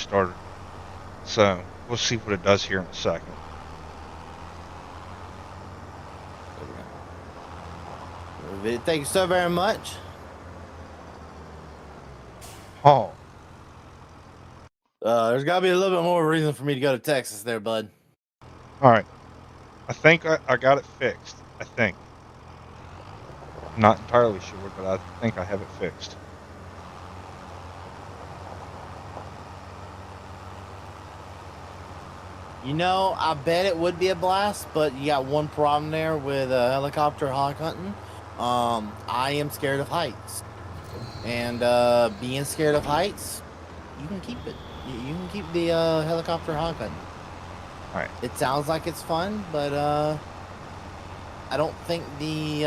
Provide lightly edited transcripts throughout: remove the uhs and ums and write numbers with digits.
starter. So we'll see what it does here in a second. Thank you so very much. Oh, There's got to be a little bit more reason for me to go to Texas there, bud. all right. I think I got it fixed. I think. I'm not entirely sure, but I think I have it fixed. You know, I bet it would be a blast, but you got one problem there with helicopter hawk hunting. I am scared of heights, and being scared of heights, you can keep it. You can keep the helicopter hawk hunting. All right. It sounds like it's fun, but I don't think the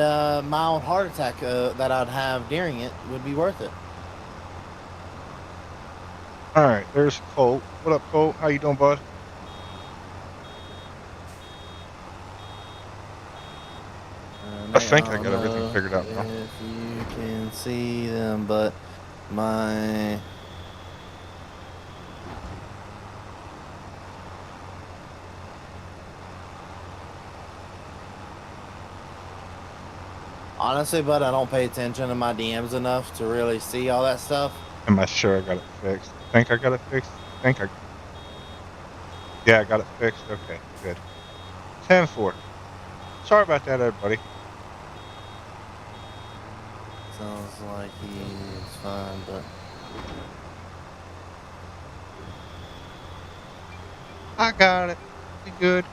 mild heart attack that I'd have during it would be worth it. All right. There's Colt. What up, Colt? How you doing, bud? I think I got everything figured out now. If you can see them, but my honestly, but I don't pay attention to my DMs enough to really see all that stuff. Am I sure I got it fixed? I think I got it fixed. Yeah, I got it fixed. Okay, good. 10-4. Sorry about that, everybody. Sounds like he's fine, but I got it. You good?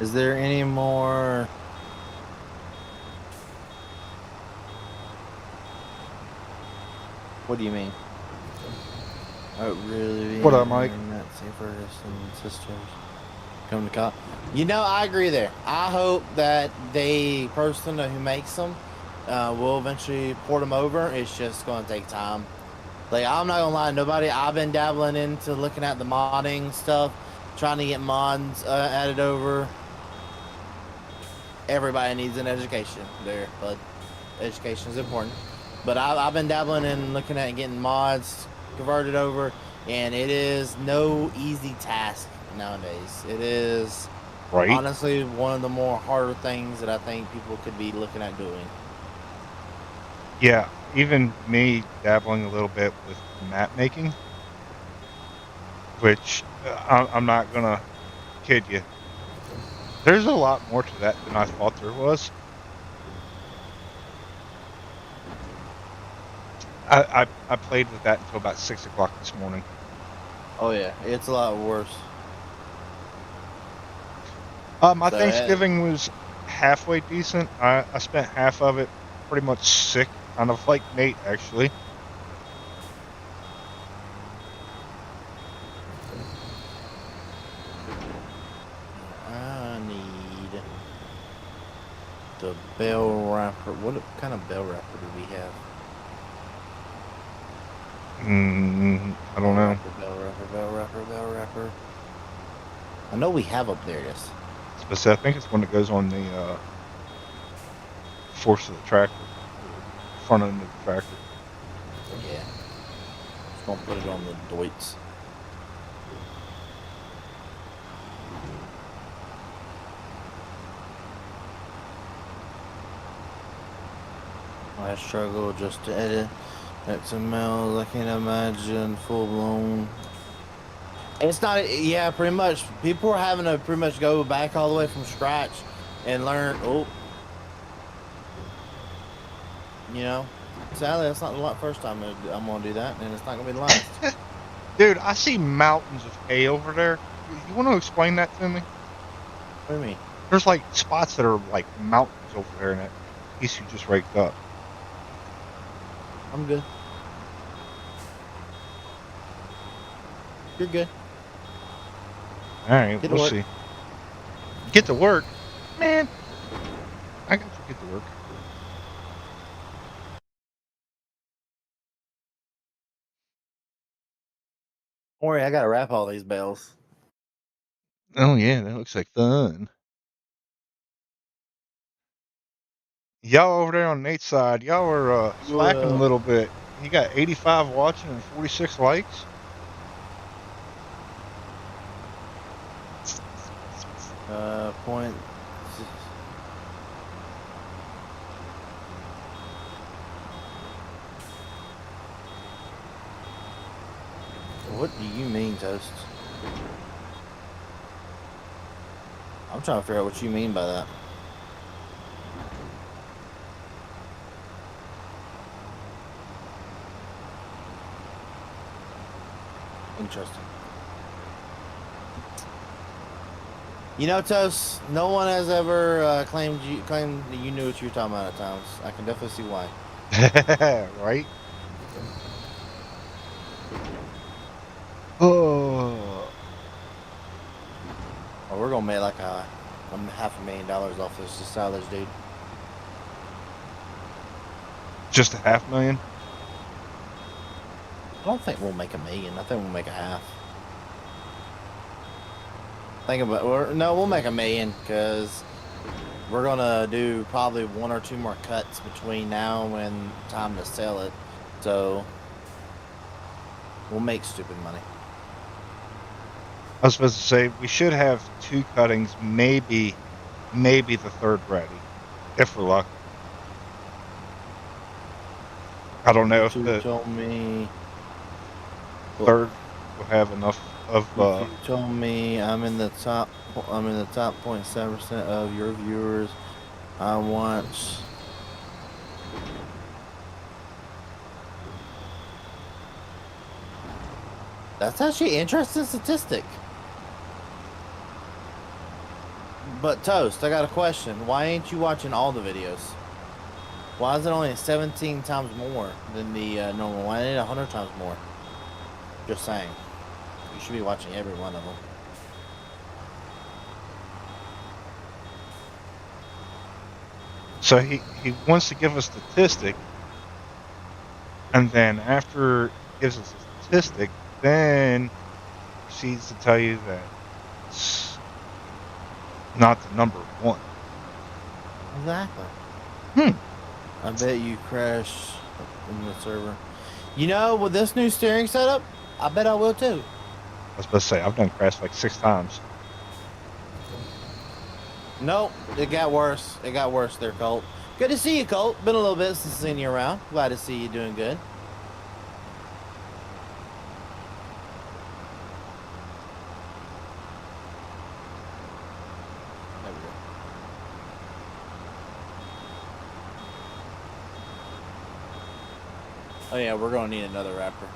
is there any more? What do you mean? Oh, really? What up, Mike? Nancy Ferguson sisters come to cop. You know, I agree there. I hope that the person who makes them will eventually port them over. It's just going to take time. Like, I'm not gonna lie, nobody. I've been dabbling into looking at the modding stuff, trying to get mods added over. Everybody needs an education there, but education is important. But I've been dabbling in looking at getting mods converted over, and it is no easy task nowadays. It is Right? honestly one of the more harder things that I think people could be looking at doing. Yeah, even me dabbling a little bit with map making, which I'm not gonna kid you. There's a lot more to that than I thought there was. I played with that until about 6 o'clock this morning. Oh yeah, it's a lot worse. My So, Thanksgiving was halfway decent. I spent half of it pretty much sick, kind of like Nate, actually. I need the bell wrapper. What kind of bell wrapper do we have? I don't know. Bell wrapper. I know we have up there. Yes. But I think it's one that goes on the force of the tractor, front end of the tractor. Yeah. Just gonna put it on the Deutz. I struggle just to edit XML. I can't imagine full blown. It's not. Yeah, pretty much. People are having to pretty much go back all the way from scratch and learn. Oh, you know. Sadly, that's not the first time I'm gonna do that, and it's not gonna be the last. Dude, I see mountains of hay over there. You want to explain that to me? What do you mean? There's like spots that are like mountains over there in that piece you just raked up. I'm good. You're good. All right, we'll see. Get to work, man. I got to get to work. Don't worry, I gotta wrap all these bells. Oh yeah, that looks like fun. Y'all over there on Nate's side, y'all are slacking a Well, little bit. He got 85 watching and 46 likes. point. What do you mean, Toast? I'm trying to figure out what you mean by that. Interesting. You know, Toast, no one has ever claimed that you knew what you were talking about at times. I can definitely see why. Right? Oh, Well, we're gonna make like a $500,000 off this silage, dude. just a $500,000. I don't think we'll make $1 million. I think we'll make a half. Think about no, we'll make $1 million because we're gonna do probably 1 or 2 more cuts between now and time to sell it. So we'll make stupid money. I was supposed to say we should have 2 cuttings, maybe the third ready, if we're lucky. I don't know if You the told me. third will have enough of. You told me I'm in the top 0.7% of your viewers. I watch. That's actually an interesting statistic. But Toast, I got a question. Why ain't you watching all the videos? Why is it only 17 times more than the normal? Why ain't it 100 times more? Just saying. You should be watching every one of them. So he wants to give a statistic, and then after he gives us a statistic, then proceeds to tell you that it's not the number one. Exactly. Hmm. I bet you crash in the server. You know, with this new steering setup, I bet I will too. I was supposed to say I've done crash like 6 times. Nope, it got worse. It got worse there, Colt. Good to see you, Colt. Been a little bit since seeing you around. Glad to see you doing good. There we go. Oh yeah, we're gonna need another Raptor.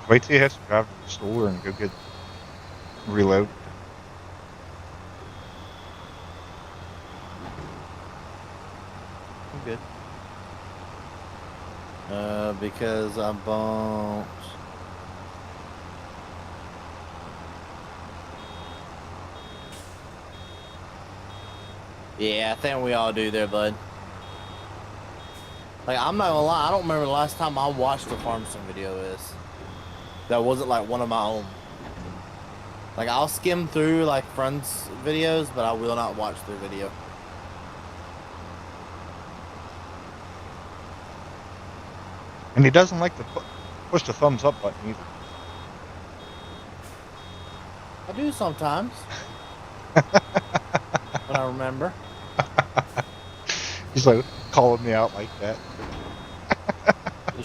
Wait till you have to drive to the store and go get reload. I'm good. Because I bumped. Yeah, I think we all do there, bud. Like, I'm not gonna lie, I don't remember the last time I watched a farm sim video is. That wasn't like one of my own. Like, I'll skim through like friends' videos, but I will not watch their video. And he doesn't like to push the thumbs up button either. I do sometimes. When I remember. He's like calling me out like that.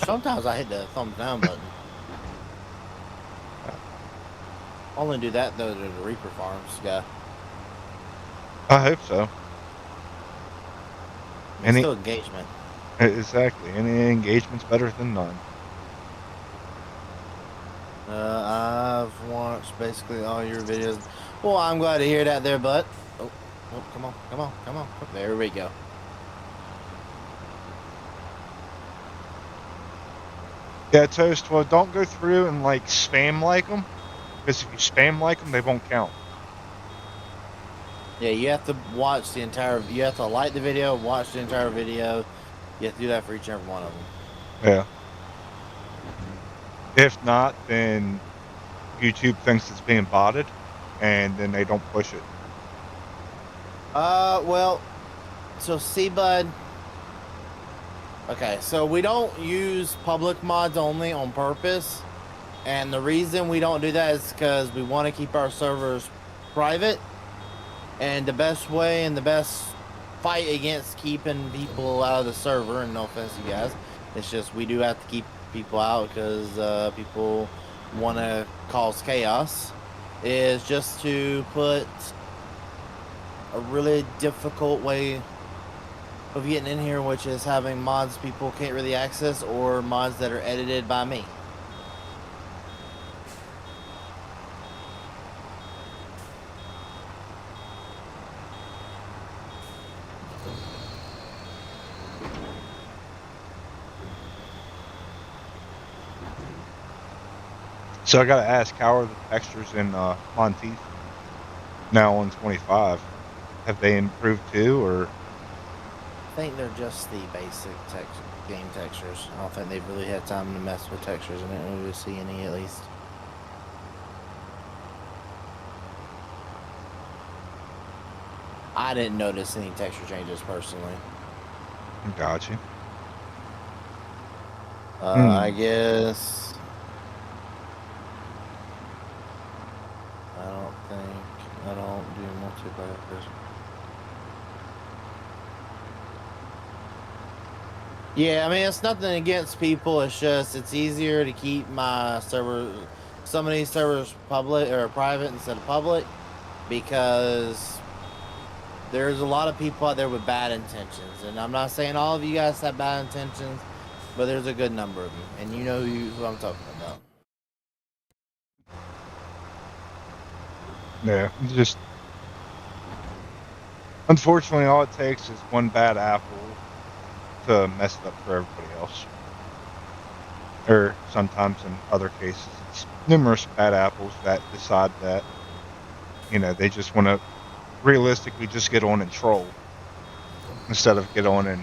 Sometimes I hit the thumbs down button. I only do that though to the Reaper Farms guy. I hope so. It's still engagement. Exactly. Any engagement's better than none. I've watched basically all your videos. Well, I'm glad to hear that there, bud. Oh, come on, come on, come on. There we go. Yeah, Toast. Well, don't go through and like spam like them, because if you spam like them, they won't count. Yeah, you have to watch the entire. You have to like the video, watch the entire video. You have to do that for each and every one of them. Yeah. If not, then YouTube thinks it's being botted, and then they don't push it. Well, so see, bud. Okay, so we don't use public mods only on purpose. And the reason we don't do that is because we want to keep our servers private. And the best way and the best fight against keeping people out of the server, and no offense to you guys, it's just we do have to keep people out because people want to cause chaos, is just to put a really difficult way of getting in here, which is having mods people can't really access or mods that are edited by me. So I gotta ask, how are the textures in Monteith now on 25? Have they improved too, or? I think they're just the basic game textures. I don't think they've really had time to mess with textures in it. We'll see any at least. I didn't notice any texture changes personally. Got you. I guess. I don't do multiplayer. Yeah, I mean, it's nothing against people. It's just, it's easier to keep my server, some of these servers public or private instead of public, because there's a lot of people out there with bad intentions. And I'm not saying all of you guys have bad intentions, but there's a good number of you. And you know who I'm talking about. Yeah, just unfortunately, all it takes is one bad apple to mess it up for everybody else. Or sometimes in other cases, it's numerous bad apples that decide that, you know, they just want to realistically just get on and troll instead of get on and,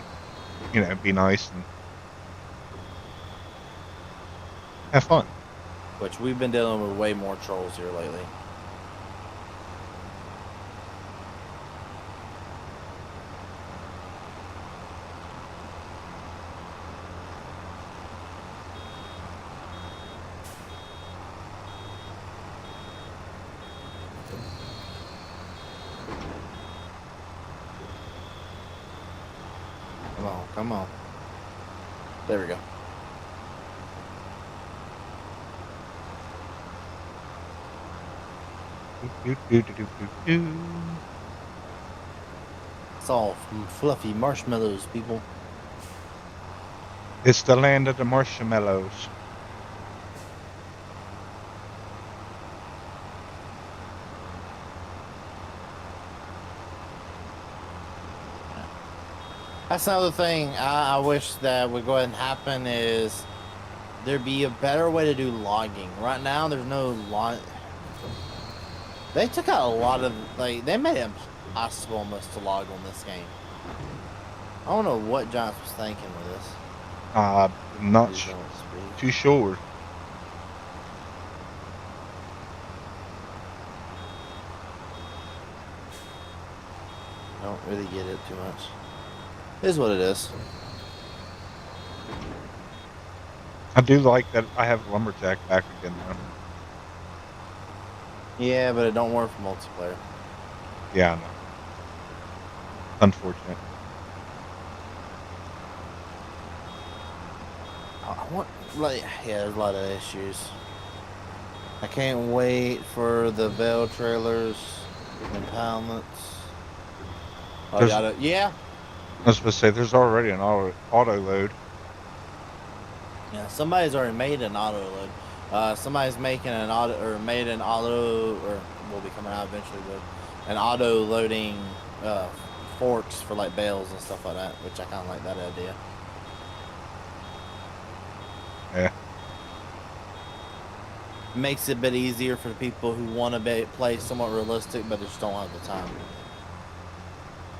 you know, be nice and have fun. Which we've been dealing with way more trolls here lately. Come on. There we go. It's all fluffy marshmallows, people. It's the land of the marshmallows. That's another thing I wish that would go ahead and happen is there'd be a better way to do logging. Right now, there's no log. They took out a lot of, like, they made it impossible almost to log on this game. I don't know what John's was thinking with this. I'm not too sure. I don't really get it too much. It is what it is. I do like that I have Lumberjack back again now. Yeah, but it don't work for multiplayer. Yeah, I know. Unfortunate. I want, like, yeah, there's a lot of issues. I can't wait for the Veil trailers, impoundments. Oh, yeah. I was supposed to say, there's already an auto load. Yeah, somebody's already made an auto load. Somebody's making an auto, or made an auto, or will be coming out eventually with an auto loading forks for like bales and stuff like that, which I kind of like that idea. Yeah. Makes it a bit easier for people who want to play somewhat realistic, but just don't have the time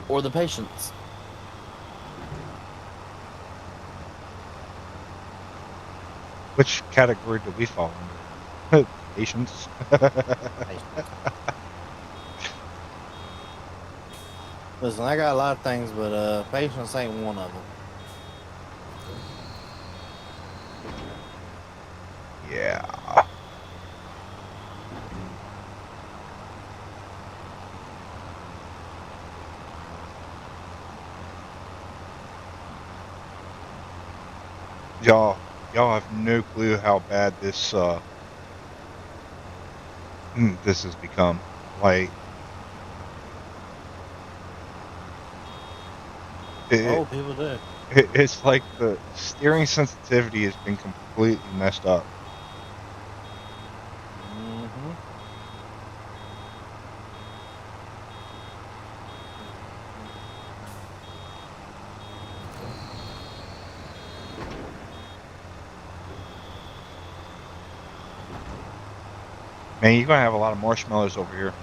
or the patience. Which category do we fall under? Patience. Listen, I got a lot of things, but patience ain't one of them. Yeah. Y'all have no clue how bad this has become. Like it, Oh, people do. it's like the steering sensitivity has been completely messed up. Mm-hmm. Man, you're gonna have a lot of marshmallows over here.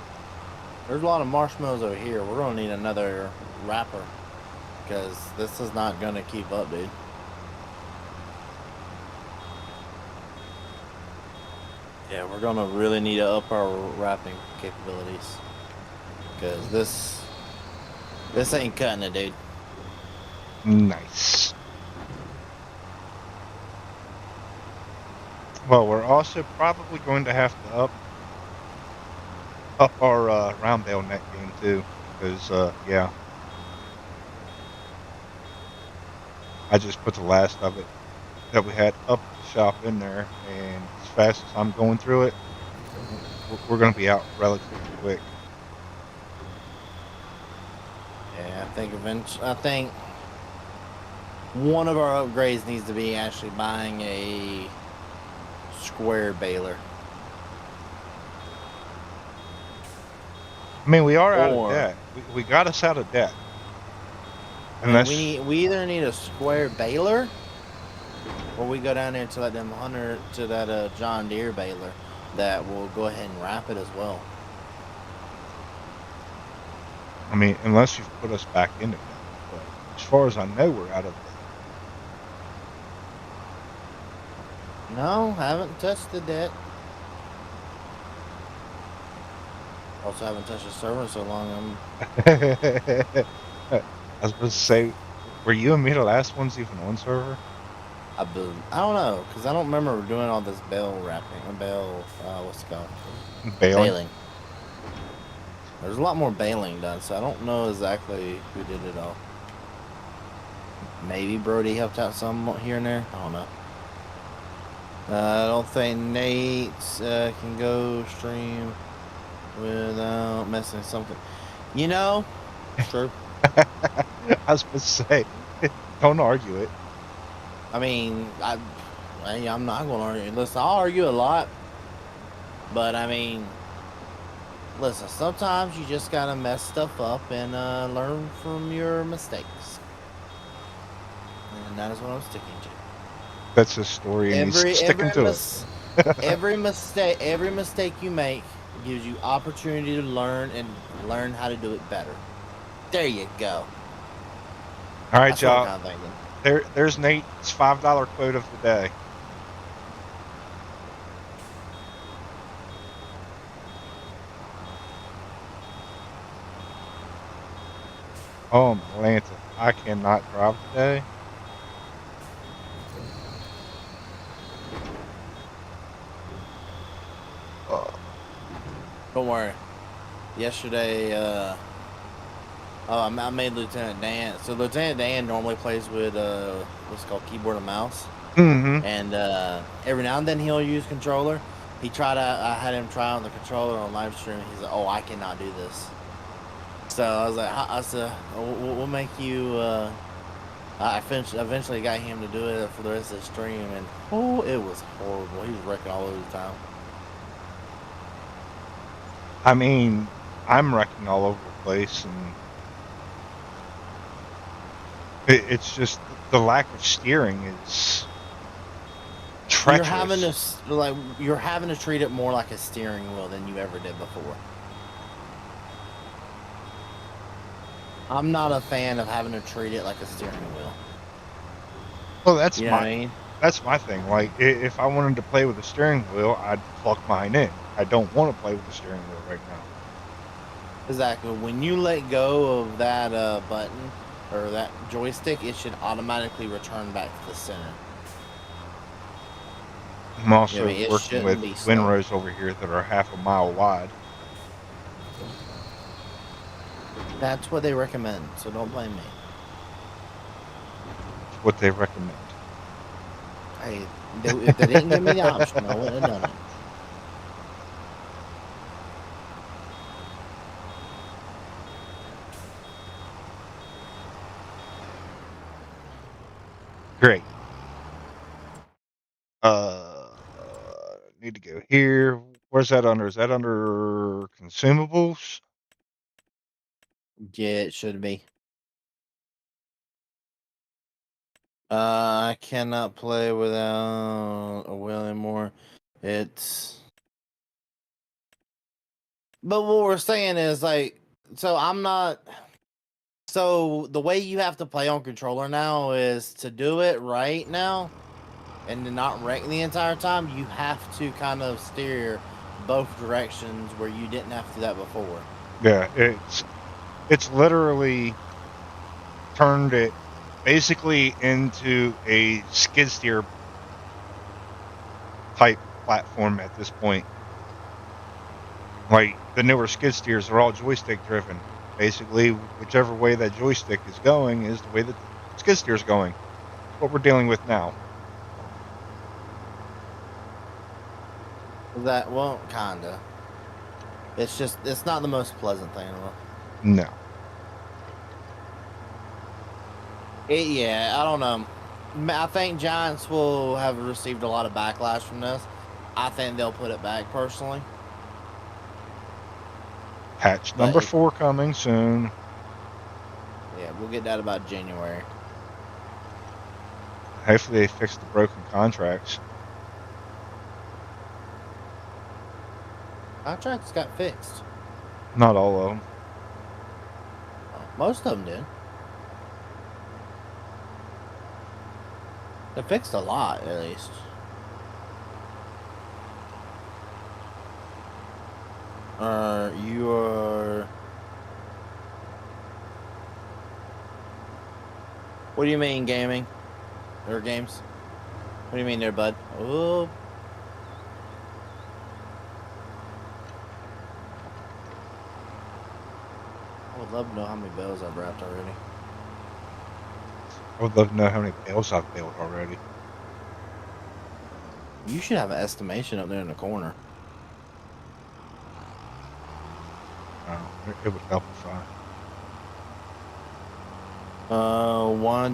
There's a lot of marshmallows over here. We're gonna need another wrapper because this is not gonna keep up, dude. Yeah, we're gonna really need to up our wrapping capabilities because this ain't cutting it, dude. Nice. Well, we're also probably going to have to up our round bale net game too, because yeah, I just put the last of it that we had up at the shop in there, and as fast as I'm going through it, we're going to be out relatively quick. Yeah, I think one of our upgrades needs to be actually buying a square baler. I mean, we are out of Or debt. We got us out of debt. I mean, Unless, we either need a square baler, or we go down there to that John Deere baler that will go ahead and wrap it as well. I mean, unless you've put us back into debt. But as far as I know, we're out of debt. No, haven't touched the debt. Also, haven't touched the server in so long. I was supposed to say, were you and me the last ones even on server? I don't know, because I don't remember doing all this bale wrapping, what's it called? Bailing? Baling. There's a lot more baling done, so I don't know exactly who did it all. Maybe Brody helped out some here and there. I don't know. I don't think Nate can go stream without messing something. You know, true. I was supposed to say, don't argue it. I mean, I'm not going to argue. Listen, I'll argue a lot, but I mean, listen, sometimes you just gotta mess stuff up and learn from your mistakes, and that is what I'm sticking to. That's his story, and he's sticking to it. Every mistake you make gives you opportunity to learn and learn how to do it better. There you go. All right, That's what I'm y'all. kind of thinking. There's Nate's $5 quote of the day. Oh, Atlanta, I cannot drive today. Don't worry. Yesterday, I made Lieutenant Dan. So Lieutenant Dan normally plays with what's called keyboard and mouse, Mm-hmm. and every now and then he'll use controller. I had him try on the controller on live stream. He's like, "Oh, I cannot do this." So I was like, I said, we'll make you. I eventually got him to do it for the rest of the stream, and oh, it was horrible. He was wrecking all over the time. I mean, I'm wrecking all over the place, and it's just the lack of steering is treacherous. You're having to treat it more like a steering wheel than you ever did before. I'm not a fan of having to treat it like a steering wheel. Well, that's You know my what I mean? that's my thing. Like, if I wanted to play with the steering wheel, I'd plug mine in. I don't want to play with the steering wheel right now. Exactly. When you let go of that button or that joystick, it should automatically return back to the center. I'm You know what I also mean? It working with shouldn't be stuck. windrows over here that are half a mile wide. That's what they recommend, so don't blame me. It's what they recommend. Hey, if they didn't give me the option, I wouldn't have done it. Great. Uh, need to go here. Where's that under? Is that under consumables? Yeah, it should be. I cannot play without a wheel anymore. It's. But what we're saying is like, so I'm not. So the way you have to play on controller now is to do it right now, and to not wreck the entire time. You have to kind of steer both directions where you didn't have to do that before. Yeah, it's literally turned it basically into a skid steer type platform at this point. Like the newer skid steers are all joystick driven. Basically, whichever way that joystick is going is the way that the skid steer is going. That's what we're dealing with now. That well, kinda. It's not the most pleasant thing in the world. No. Yeah, I don't know. I think Giants will have received a lot of backlash from this. I think they'll put it back personally. Patch But number 4 coming soon. yeah, we'll get that about January. Hopefully they fix the broken contracts. Contracts got fixed. Not all of them. Most of them did. They fixed a lot, at least. You are. What do you mean, gaming? Or games? What do you mean there, bud? Oh. I would love to know how many bells I've wrapped already. I would love to know how many bales I've built already. You should have an estimation up there in the corner. It would help if I. Why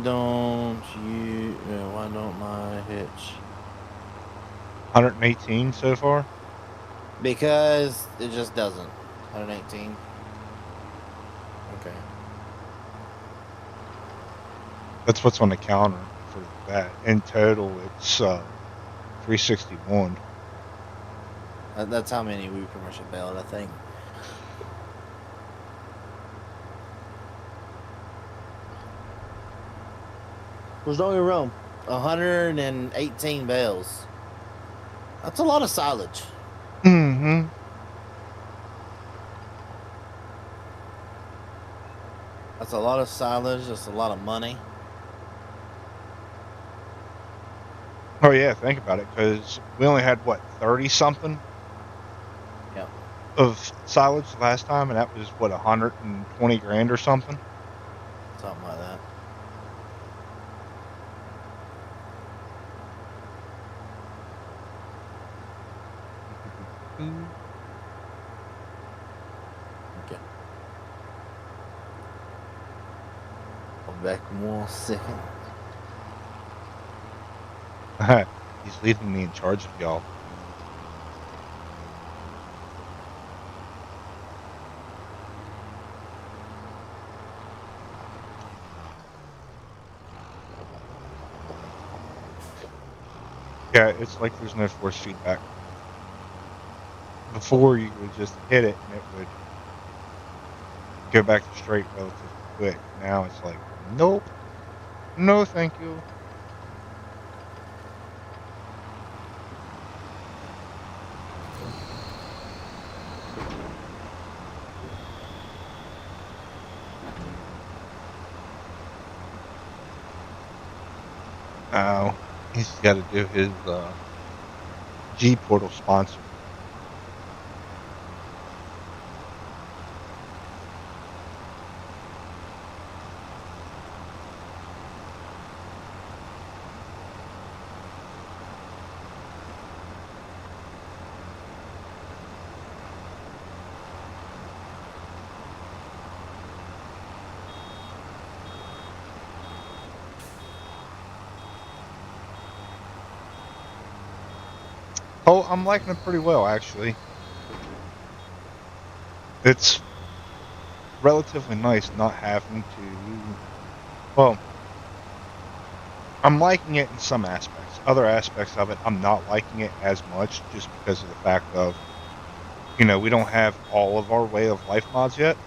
don't my hitch? 118 so far. Because it just doesn't. 118. Okay. That's what's on the counter for that. In total, it's 361. That's how many we pretty much have bailed, I think. There's no room. 118 bales. That's a lot of silage. Mm-hmm. That's a lot of silage. That's a lot of money. Oh yeah, think about it, because we only had what 30 something. Yep. Of silage last time, and that was what 120 grand or something. Something like that. Okay. I'll be back in 1 second. He's leaving me in charge of y'all. Yeah, it's like there's no force feedback. Before you would just hit it and it would go back to straight relatively quick. Now it's like, nope, no thank you. Oh, he's got to do his G Portal sponsor. Oh, I'm liking it pretty well, actually. It's relatively nice not having to. Well, I'm liking it in some aspects. Other aspects of it, I'm not liking it as much just because of the fact of, we don't have all of our way of life mods yet.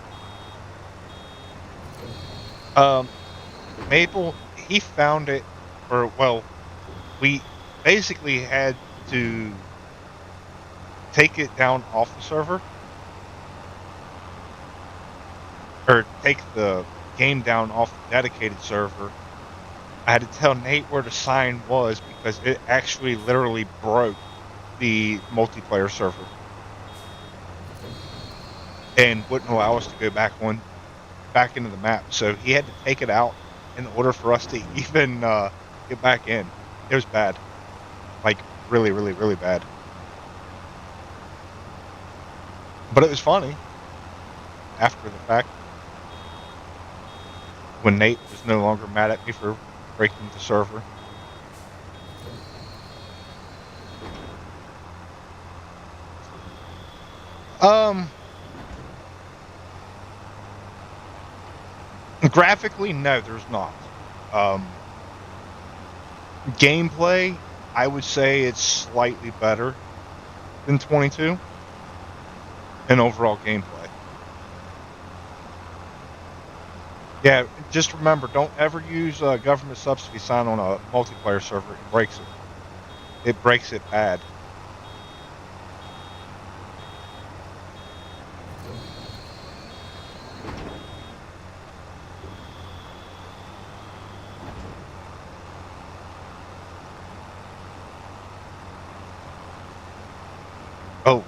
Um, Maple, he found it, or, well, we basically had to take it down off the server, or take the game down off the dedicated server. I had to tell Nate where the sign was because it actually literally broke the multiplayer server and wouldn't allow us to go back into the map. So he had to take it out in order for us to even get back in. It was bad, like really, really, really bad. But it was funny after the fact when Nate was no longer mad at me for breaking the server. Um, Graphically, no, there's not. Um, Gameplay, I would say it's slightly better than 22 in overall gameplay. Yeah, just remember, don't ever use a government subsidy sign on a multiplayer server. It breaks it. It breaks it bad. Oh,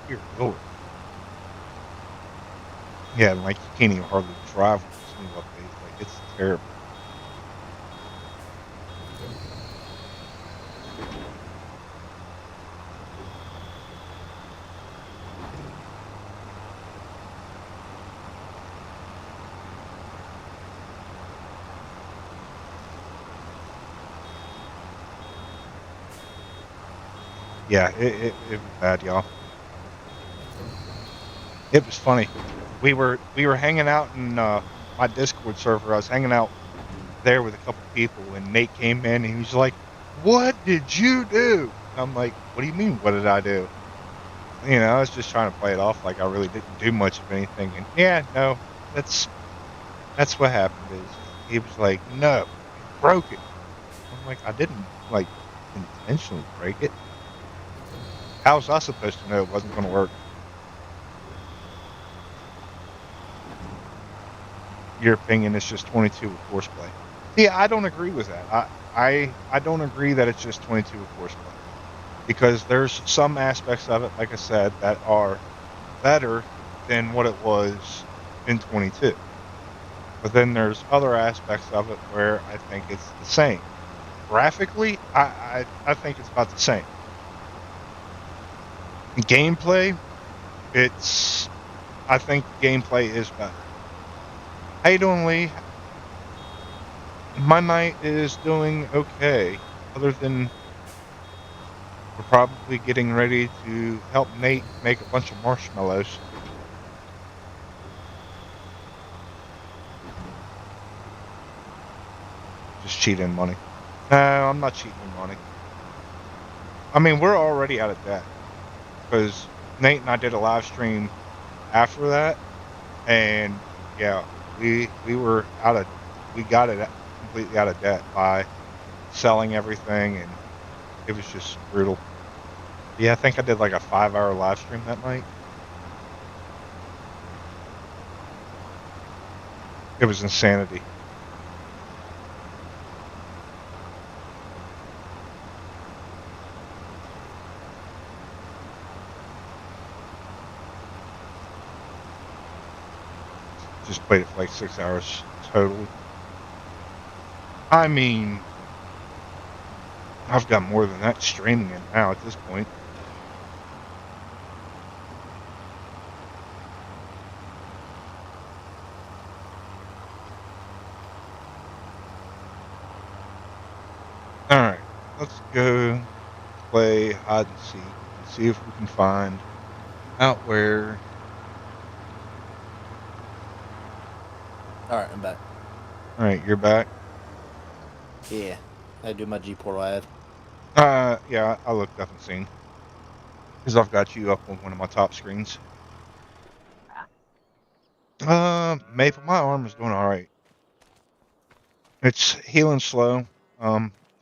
dear Lord. Yeah, like you can't even hardly drive with this new update. Like, it's terrible. Yeah, it was bad, y'all. It was funny. We were hanging out in my Discord server. I was hanging out there with a couple people, and Nate came in and he was like, "What did you do?" And I'm like, "What do you mean? What did I do?" I was just trying to play it off like I really didn't do much of anything. And yeah, no, that's what happened. Is he was like, "No, you broke it." I'm like, "I didn't like intentionally break it. How was I supposed to know it wasn't going to work?" Your opinion is just 22 with horseplay. Yeah, I don't agree with that. I don't agree that it's just 22 with horseplay because there's some aspects of it, like I said, that are better than what it was in 22. But then there's other aspects of it where I think it's the same. Graphically, I think it's about the same. Gameplay, I think gameplay is better. How you doing, Lee? My night is doing okay, other than we're probably getting ready to help Nate make a bunch of marshmallows. Just cheating money. No, I'm not cheating money. I mean, we're already out of debt because Nate and I did a live stream after that, and yeah, we got it completely out of debt by selling everything, and it was just brutal. Yeah, I think I did like a 5-hour live stream that night. It was insanity. Just played it for like 6 hours total. I mean, I've got more than that streaming it now at this point. Alright, let's go play hide and seek and see if we can find out where. All right, I'm back. Alright, you're back. Yeah, I do my G portal ad. Yeah, I looked up and seen. Because I've got you up on one of my top screens. Maple, my arm is doing alright. It's healing slow,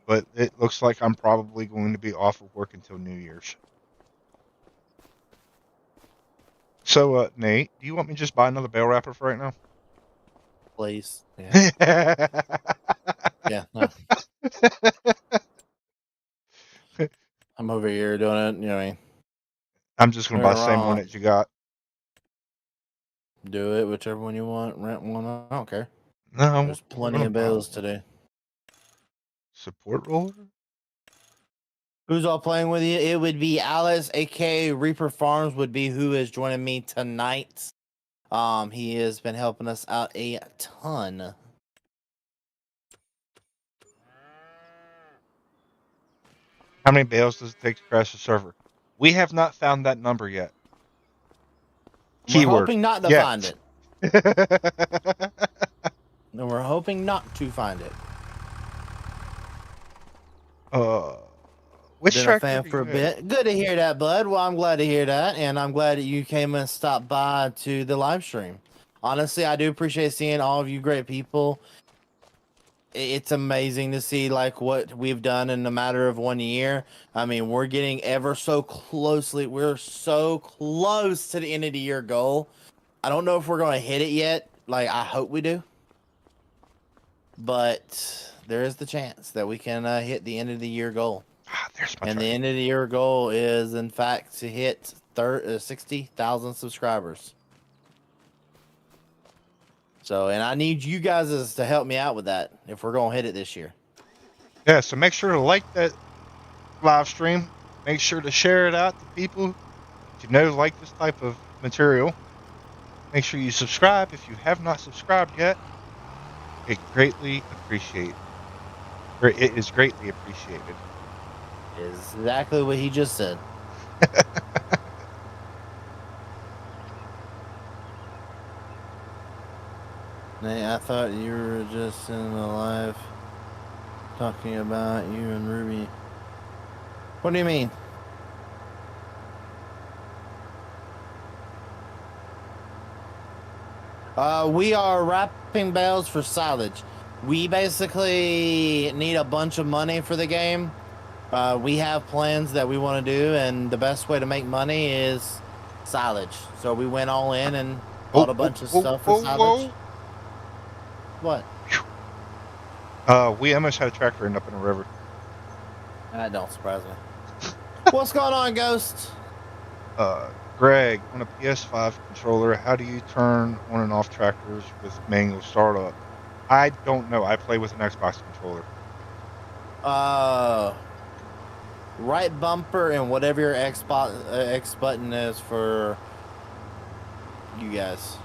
but it looks like I'm probably going to be off of work until New Year's. So, Nate, do you want me to just buy another bale wrapper for right now? Please. Yeah. Yeah. No. I'm over here doing it. You know what I mean? I'm just going to buy the same one Wrong. that you got. Do it, whichever one you want. Rent one. I don't care. No, There's we're plenty gonna of buy bills one. today. Support roller? Who's all playing with you? It would be Alice, aka Reaper Farms, would be who is joining me tonight. He has been helping us out a ton. How many bales does it take to crash the server? We have not found that number yet. We're Keyword. hoping not to Yet. find it. And we're hoping not to find it. Which Been a tractor fan do for a you have? bit. Good to hear that, bud. Well, I'm glad to hear that, and I'm glad that you came and stopped by to the live stream. Honestly, I do appreciate seeing all of you great people. It's amazing to see like what we've done in a matter of 1 year. I mean, we're getting ever so closely. We're so close to the end of the year goal. I don't know if we're going to hit it yet. Like, I hope we do. But there is the chance that we can hit the end of the year goal. There's my And the tractor. end of the year goal is, in fact, to hit 60,000 subscribers. So, and I need you guys to help me out with that if we're going to hit it this year. Yeah, so make sure to like that live stream. Make sure to share it out to people that you know like this type of material. Make sure you subscribe if you have not subscribed yet. It is greatly appreciated. Exactly what he just said. Nate, I thought you were just in the live talking about you and Ruby. What do you mean? We are wrapping bales for silage. We basically need a bunch of money for the game. We have plans that we want to do, and the best way to make money is silage. So we went all in and bought a bunch of stuff for silage. What? We almost had a tractor end up in a river. That don't surprise me. What's going on, Ghost? Greg, on a PS5 controller, how do you turn on and off tractors with manual startup? I don't know. I play with an Xbox controller. Right bumper and whatever your X button is for you guys.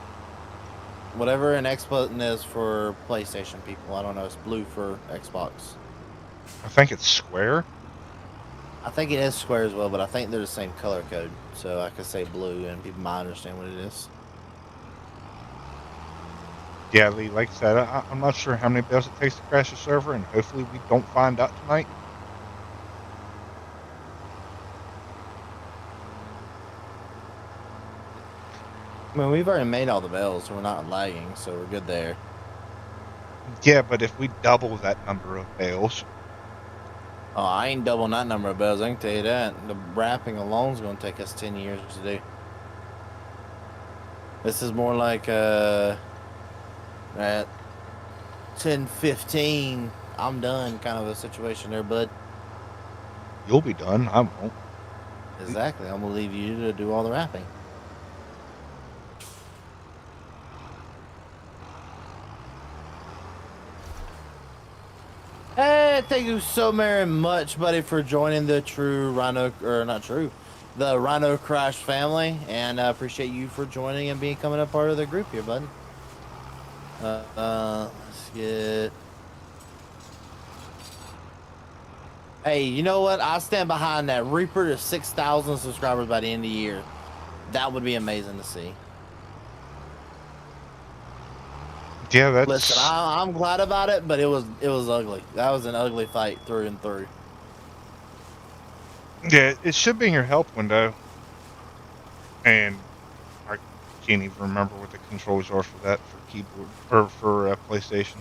Whatever an X button is for PlayStation people. I don't know. It's blue for Xbox. I think it's square. I think it is square as well, but I think they're the same color code. So I could say blue and people might understand what it is. Yeah, Lee, like I said, I'm not sure how many bales it takes to crash the server, and hopefully we don't find out tonight. I mean, we've already made all the bells, so we're not lagging, so we're good there. Yeah, but if we double that number of bales. Oh, I ain't doubling that number of bells, I can tell you that. The wrapping alone is going to take us 10 years to do. This is more like at 10, 15, I'm done kind of a situation there, bud. You'll be done. I won't. Exactly. I'm going to leave you to do all the wrapping. Hey, thank you so very much, buddy, for joining the True Rhino, or not True, the Rhino Crash family, and I appreciate you for joining and becoming a part of the group here, bud. Let's get. Hey, you know what? I stand behind that. Reaper to 6,000 subscribers by the end of the year. That would be amazing to see. Yeah, that's. Listen, I'm glad about it, but it was ugly. That was an ugly fight through and through. Yeah, it should be in your help window. And I can't even remember what the controls are for that for keyboard or for PlayStation.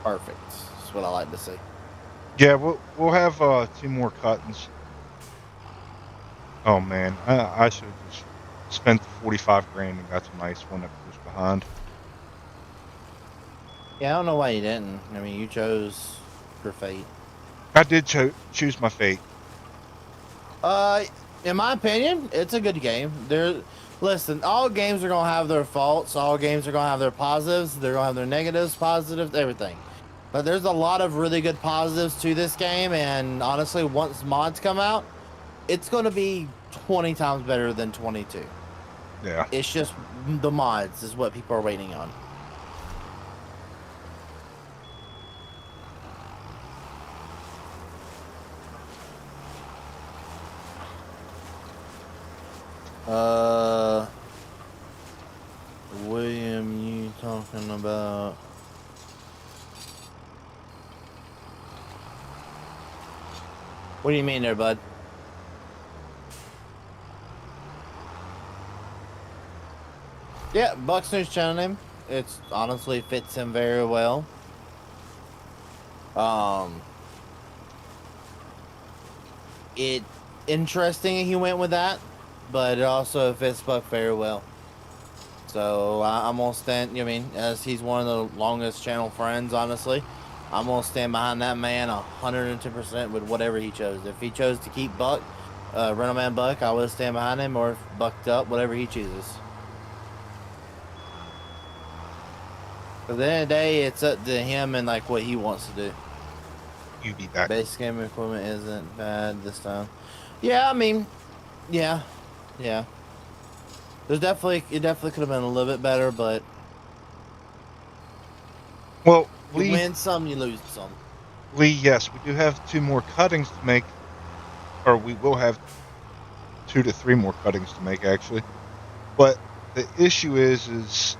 Perfect. That's what I like to see. Yeah, we'll have 2 more cuttings. Oh man, I should have just spent the 45 grand and got some nice one that was behind. Yeah, I don't know why you didn't. I mean, you chose your fate. I did choose my fate. In my opinion, it's a good game. Listen, all games are gonna have their faults. All games are gonna have their positives. They're gonna have their negatives, positives, everything. But there's a lot of really good positives to this game, and honestly, once mods come out, it's gonna be 20 times better than 22. Yeah. It's just the mods is what people are waiting on. William, you talking about? What do you mean there, bud? Yeah, Buck's News channel name. It's honestly fits him very well. It interesting he went with that, but it also fits Buck very well. So I'm gonna stand. I mean, as he's one of the longest channel friends, honestly, I'm gonna stand behind that man 110% with whatever he chose. If he chose to keep Buck, Rental Man Buck, I would stand behind him, or if Bucked up, whatever he chooses. At the end of the day, it's up to him and like what he wants to do. You beat that. Base game equipment isn't bad this time. Yeah, I mean, yeah. It definitely could have been a little bit better, but Well, you win some, you lose some. Lee, yes, we do have 2 more cuttings to make, or we will have 2 to 3 more cuttings to make actually. But the issue is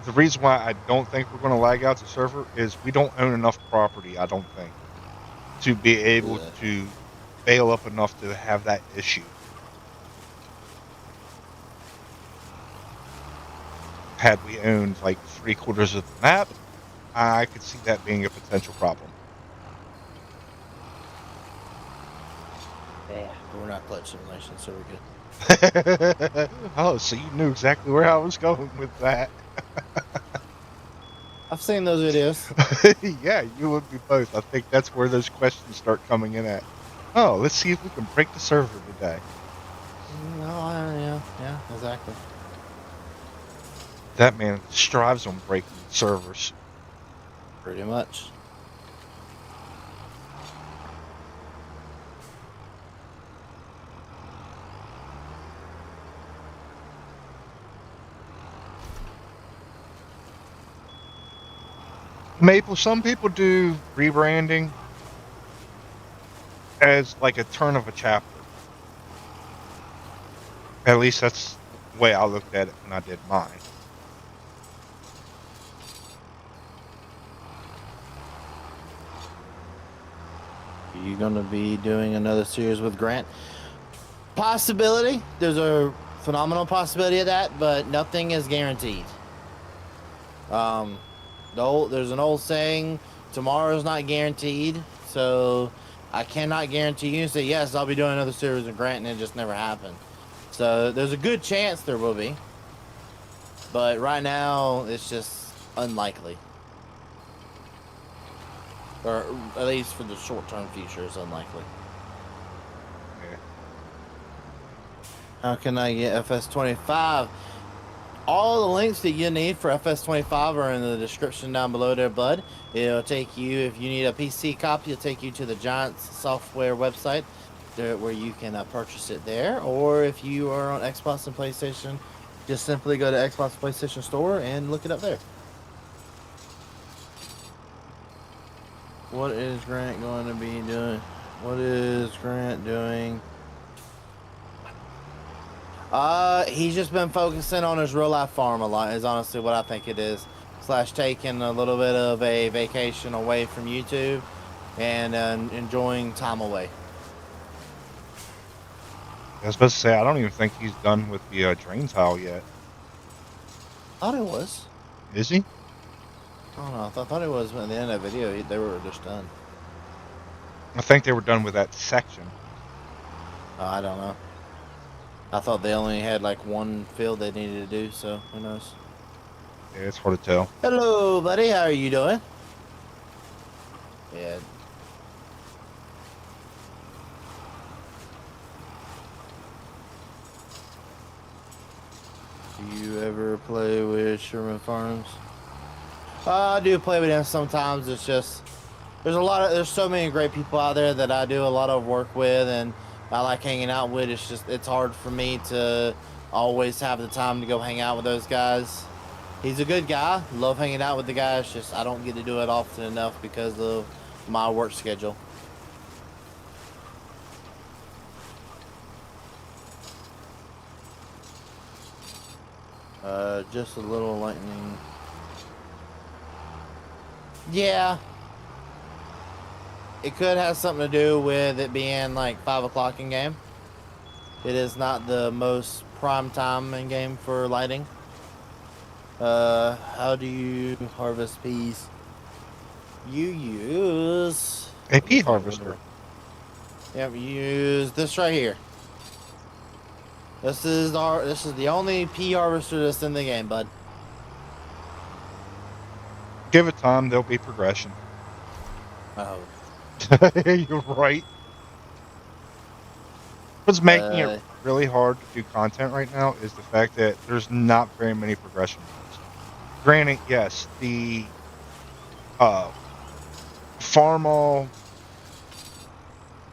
the reason why I don't think we're going to lag out the server is we don't own enough property, I don't think, to be able to bail up enough to have that issue. Had we owned like 3/4 of the map, I could see that being a potential problem. Yeah, we're not clutch simulation, so we're good. Oh, so you knew exactly where I was going with that. I've seen those videos. Yeah, you would be both. I think that's where those questions start coming in at. Oh, let's see if we can break the server today. No, yeah, exactly. That man strives on breaking servers. Pretty much. Maple, some people do rebranding as like a turn of a chapter. At least that's the way I looked at it when I did mine. Are you gonna be doing another series with Grant? Possibility. There's a phenomenal possibility of that, but nothing is guaranteed. There's an old saying, tomorrow's not guaranteed, so I cannot guarantee you and say, yes, I'll be doing another series with Grant, and it just never happened. So there's a good chance there will be, but right now it's just unlikely. Or at least for the short-term future, it's unlikely. How can I get FS25? All the links that you need for FS25 are in the description down below there, bud. It'll take you, if you need a PC copy, it'll take you to the Giants software website there, where you can purchase it there. Or if you are on Xbox and PlayStation, just simply go to Xbox PlayStation Store and look it up there. What is Grant going to be doing? What is Grant doing? He's just been focusing on his real life farm a lot, is honestly what I think it is. / taking a little bit of a vacation away from YouTube and enjoying time away. I was supposed to say, I don't even think he's done with the drain tile yet. Thought it was. Is he? I don't know. I thought it was at the end of the video. They were just done. I think they were done with that section. I don't know. I thought they only had like one field they needed to do, so who knows? Yeah, it's hard to tell. Hello, buddy. How are you doing? Yeah. Do you ever play with Sherman Farms? I do play with him sometimes. It's just there's so many great people out there that I do a lot of work with, and I like hanging out with. It's hard for me to always have the time to go hang out with those guys. He's a good guy. Love hanging out with the guy. It's just I don't get to do it often enough because of my work schedule. Just a little lightning. Yeah. It could have something to do with it being like 5 o'clock in game. It is not the most prime time in game for lighting. How do you harvest peas? You use A pea harvester. Yep, you use this right here. This is the only pea harvester that's in the game, bud. Give it time, there'll be progression. Oh. You're right. What's making it really hard to do content right now is the fact that there's not very many progression modes. Granted, yes, the Farmall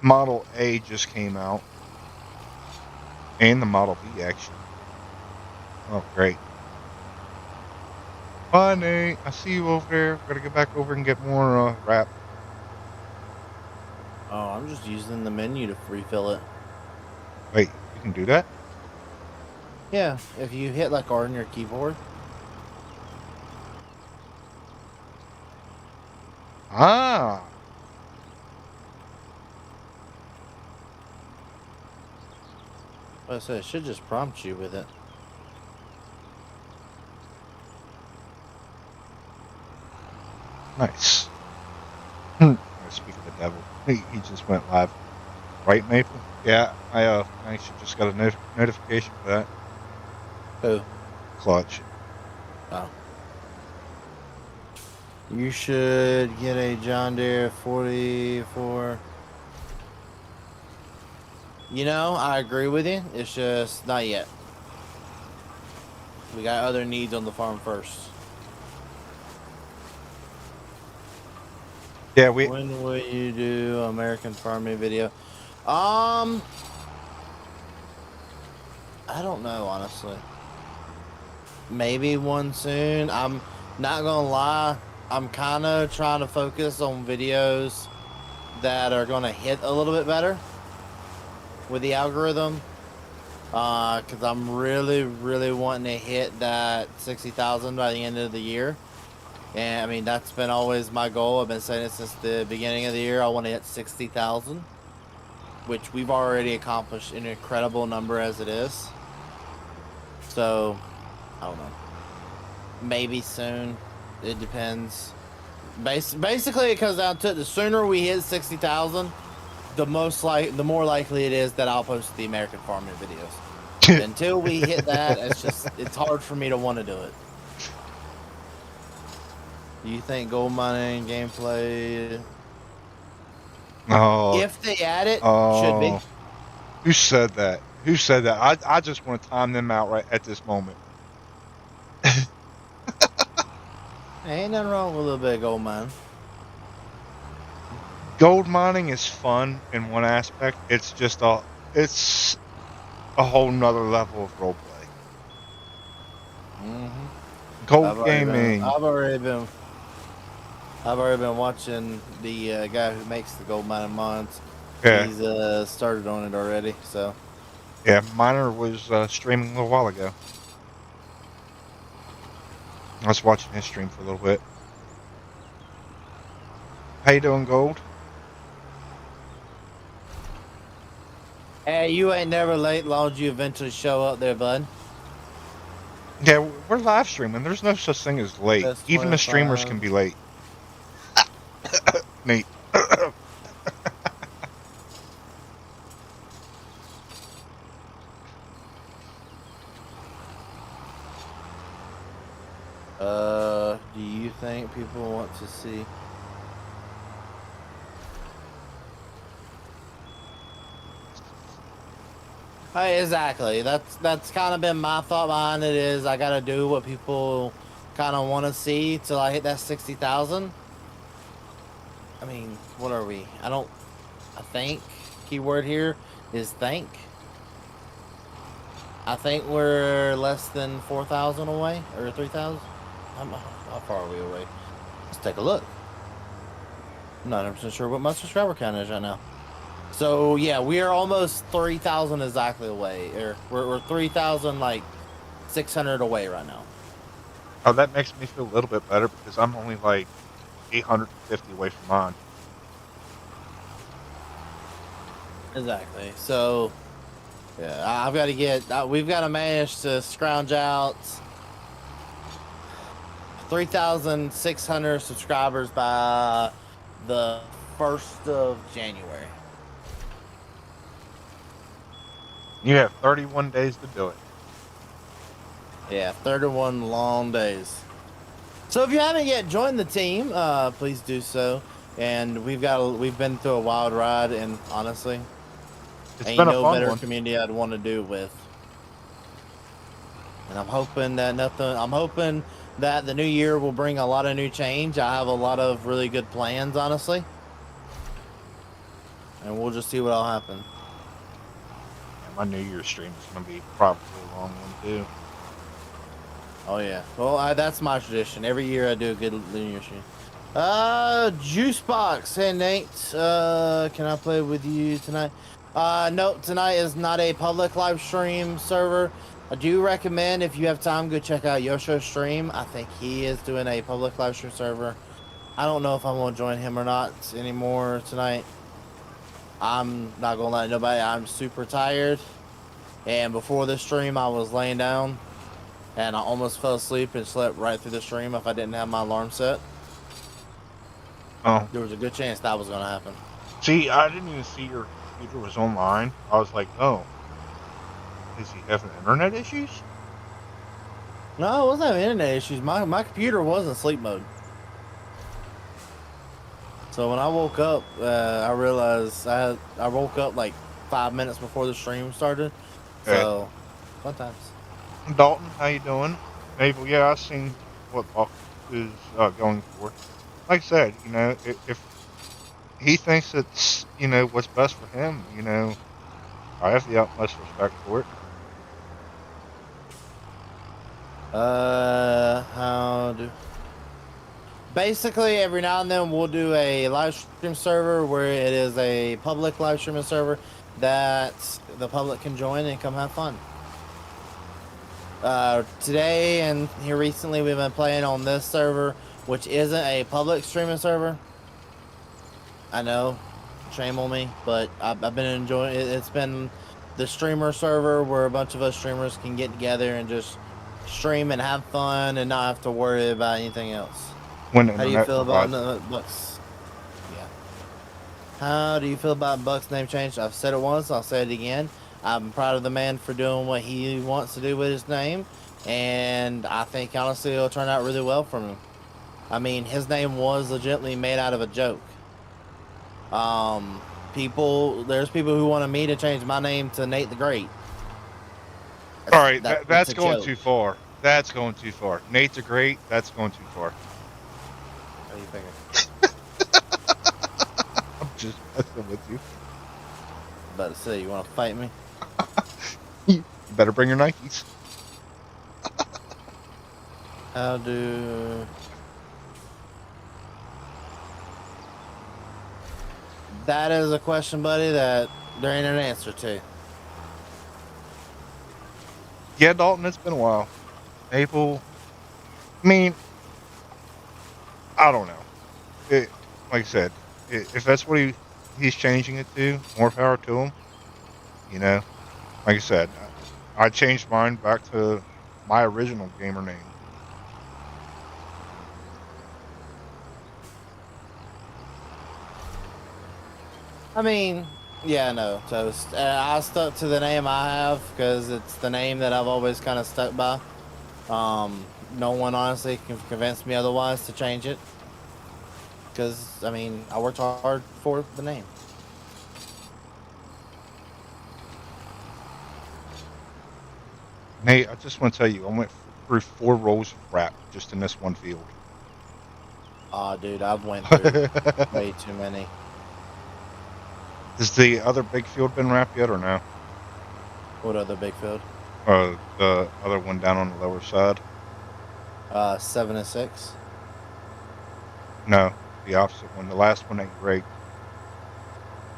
Model A just came out. And the Model B, actually. Oh, great. Bye, Nate. I see you over there. Gotta get back over and get more wrap. Oh, I'm just using the menu to refill it. Wait, you can do that? Yeah, if you hit like R on your keyboard. Ah. I said it should just prompt you with it. Nice. Speak of the devil. He just went live. Right, Maple? Yeah, I actually just got a notification for that. Who? Clutch. Oh. You should get a John Deere 44. You know, I agree with you. It's just not yet. We got other needs on the farm first. Yeah, When will you do American farming video? I don't know, honestly. Maybe one soon. I'm not gonna lie. I'm kind of trying to focus on videos that are gonna hit a little bit better with the algorithm. Because I'm really wanting to hit that 60,000 by the end of the year. And I mean, that's been always my goal. I've been saying it since the beginning of the year. I want to hit 60,000, which we've already accomplished an incredible number as it is. So, I don't know. Maybe soon. It depends. Basically, it comes down to it. The sooner we hit 60,000, the more likely it is that I'll post the American farming videos. Until we hit that, it's hard for me to want to do it. Do you think gold mining gameplay? Oh. If they add it, Oh. should be. Who said that? Who said that? I just want to time them out right at this moment. Ain't nothing wrong with a little bit of gold mine. Gold mining is fun in one aspect. It's a whole nother level of roleplay. Gold gaming. I've already been watching the guy who makes the gold mining mods. Yeah, He's started on it already, so. yeah. Miner was streaming a little while ago. I was watching his stream for a little bit. How you doing, Gold? Hey, you ain't never late, long as you eventually show up there, bud. Yeah, we're live streaming. There's no such thing as late. That's Even the streamers 25. can be late. Neat. Do you think people want to see? Hey, exactly. That's kind of been my thought behind it. Is I gotta do what people kind of want to see till I hit that 60,000. I mean, what are we? I think keyword here is think. I think we're less than 4,000 away or 3,000. How far are we away? Let's take a look. I'm not 100% sure what my subscriber count is right now. So yeah, we are almost 3,000 exactly away, or we're 3,000 like 600 away right now. Oh, that makes me feel a little bit better because I'm only like 850 away from mine. Exactly. So yeah, I've got to get. We've got to manage to scrounge out 3,600 subscribers by the 1st of January. You have 31 days to do it. Yeah, 31 long days. So if you haven't yet joined the team, please do so. And we've been through a wild ride, and honestly, It's ain't been a no fun better one. community I'd want to do it with. And I'm hoping that the new year will bring a lot of new change. I have a lot of really good plans, honestly. And we'll just see what all happen. And my New Year's stream is going to be probably a long one too. Oh yeah. Well, that's my tradition. Every year I do a good New Year's stream. Juicebox. Hey Nate. Can I play with you tonight? No, tonight is not a public live stream server. I do recommend if you have time, go check out Yosho's stream. I think he is doing a public live stream server. I don't know if I'm gonna join him or not anymore tonight. I'm not gonna lie to nobody. I'm super tired. And before this stream, I was laying down and I almost fell asleep and slept right through the stream if I didn't have my alarm set. Oh, There was a good chance that was gonna happen. see, I didn't even see your computer was online. I was like, oh, is he having internet issues? No, it wasn't having internet issues. My computer was in sleep mode. So when I woke up, I realized I woke up like 5 minutes before the stream started. So, fun times. Dalton, how you doing? Mabel, yeah, I seen what Buck is going for. Like I said, if he thinks it's, what's best for him, I have the utmost respect for it. Basically, every now and then we'll do a live stream server where it is a public live streaming server that the public can join and come have fun. Today and here recently we've been playing on this server, which isn't a public streaming server. I know, shame on me, but I've been enjoying it. It's been the streamer server where a bunch of us streamers can get together and just stream and have fun and not have to worry about anything else. When the How do you internet feel about provides Buck's? Yeah. How do you feel about Buck's name change? I've said it once, I'll say it again. I'm proud of the man for doing what he wants to do with his name, and I think honestly it'll turn out really well for him. I mean, his name was legitimately made out of a joke. There's people who wanted me to change my name to Nate the Great. All right, That's that's a going joke. too far. That's going too far. Nate's a great. That's going too far. What do you figure? I'm just messing with you. About to say, you want to fight me? You better bring your Nikes. How do... That is a question, buddy, that there ain't an answer to. Yeah, Dalton, it's been a while. Maple. I mean, I don't know. Like I said, if that's what he's changing it to, more power to him. You know, like I said, I changed mine back to my original gamer name. I mean, yeah, no, Toast. I stuck to the name I have because it's the name that I've always kind of stuck by. No one honestly can convince me otherwise to change it. Because, I mean, I worked hard for the name. Nate, I just want to tell you, I went through 4 rolls of rap just in this one field. Aw, dude, I've went through way too many. Has the other big field been wrapped yet or no? What other big field? The other one down on the lower side? 7 and 6. No, the opposite one. The last one that you raked.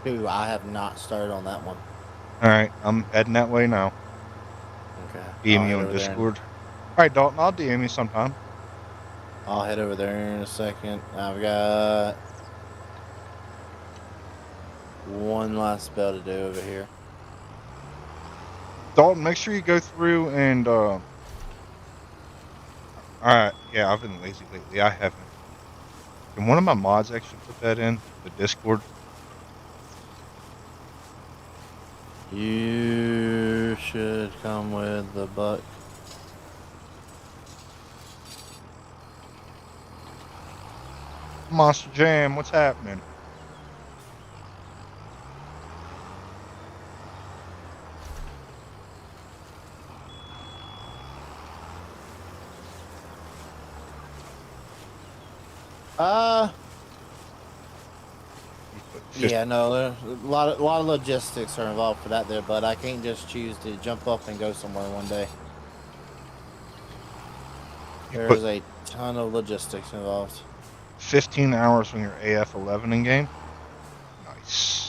Dude, I have not started on that one. All right, I'm heading that way now. Okay. DM you on Discord. All right, Dalton, I'll DM you sometime. I'll head over there in a second. I've got one last spell to do over here. Dalton, make sure you go through and alright, yeah, I've been lazy lately. I haven't. Can one of my mods actually put that in the Discord? You should come with the buck. Monster Jam, what's happening? Yeah, no, there's a lot of logistics are involved for that there, but I can't just choose to jump up and go somewhere one day. There's a ton of logistics involved. 15 hours when you're AF11 in game? Nice.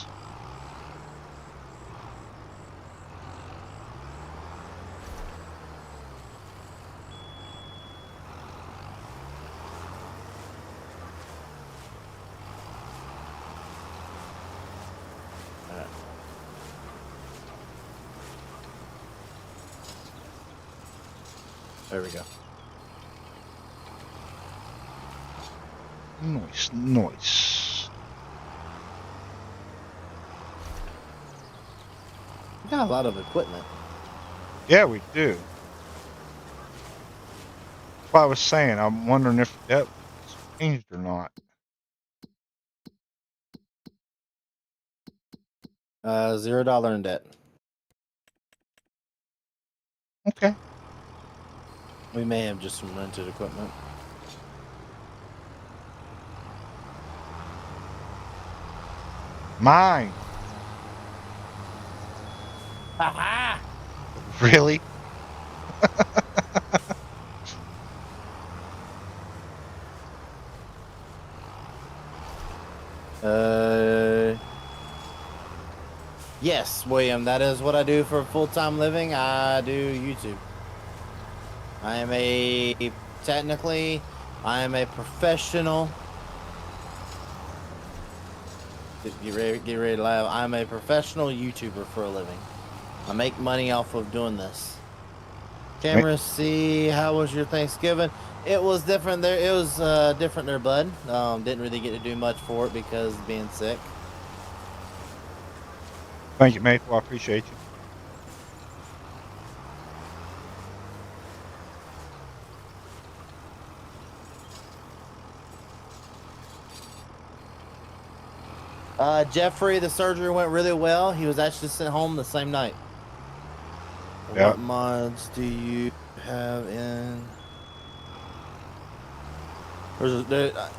There we go. Nice, nice. We got a lot of equipment. Yeah, we do. That's what I was saying. I'm wondering if that was changed or not. $0 in debt. Okay. We may have just some rented equipment. Mine. Haha! Really? Yes, William, that is what I do for a full-time living. I do YouTube. Technically, I am a professional. Get ready to laugh. I'm a professional YouTuber for a living. I make money off of doing this. Cameras, see, how was your Thanksgiving? It was different there. It was different there, bud. Didn't really get to do much for it because of being sick. Thank you, Maple. I appreciate you. Jeffrey, the surgery went really well. He was actually sent home the same night. Yeah. What mods do you have in?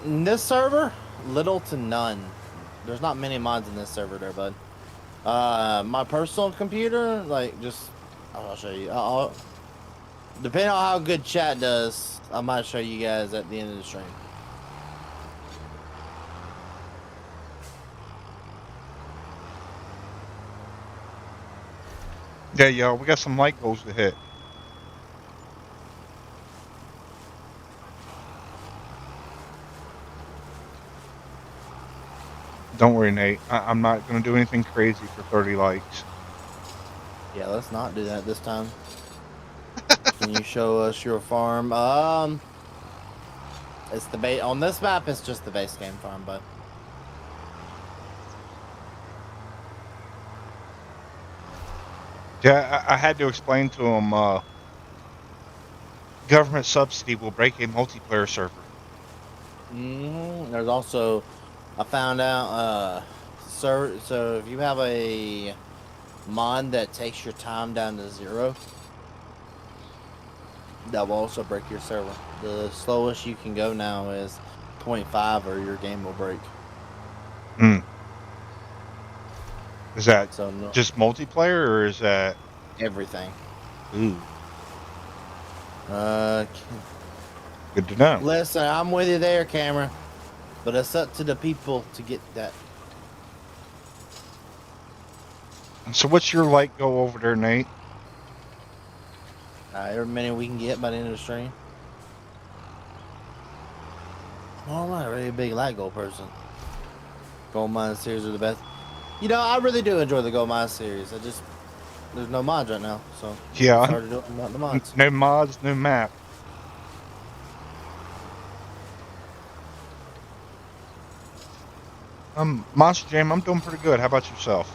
In this server, little to none. There's not many mods in this server there, bud. My personal computer, like, just I'll show you. Depending on how good chat does, I might show you guys at the end of the stream. Yeah, yo, we got some light goals to hit. Don't worry, Nate. I'm not going to do anything crazy for 30 likes. Yeah, let's not do that this time. Can you show us your farm? It's the base on this map. It's just the base game farm, but Yeah, I had to explain to him, government subsidy will break a multiplayer server. there's also, I found out, so if you have a mod that takes your time down to 0, that will also break your server. The slowest you can go now is 0.5 or your game will break. Hmm. Is that So no, just multiplayer, or is that... everything. Ooh, Uh, good to know. Listen, I'm with you there, camera, but it's up to the people to get that. So what's your light go over there, Nate? Every minute we can get by the end of the stream. Well, I'm not a really big light goal person. Gold mine series are the best. You know, I really do enjoy the gold mine series. There's no mods right now, so Yeah, it's hard to do it without the mods. no mods, no map. Monster Jam, I'm doing pretty good. How about yourself?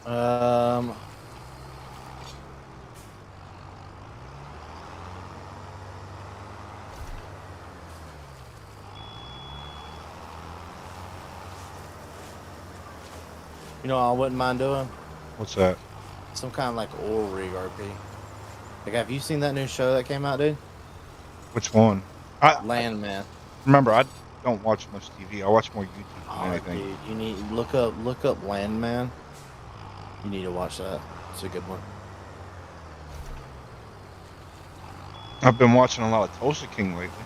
Um, you know, I wouldn't mind doing What's that? some kind of like oil rig RP. Like, have you seen that new show that came out, dude? Which one? I Landman. remember, I don't watch much TV. I watch more YouTube than Oh, anything. dude, you need look up Landman. You need to watch that. It's a good one. I've been watching a lot of Tulsa King lately.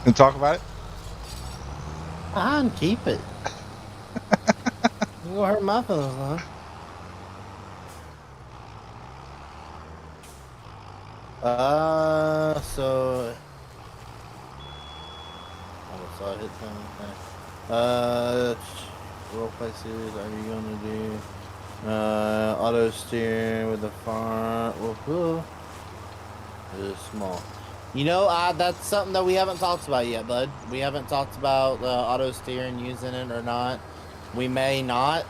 And talk about it? Fine, keep it. You gonna hurt my feelings, huh? So. Oh, so I hit something. Role play series, are you gonna do? Auto steering with the front. Woohoo. It is small. You know, that's something that we haven't talked about yet, bud. We haven't talked about auto steering, using it or not. We may not.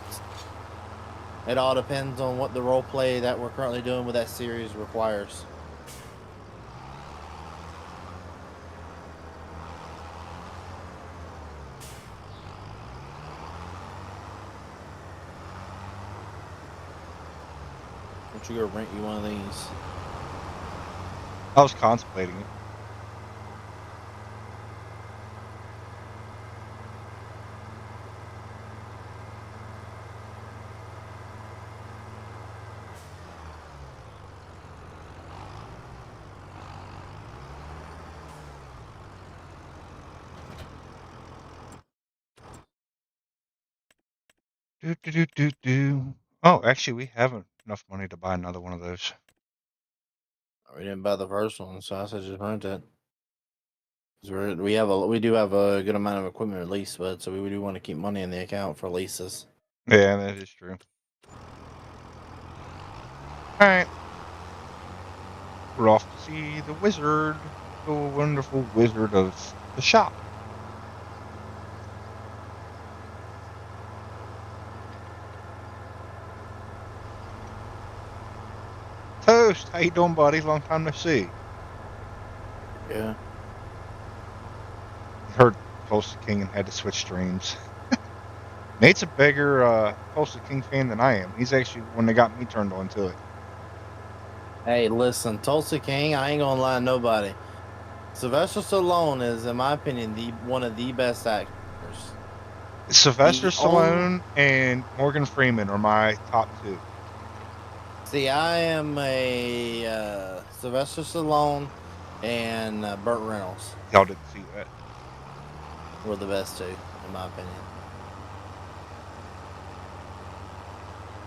It all depends on what the role play that we're currently doing with that series requires. Don't you go rent you one of these? I was contemplating it. Do, do, do, do, do. Oh, actually, we have enough money to buy another one of those. We didn't buy the first one, so I said just rent it. 'Cause we do have a good amount of equipment at least, but so we do want to keep money in the account for leases. Yeah, that is true. Alright. We're off to see the wizard, the wonderful wizard of the shop. Toast, how you doing, buddy? Long time no see. Yeah. Heard Tulsa King and had to switch streams. Nate's a bigger Tulsa King fan than I am. He's actually the one that got me turned on to it. Hey, listen, Tulsa King, I ain't gonna lie to nobody. Sylvester Stallone is, in my opinion, one of the best actors. Sylvester The Stallone and Morgan Freeman are my top two. See, I am a Sylvester Stallone and Burt Reynolds Y'all didn't see that. were the best two, in my opinion.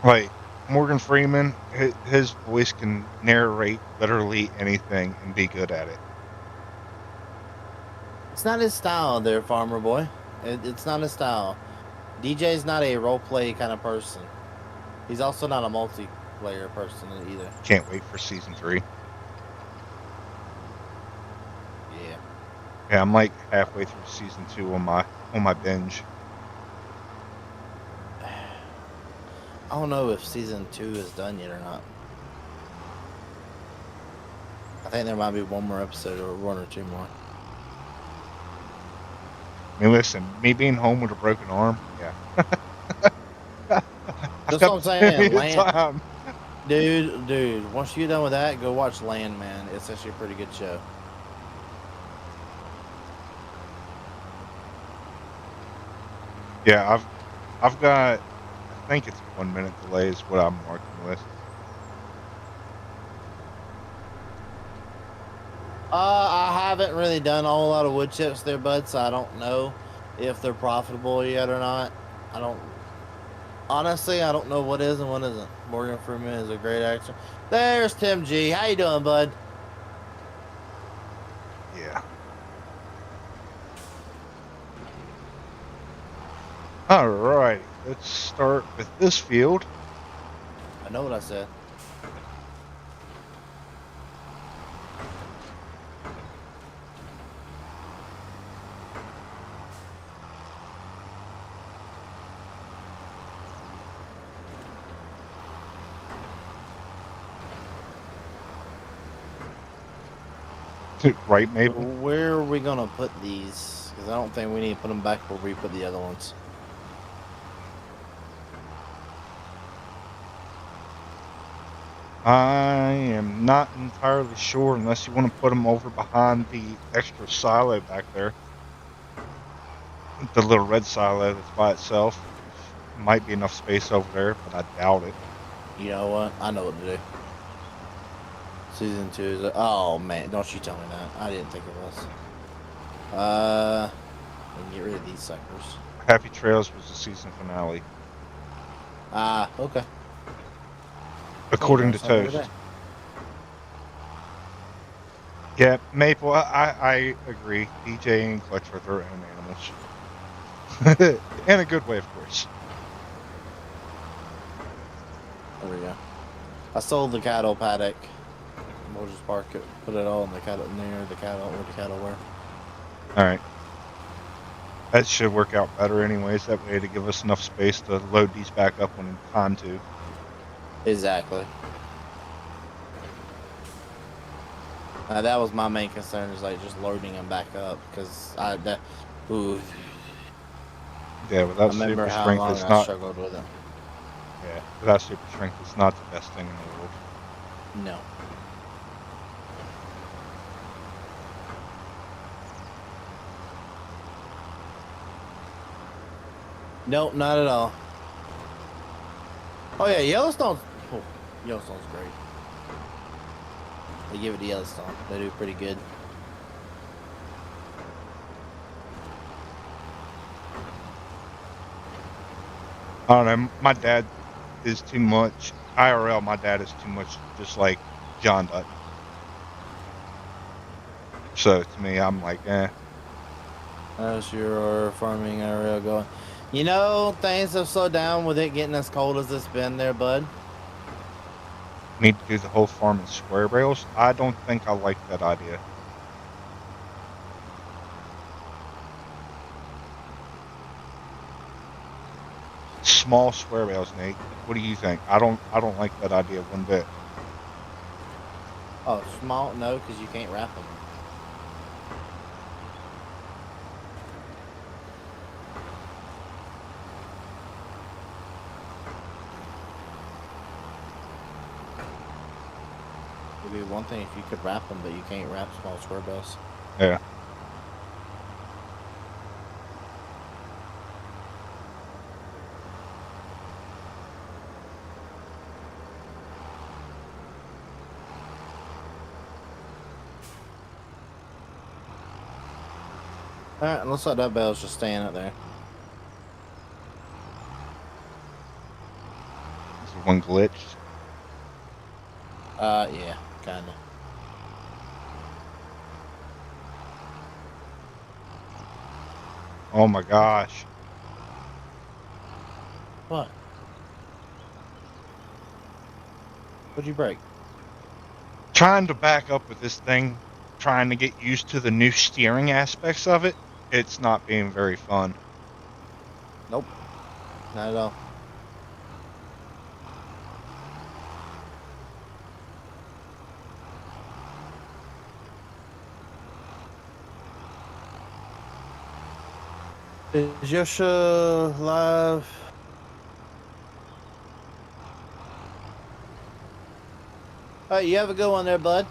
Like, Morgan Freeman, his voice can narrate literally anything and be good at it. It's not his style, there, Farmer Boy. It's not his style. DJ's not a role play kind of person. He's also not a multiplayer person either. Can't wait for season 3. Yeah. Yeah, I'm like halfway through season 2 on my binge. I don't know if season 2 is done yet or not. I think there might be one more episode or one or two more. I mean, listen, me being home with a broken arm, yeah. That's what I'm saying. Time. Dude, once you're done with that, go watch Landman. It's actually a pretty good show. Yeah, I've got, I think it's 1 minute delay is what I'm working with. I haven't really done a whole lot of wood chips there, bud, so I don't know if they're profitable yet or not. Honestly, I don't know what is and what isn't. Morgan Freeman is a great actor. There's Tim G. How you doing, bud? Yeah. Alright, let's start with this field. I know what I said. Right, Mabel? Where are we gonna put these? Because I don't think we need to put them back where we put the other ones. I am not entirely sure unless you want to put them over behind the extra silo back there. The little red silo that's by itself. Might be enough space over there, but I doubt it. You know what? I know what to do. Season 2 is... Oh, man. Don't you tell me that. I didn't think it was. We can get rid of these suckers. Happy Trails was the season finale. Okay. According to Something like Toast. that. Yeah, Maple, I agree. DJ and Clutch are their own animals. In a good way, of course. There we go. I sold the cattle paddock. We'll just park it, put it all in the cattle near the cattle where the cattle were. Alright. That should work out better anyways, that way to give us enough space to load these back up when time to. Exactly. That was my main concern, is like just loading them back up, because ooh, Yeah, I without remember super how strength, long it's I not. struggled with it. Yeah, without super strength, it's not the best thing in the world. No. Nope, not at all. Oh yeah, Yellowstone's great. They give it to Yellowstone. They do pretty good. I don't know. My dad is too much. IRL, my dad is too much just like John Dutton. So to me, I'm like, How's your farming area going? You know, things have slowed down with it getting as cold as it's been there, bud. need to do the whole farm in square bales. I don't think I like that idea. Small square bales, Nate. What do you think? I don't like that idea one bit. Oh, small? No, because you can't wrap them. It'd be one thing if you could wrap them, but you can't wrap small square bells. Yeah. Alright, looks like that bell's just staying up there. Is there one glitched? Yeah, kinda. Oh my gosh. What? What'd you break? Trying to back up with this thing, trying to get used to the new steering aspects of it, it's not being very fun. Nope. Not at all. Is Yosha live? Alright, you have a good one there, bud.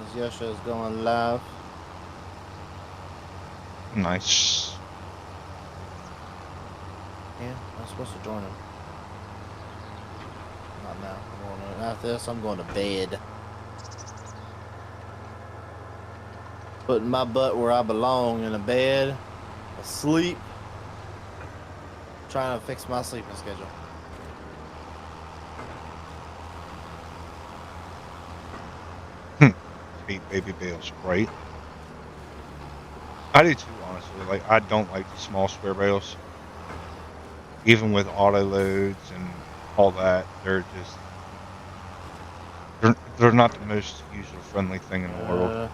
As Yosha is going live. Nice. Yeah, I'm supposed to join him. Not now. After this, I'm going to bed. Putting my butt where I belong, in a bed, asleep. Trying to fix my sleeping schedule. Hate baby bales, right? I do too, honestly. Like, I don't like the small square bales. Even with auto loads and all that, they're not the most user friendly thing in the world.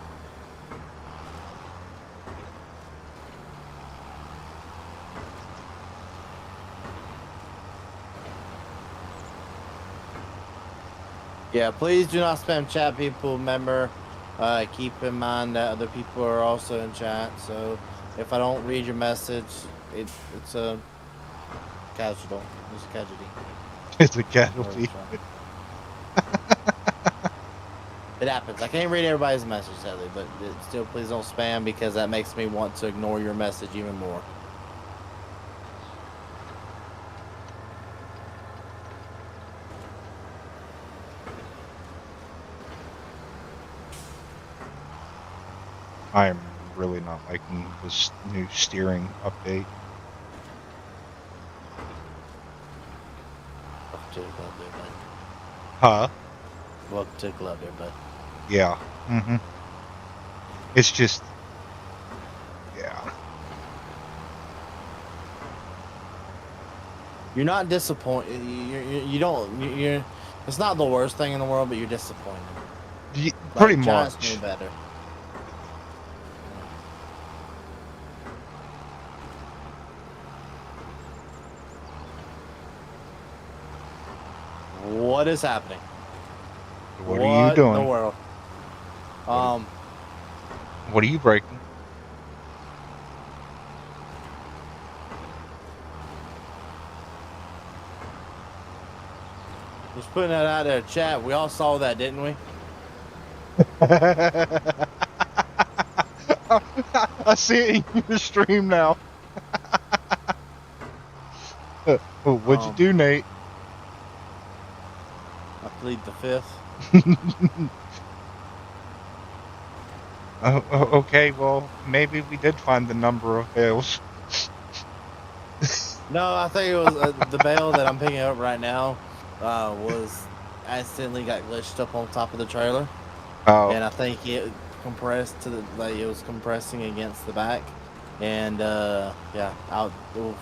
Yeah, please do not spam chat, people. Remember, keep in mind that other people are also in chat. So if I don't read your message, it's a casualty. It's a casualty. It's a casualty. It happens. I can't read everybody's message, sadly, but still, please don't spam because that makes me want to ignore your message even more. I am really not liking this new steering update. Welcome to the club there, bud. Huh? Welcome to the club there, bud. Yeah. Mm-hmm. It's just, yeah. You're not disappointed. You don't. You're. It's not the worst thing in the world, but you're disappointed. Pretty Giants much. knew better. What is happening? What are you doing? In the world? What are you breaking? Just putting that out there, chat. We all saw that, didn't we? I see it in your stream now. What'd you do, Nate? I plead the fifth. Okay, well, maybe we did find the number of bales. No, I think it was the bale that I'm picking up right now. Was accidentally got glitched up on top of the trailer, Oh, and I think it compressed to the like it was compressing against the back, and yeah, out. Oof.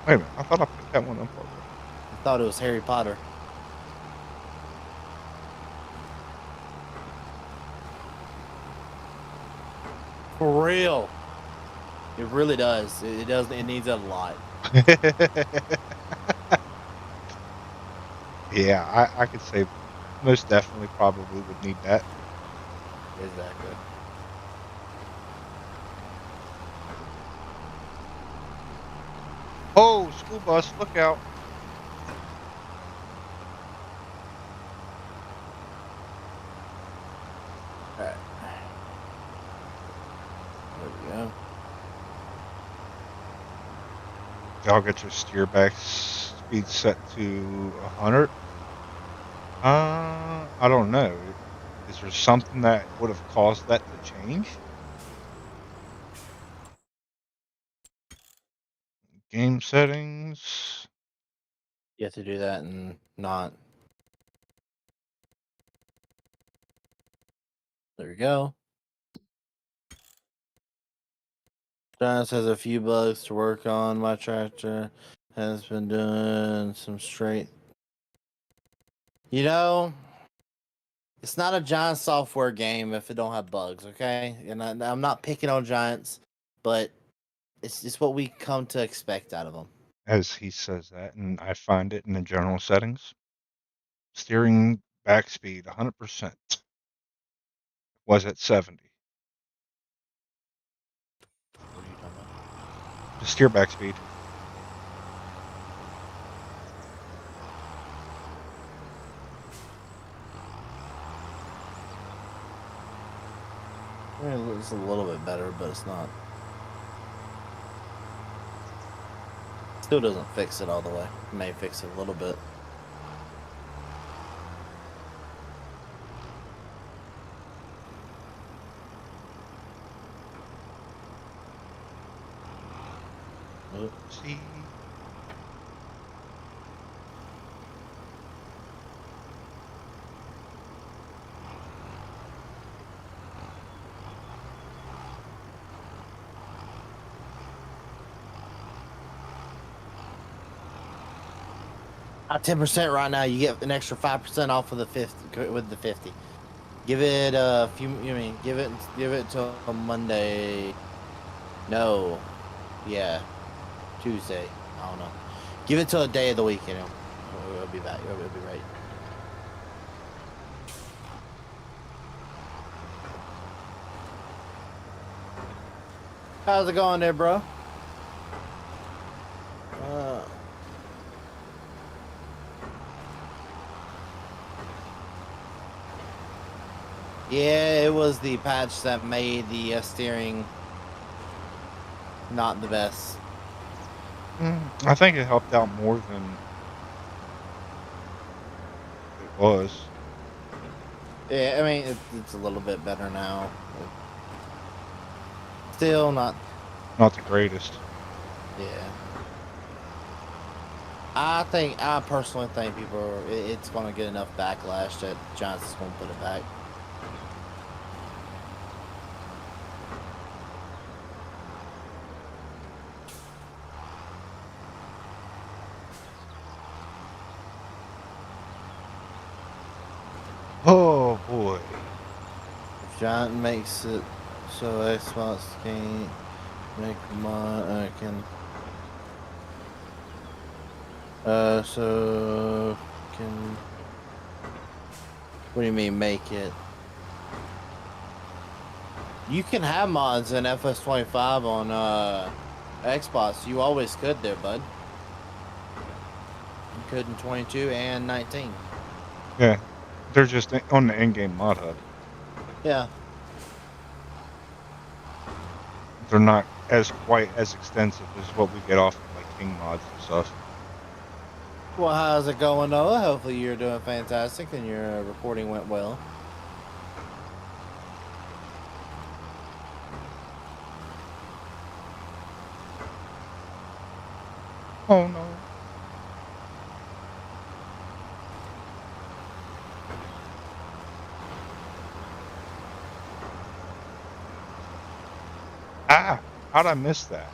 wait a minute. I thought I picked that one up already. I thought it was Harry Potter. For real. It really does. It does. It needs a lot. Yeah, I could say most definitely probably would need that. Exactly. Oh, school bus, look out. All right. There we go. Y'all get your steer back speed set to 100. I don't know. Is there something that would have caused that to change? Game settings. You have to do that and not. There we go. Giants has a few bugs to work on. My tractor has been doing some straight. You know, it's not a Giant software game if it don't have bugs, okay? And I'm not picking on Giants, but it's just what we come to expect out of them. As he says that, and I find it in the general settings. Steering back speed 100% was at 70. What are you talking about? The steer back speed. I mean, it's a little bit better, but it's not. Still doesn't fix it all the way. It may fix it a little bit. See. At 10% right now, you get an extra 5% off of the 50 with the 50. Give it a few. You mean give it till Monday? No, yeah, Tuesday. I don't know. Give it till a day of the week. You know, it'll be back. It'll be right. How's it going there, bro? Yeah, it was the patch that made the steering not the best. I think it helped out more than it was. Yeah, I mean it's a little bit better now. Still not. Not the greatest. Yeah. I personally think it's going to get enough backlash that Johnson's going to put it back. Oh boy. If Giant makes it so Xbox can't make my can so can what do you mean make it? You can have mods in FS25 on Xbox. You always could there, bud. You could in 22 and 19. Yeah. They're just on the in-game mod hub. Yeah. They're not as quite as extensive as what we get off of like King mods and stuff. Well, how's it going, Noah? Hopefully you're doing fantastic and your recording went well. Oh no. Ah, how'd I miss that?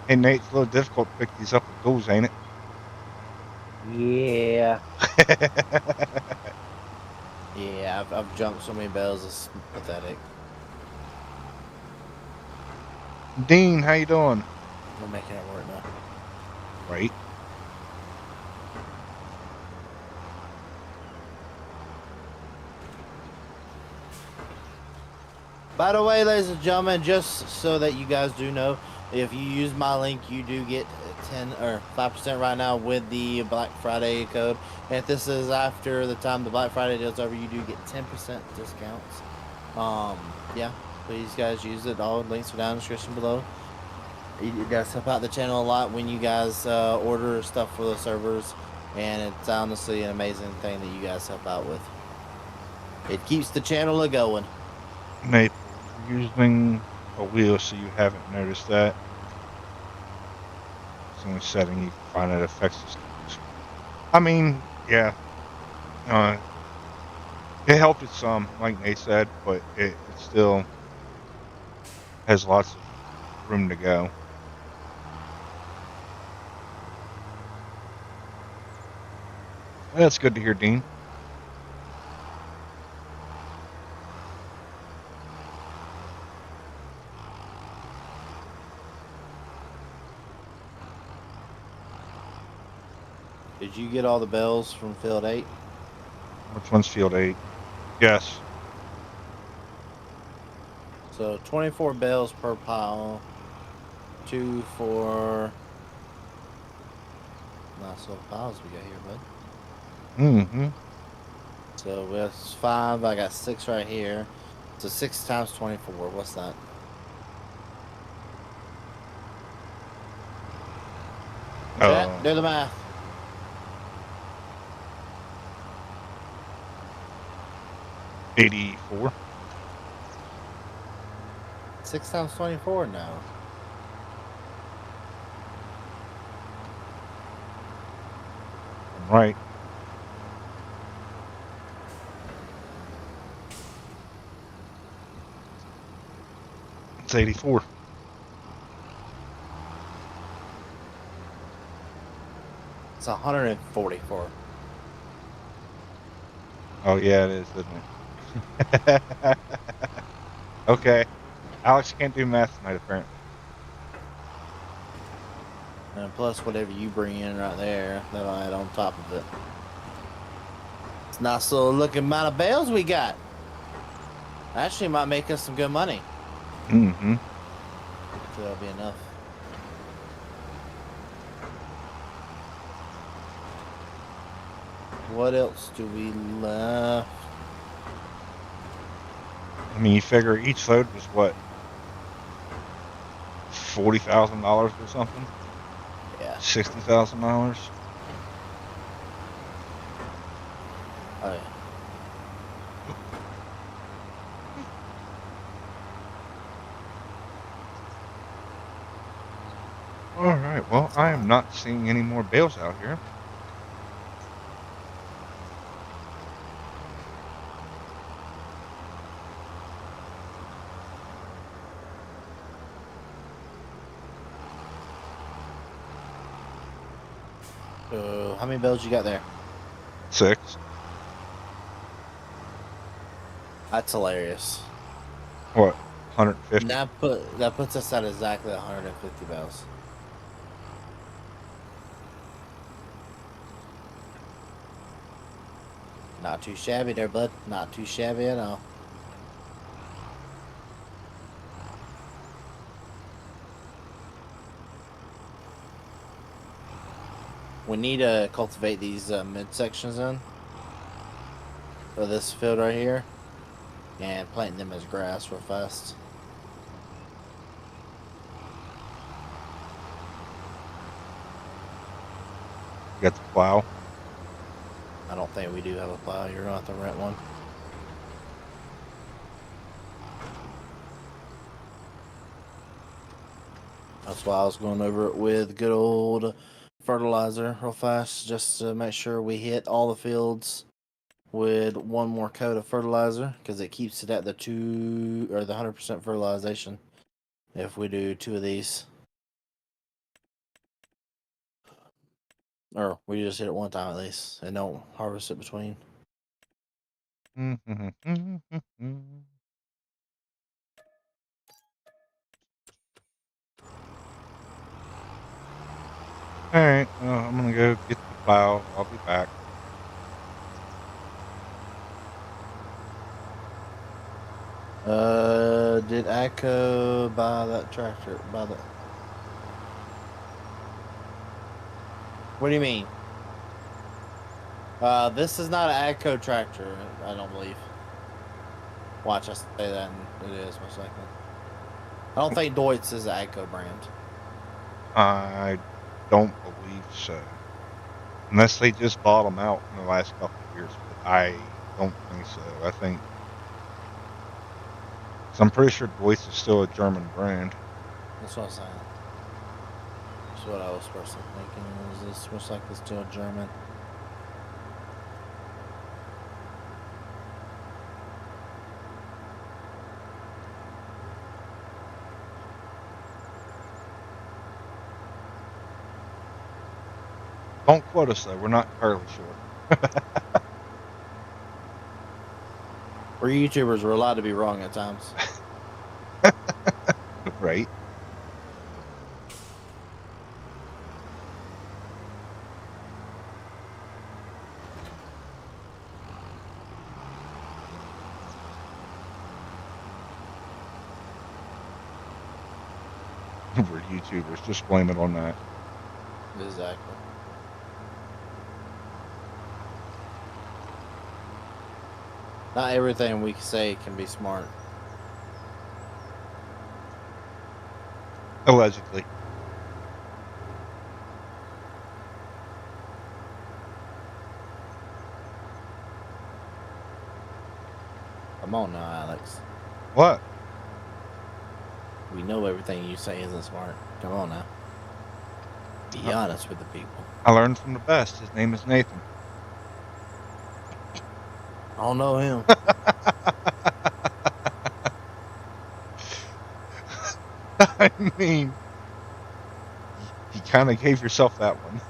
Hey Nate, it's a little difficult to pick these up with those, ain't Yeah. it? Yeah, I've jumped so many bells, it's pathetic. Dean, how you doing? We're making it work now. Right. By the way, ladies and gentlemen, just so that you guys do know, if you use my link, you do get 10 or 5% right now with the Black Friday code. And if this is after the time the Black Friday deal's over, you do get 10% discounts. Yeah, please guys use it. All links are down in the description below. It does help out the channel a lot when you guys order stuff for the servers, and it's honestly an amazing thing that you guys help out with. It keeps the channel a going. Maple, you're using a wheel, so you haven't noticed that. It's the only setting you can find that affects the screws. I mean, yeah. It helped it some, like Nate said, but it still has lots of room to go. That's good to hear, Dean. Did you get all the bells from Field 8? Which one's Field 8? Yes. So 24 bells per pile. 2 for... Nice little piles we got here, bud. Mm-hmm. So we have 5. I got 6 right here. So 6 times 24. What's that? Chat, do the math. 84. 6 times 24 now. Right. It's 84. It's 144. Oh yeah, it is, isn't it? Okay. Alex can't do math tonight, apparently. And plus whatever you bring in right there, that'll add on top of it. It's a nice little looking amount of bales we got. Actually might make us some good money. Mm-hmm. So that'll be enough. What else do we left? I mean, you figure each load was what, $40,000 or something? Yeah. $60,000. Oh yeah. All right. Well, I am not seeing any more bales out here. So how many bales you got there? 6. That's hilarious. What? 150. That puts us at exactly 150 bales. Not too shabby there, bud. Not too shabby at all. We need to cultivate these midsections in for this field right here and plant them as grass real fast. You got the plow. I don't think we do have a plow. You're gonna have to rent one. That's why I was going over it with good old fertilizer real fast, just to make sure we hit all the fields with one more coat of fertilizer, because it keeps it at the 100% fertilization if we do 2 of these. Or we just hit it one time at least and don't harvest it between. Alright, I'm gonna go get the plow. I'll be back. Did ACO buy that tractor? Buy the. What do you mean? This is not an ACO tractor, I don't believe. Watch, I say that, and it is most likely. I don't think Deutz is an ACO brand. I don't believe so. Unless they just bought them out in the last couple of years, but I don't think so. I think. Cause I'm pretty sure Deutz is still a German brand. That's what I'm saying. That's what I was personally thinking. Is this most likely still German? Don't quote us though. We're not entirely sure. We're YouTubers. We're allowed to be wrong at times. Right. We're YouTubers. Just blame it on that. Exactly. Not everything we say can be smart. Allegedly. Come on now, Alex. What? We know everything you say isn't smart. Come on now. Be honest with the people. I learned from the best. His name is Nathan. I don't know him. I mean, you kind of gave yourself that one.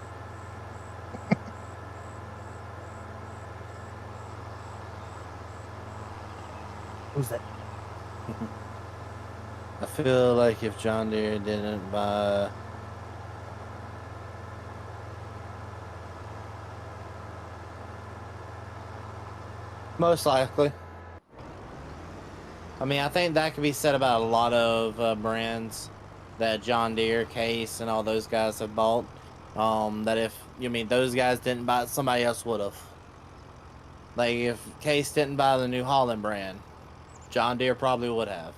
Who's that? I feel like if John Deere didn't buy... Most likely. I mean, I think that could be said about a lot of brands that John Deere, Case, and all those guys have bought. That if, those guys didn't buy it, somebody else would have. Like, if Case didn't buy the New Holland brand, John Deere probably would have.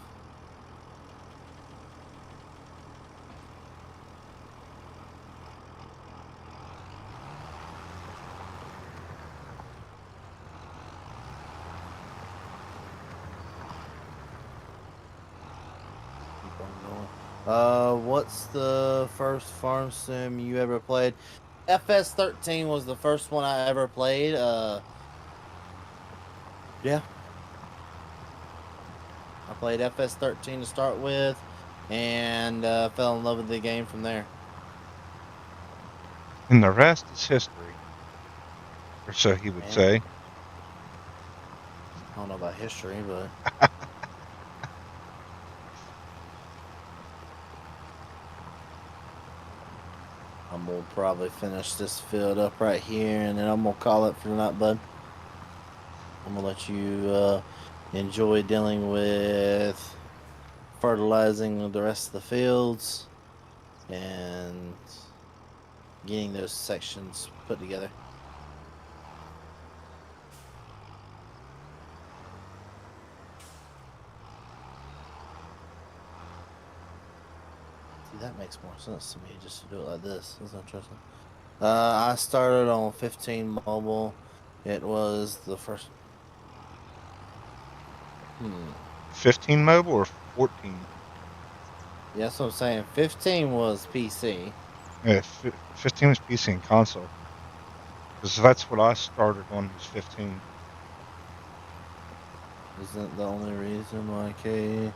What's the first farm sim you ever played? FS13 was the first one I ever played. Yeah. I played FS13 to start with, and fell in love with the game from there. And the rest is history. Or so he would say. I don't know about history, but... I'm gonna probably finish this field up right here, and then I'm gonna call it for the night, bud. I'm gonna let you enjoy dealing with fertilizing the rest of the fields and getting those sections put together. See, that makes more sense to me, just to do it like this. That's interesting. I started on 15 mobile. It was the first... 15 mobile or 14? Yeah, that's what I'm saying. 15 was PC. Yeah, 15 was PC and console. Because that's what I started on was 15. Isn't the only reason why K.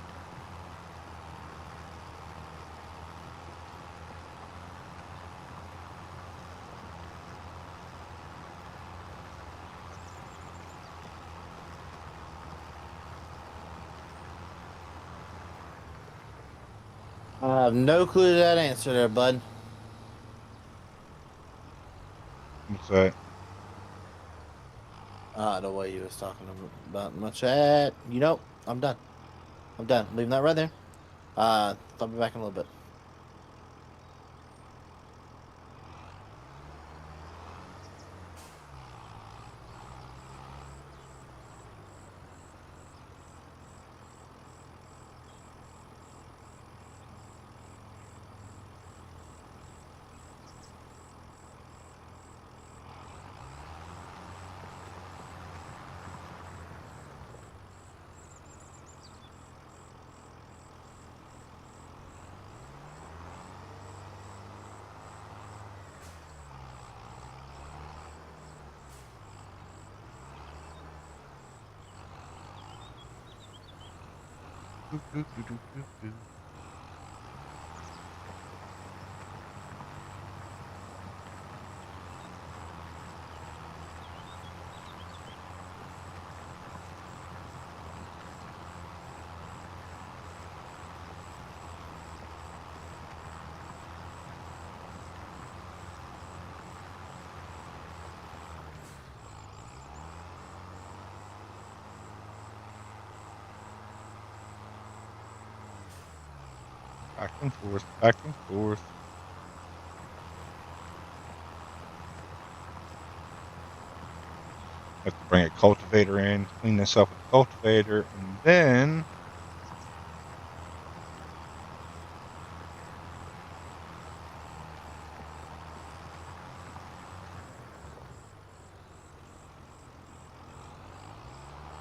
I have no clue to that answer there, bud. What's that? The way you was talking about in my chat. You know, I'm done. I'm done. Leaving that right there. I'll be back in a little bit. Doo, doo, doo, doo, doo, doo. Back and forth, back and forth. Have to bring a cultivator in, clean this up with the cultivator, and then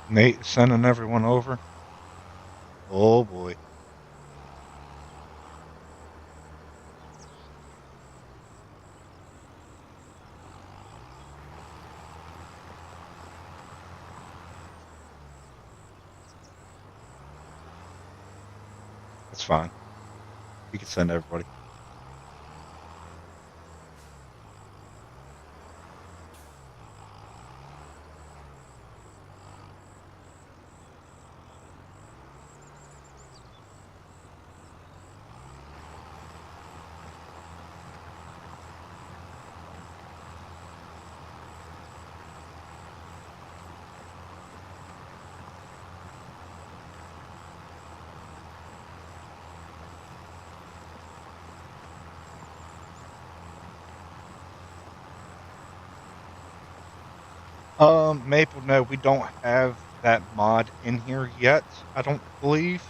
Nate sending everyone over. Oh boy. That's fine. You can send everybody. Maple, no, we don't have that mod in here yet, I don't believe.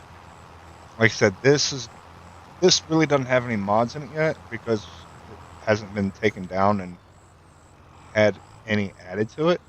Like I said, this really doesn't have any mods in it yet because it hasn't been taken down and had any added to it.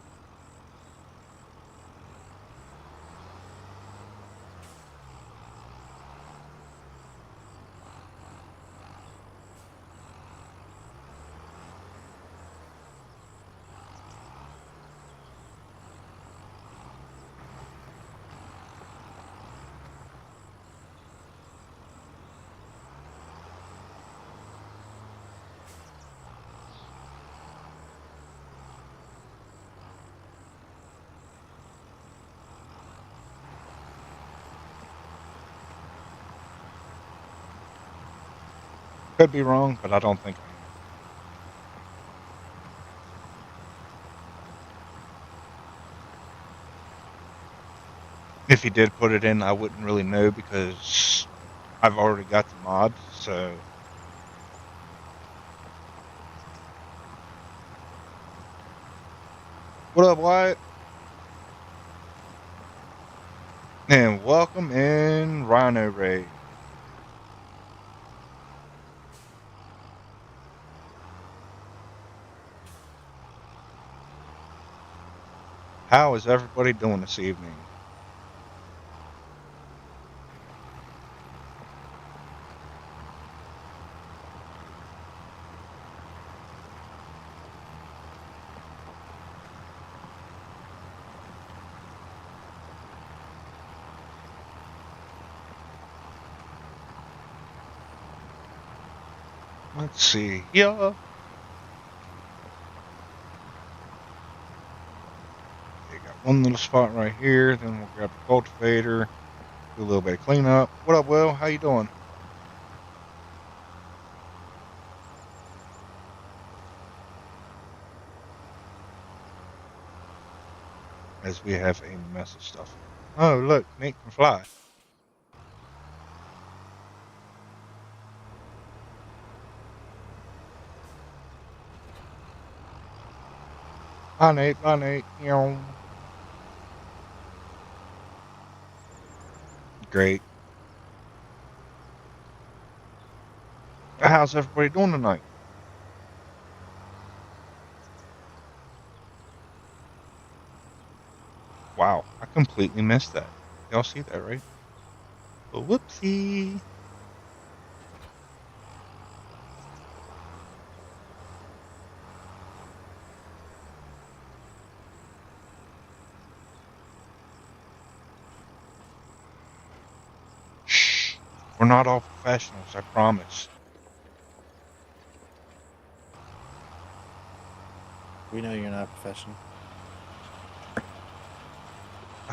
Could be wrong, but I don't think I am. If he did put it in, I wouldn't really know because I've already got the mod, so. What up, Wyatt? And welcome in Rhino Ray. How is everybody doing this evening? Let's see. Yeah. Okay, got one little spot right here. Then we'll grab the cultivator. Do a little bit of cleanup. What up, Will? How you doing? As we have a mess of stuff. Oh, look, Nate can fly. Bye, Nate. Bye, Nate. Great. How's everybody doing tonight? Wow, I completely missed that. Y'all see that, right? Oh, whoopsie. Shh. We're not all professionals, I promise. We know you're not a professional.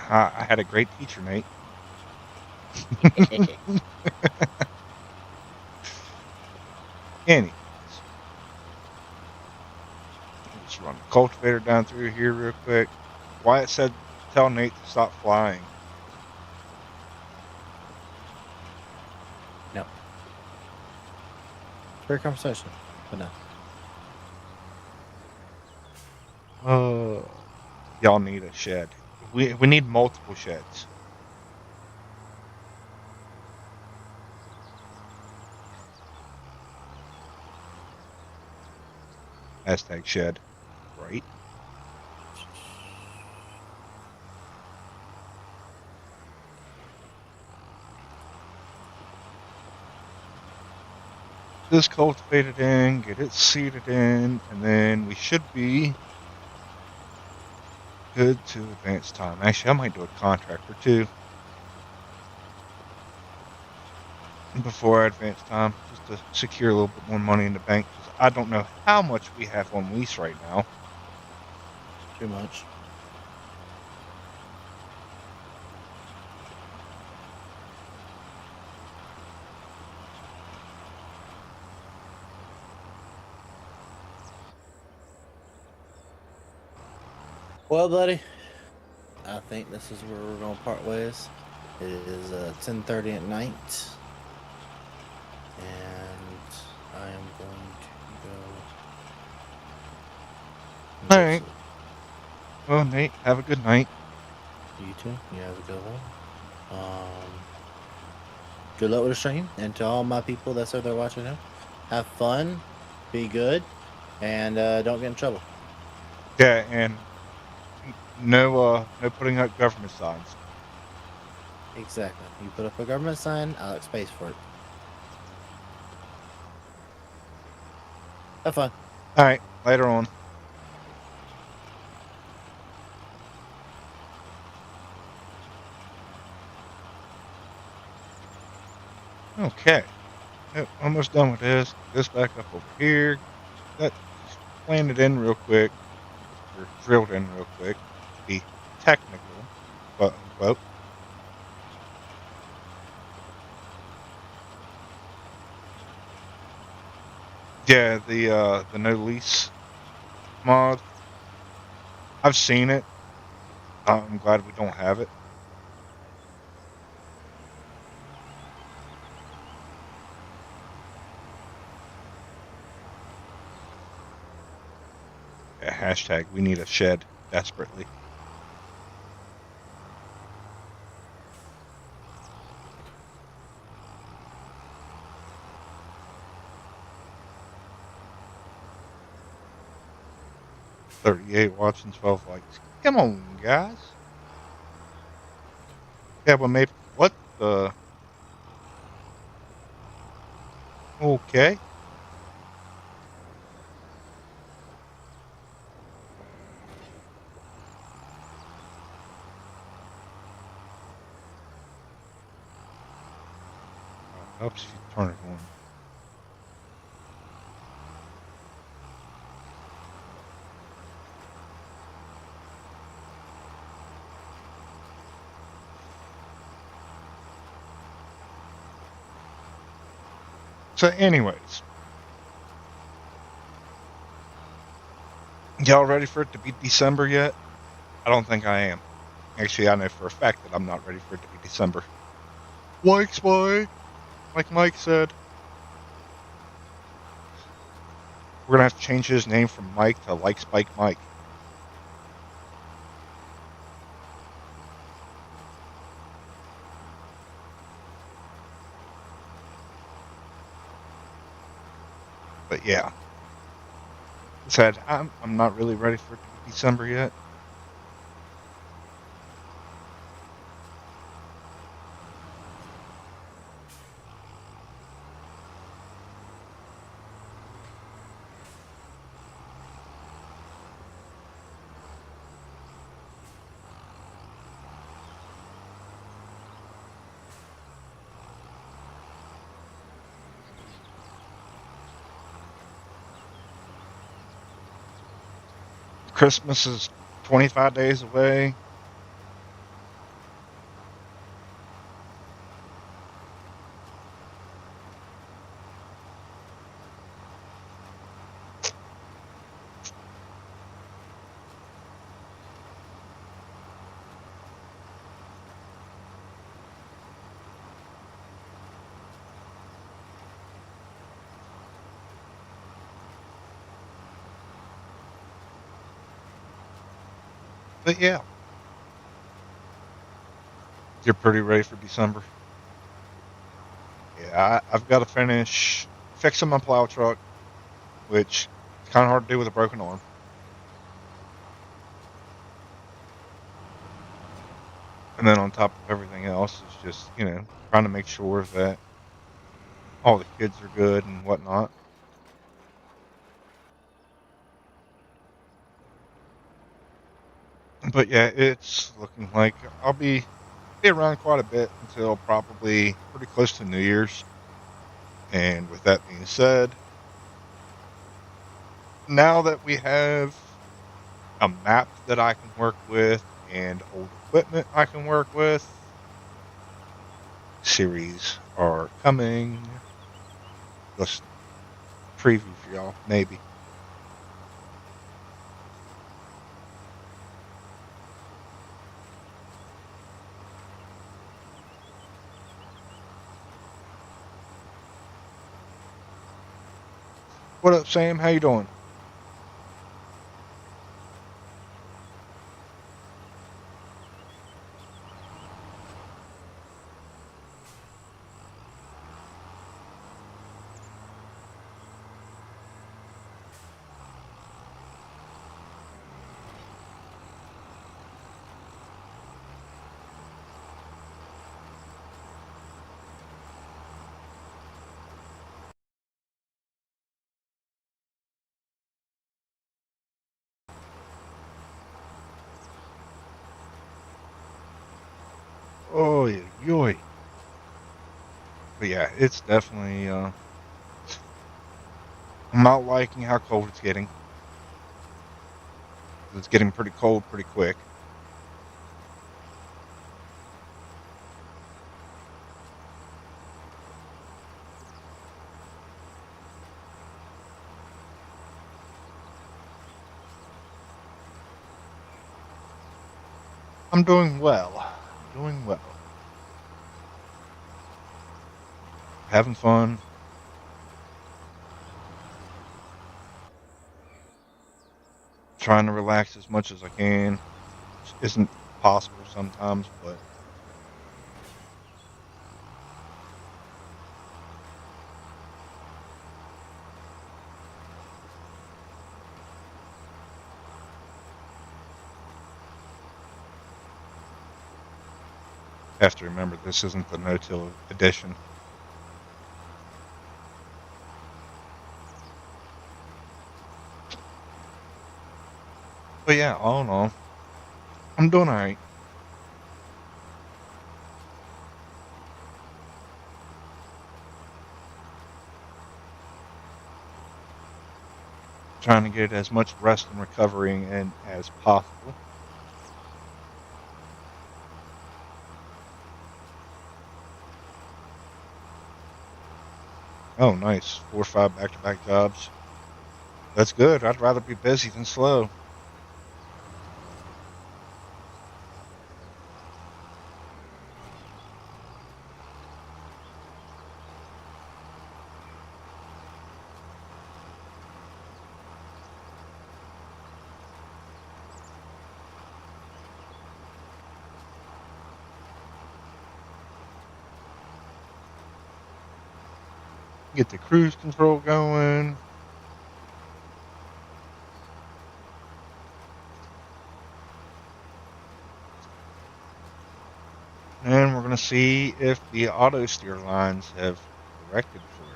I had a great teacher, Nate. Anyways, let's run the cultivator down through here real quick. Wyatt said tell Nate to stop flying. No. Fair conversation, but no. Y'all need a shed. We need multiple sheds. Hashtag shed. Right? This cultivated in, get it seeded in, and then we should be good to advance time. Actually, I might do a contract or two before I advance time, just to secure a little bit more money in the bank. 'Cause I don't know how much we have on lease right now. Too much. Well, buddy, I think this is where we're going to part ways. It is 10:30 at night, and I am going to go. All right. Well, Nate, have a good night. You too. You have a good one. Good luck with the stream, and to all my people that's out there watching now, have fun, be good, and don't get in trouble. Yeah, and no putting up government signs. Exactly. You put up a government sign, Alex pays for it. Have fun. All right, later on. Okay. Yep, almost done with this. This back up over here. That just planted in real quick, or drilled in real quick, to be technical, quote unquote. Yeah, the no lease mod. I've seen it. I'm glad we don't have it. Yeah, hashtag we need a shed desperately. $38 watching, 12 likes. Come on, guys. Yeah, but maybe what the? Okay. Helps if you turn it on. So, anyways, y'all ready for it to be December yet? I don't think I am. Actually, I know for a fact that I'm not ready for it to be December. Like Spike, like Mike said, we're gonna have to change his name from Mike to Like Spike Mike. But yeah, said I'm not really ready for it to be December yet. Christmas is 25 days away. But yeah, you're pretty ready for December. Yeah, I've got to finish fixing my plow truck, which is kind of hard to do with a broken arm. And then on top of everything else is just, trying to make sure that all the kids are good and whatnot. But yeah, it's looking like I'll be around quite a bit until probably pretty close to New Year's. And with that being said, now that we have a map that I can work with and old equipment I can work with, series are coming. Just preview for y'all, maybe. What up, Sam? How you doing? Oh, yeah, yoy. But yeah, it's definitely. I'm not liking how cold it's getting. It's getting pretty cold pretty quick. I'm doing well. I'm doing well. Having fun. Trying to relax as much as I can. Which isn't possible sometimes, but have to remember this isn't the no-till edition. But yeah, all in all, I'm doing alright. Trying to get as much rest and recovering in as possible. Oh, nice. 4 or 5 back-to-back jobs. That's good. I'd rather be busy than slow. Get the cruise control going. And we're going to see if the auto steer lines have corrected for it.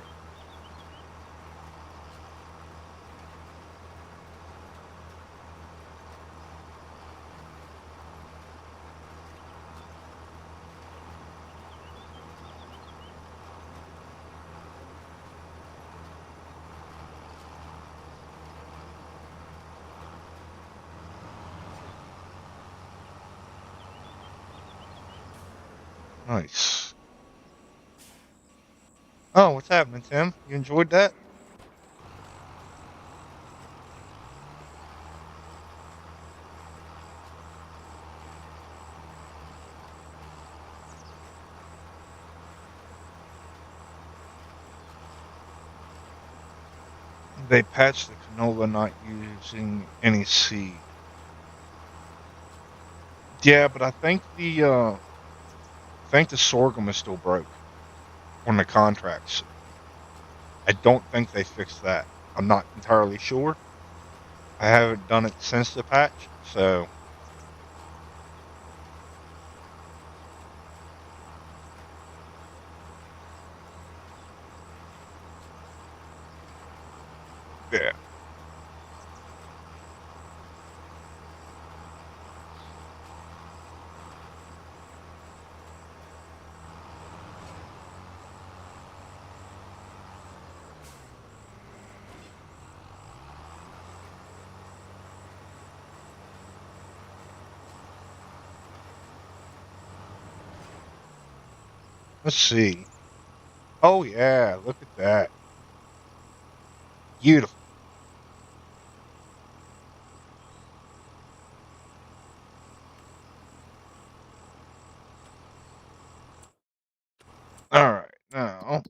Nice. Oh, what's happening, Tim? You enjoyed that? They patched the canola not using any seed. Yeah, but I think the sorghum is still broke on the contracts. I don't think they fixed that. I'm not entirely sure. I haven't done it since the patch, so yeah. Let's see. Oh yeah, look at that. Beautiful. All right, now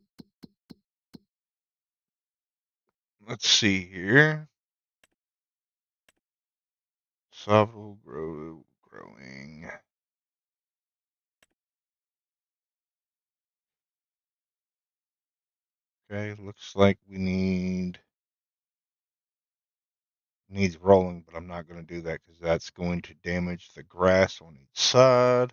let's see here. Growing. Okay, looks like we needs rolling, but I'm not going to do that because that's going to damage the grass on each side.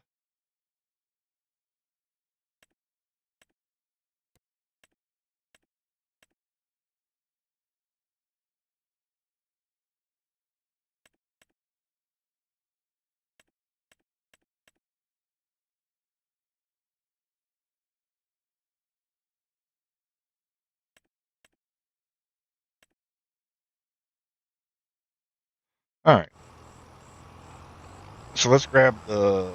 All right, so let's grab the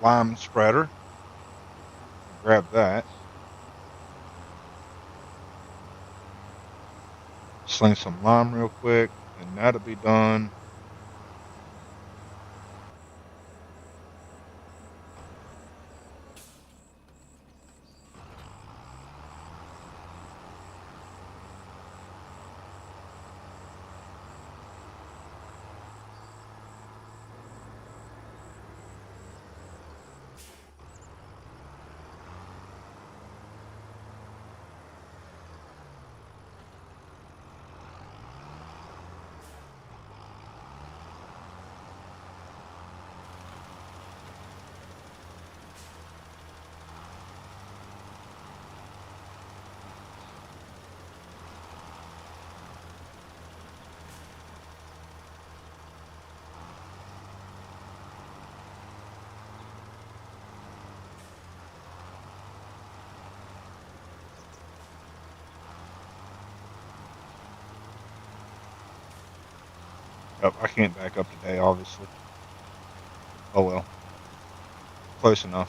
lime spreader. Grab that. Sling some lime real quick, and that'll be done. Oh, I can't back up today, obviously. Oh well, close enough.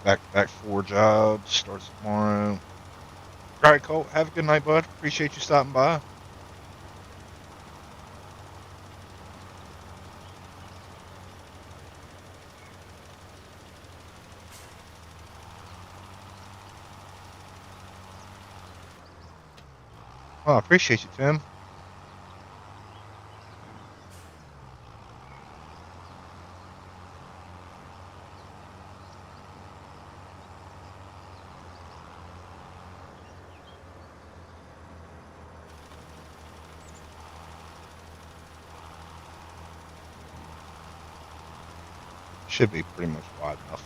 Back to back 4 jobs. Starts tomorrow. All right, Cole. Have a good night, bud. Appreciate you stopping by. Oh, I appreciate you, Tim. Should be pretty much wide enough.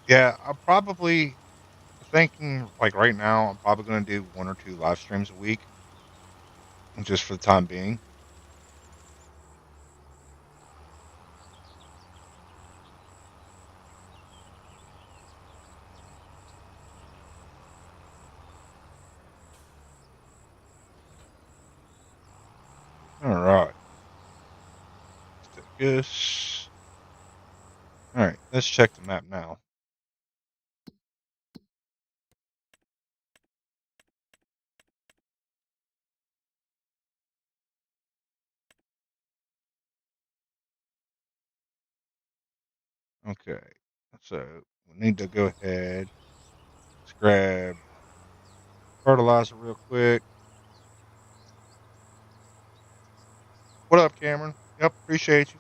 Yeah, I'm probably thinking like right now. I'm probably going to do 1 or 2 live streams a week, just for the time being. All right. Let's take this. All right. Let's check the map now. Okay. So we need to go ahead. Let's grab fertilizer real quick. What up, Cameron? Yep. Appreciate you.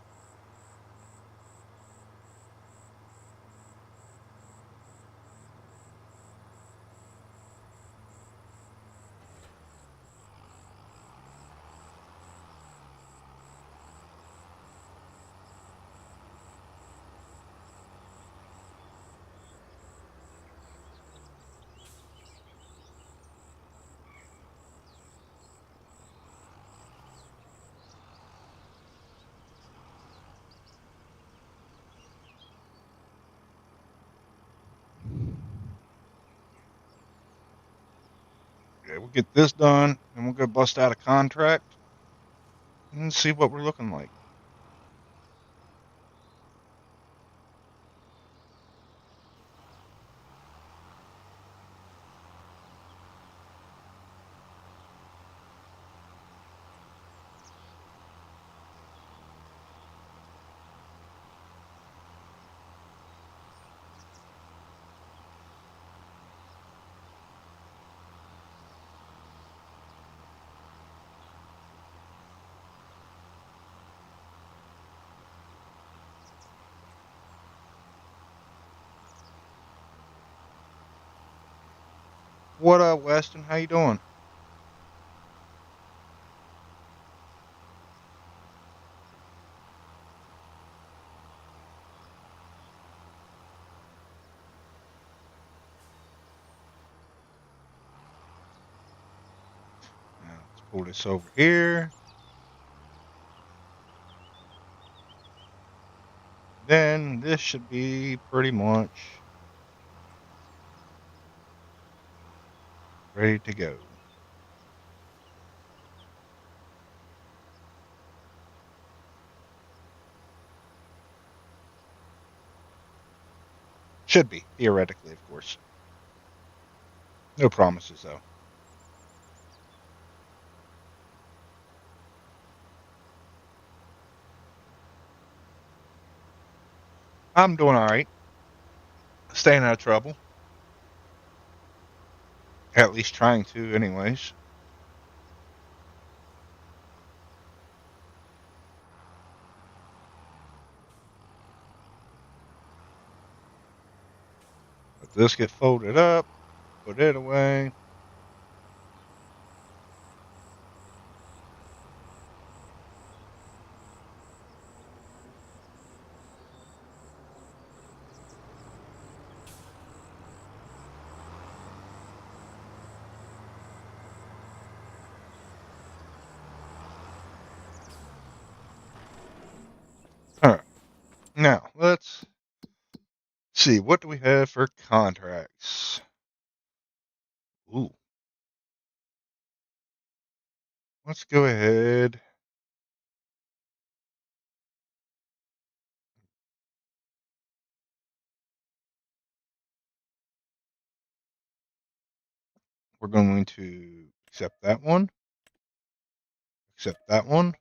Okay, we'll get this done, and we'll go bust out a contract and see what we're looking like. What up, Weston? How you doing? Now, let's pull this over here. Then this should be pretty much ready to go. Should be, theoretically, of course. No promises, though. I'm doing all right. Staying out of trouble. At least trying to, anyways. Let this get folded up. Put it away. All right. Now, let's see. What do we have for contracts? let's go ahead. We're going to accept that one. Accept that one.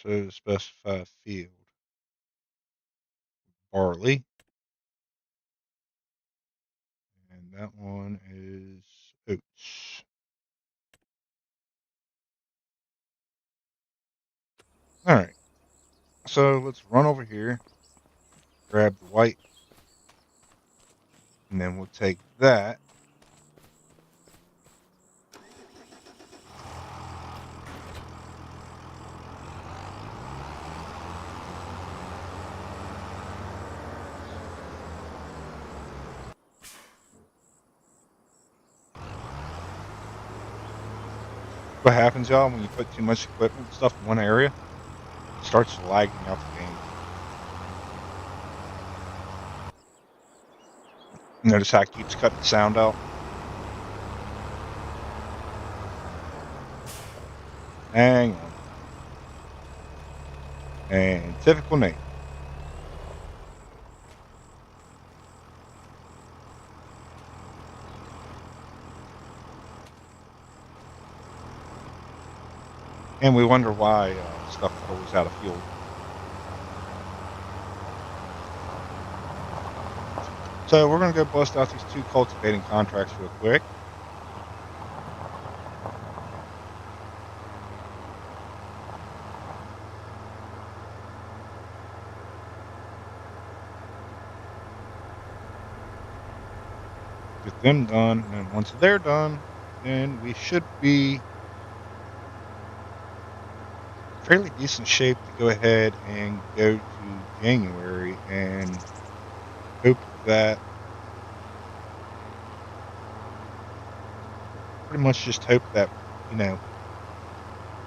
So specify field. Barley. And that one is oats. All right. So let's run over here, grab the white, and then we'll take that. What happens, y'all, when you put too much equipment and stuff in one area? It starts lagging out the game. Notice how it keeps cutting the sound out? Hang on. And typical Nate. And we wonder why stuff is always out of fuel. So we're going to go bust out these 2 cultivating contracts real quick. Get them done, and once they're done, then we should be fairly decent shape to go ahead and go to January and hope that pretty much just hope that, you know,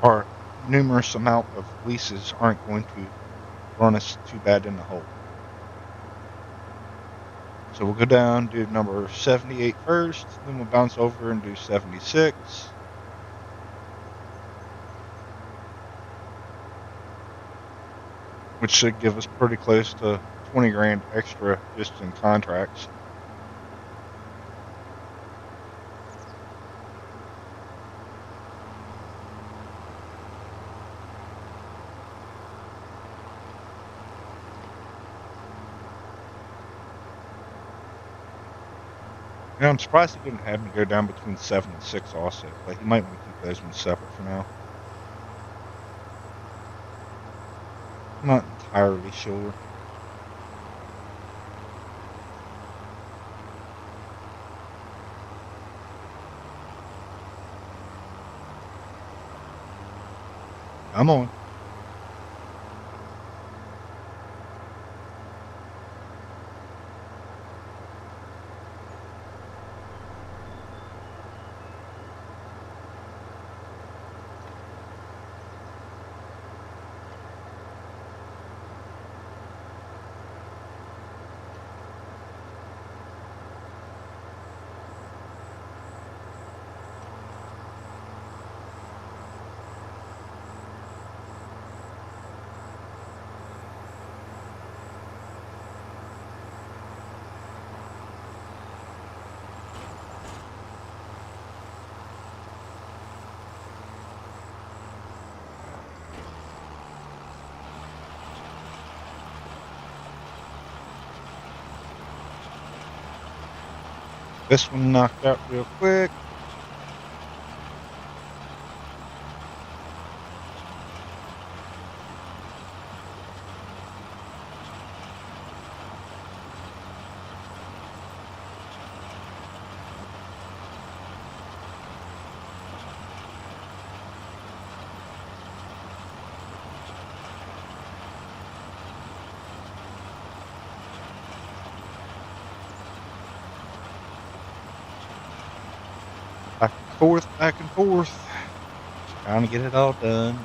our numerous amount of leases aren't going to run us too bad in the hole. So we'll go down, do number 78 first, then we'll bounce over and do 76. Which should give us pretty close to 20 grand extra just in contracts. Yeah, I'm surprised he didn't have me go down between 7 and 6 also, but he might want to keep those ones separate for now. I'm not entirely sure. Come on. This one knocked out real quick. Back and forth. Trying to get it all done.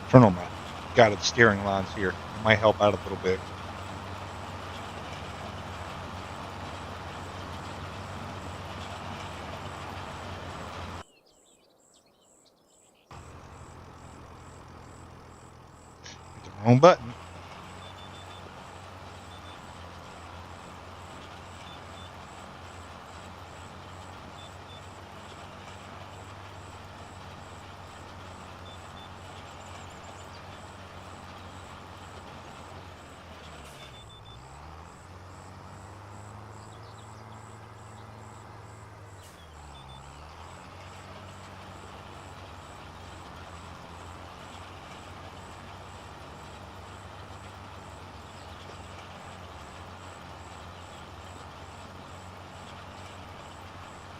Turn on my guided steering lines here. It might help out a little bit. Hit the wrong button.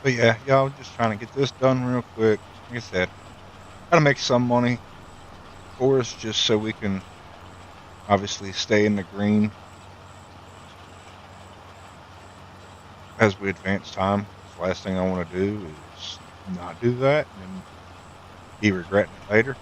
But yeah, y'all just trying to get this done real quick. Like I said, gotta make some money for us just so we can obviously stay in the green as we advance time. The last thing I want to do is not do that and be regretting it later.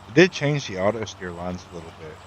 It did change the auto steer lines a little bit.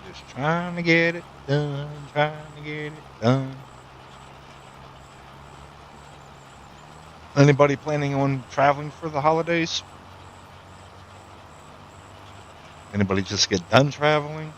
Just trying to get it done, trying to get it done. Anybody planning on traveling for the holidays? Anybody just get done traveling?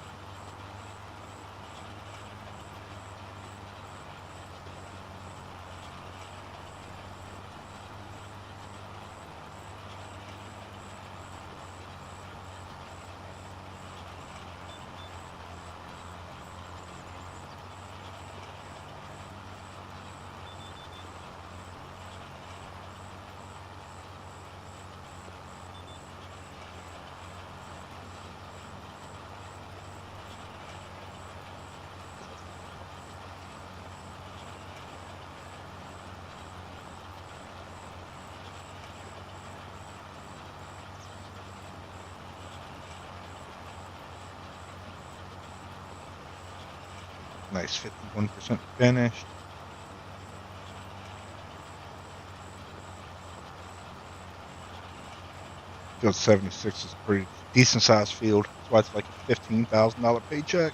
Nice 51% finished. Field 76 is a pretty decent sized field. That's why it's like a $15,000 paycheck.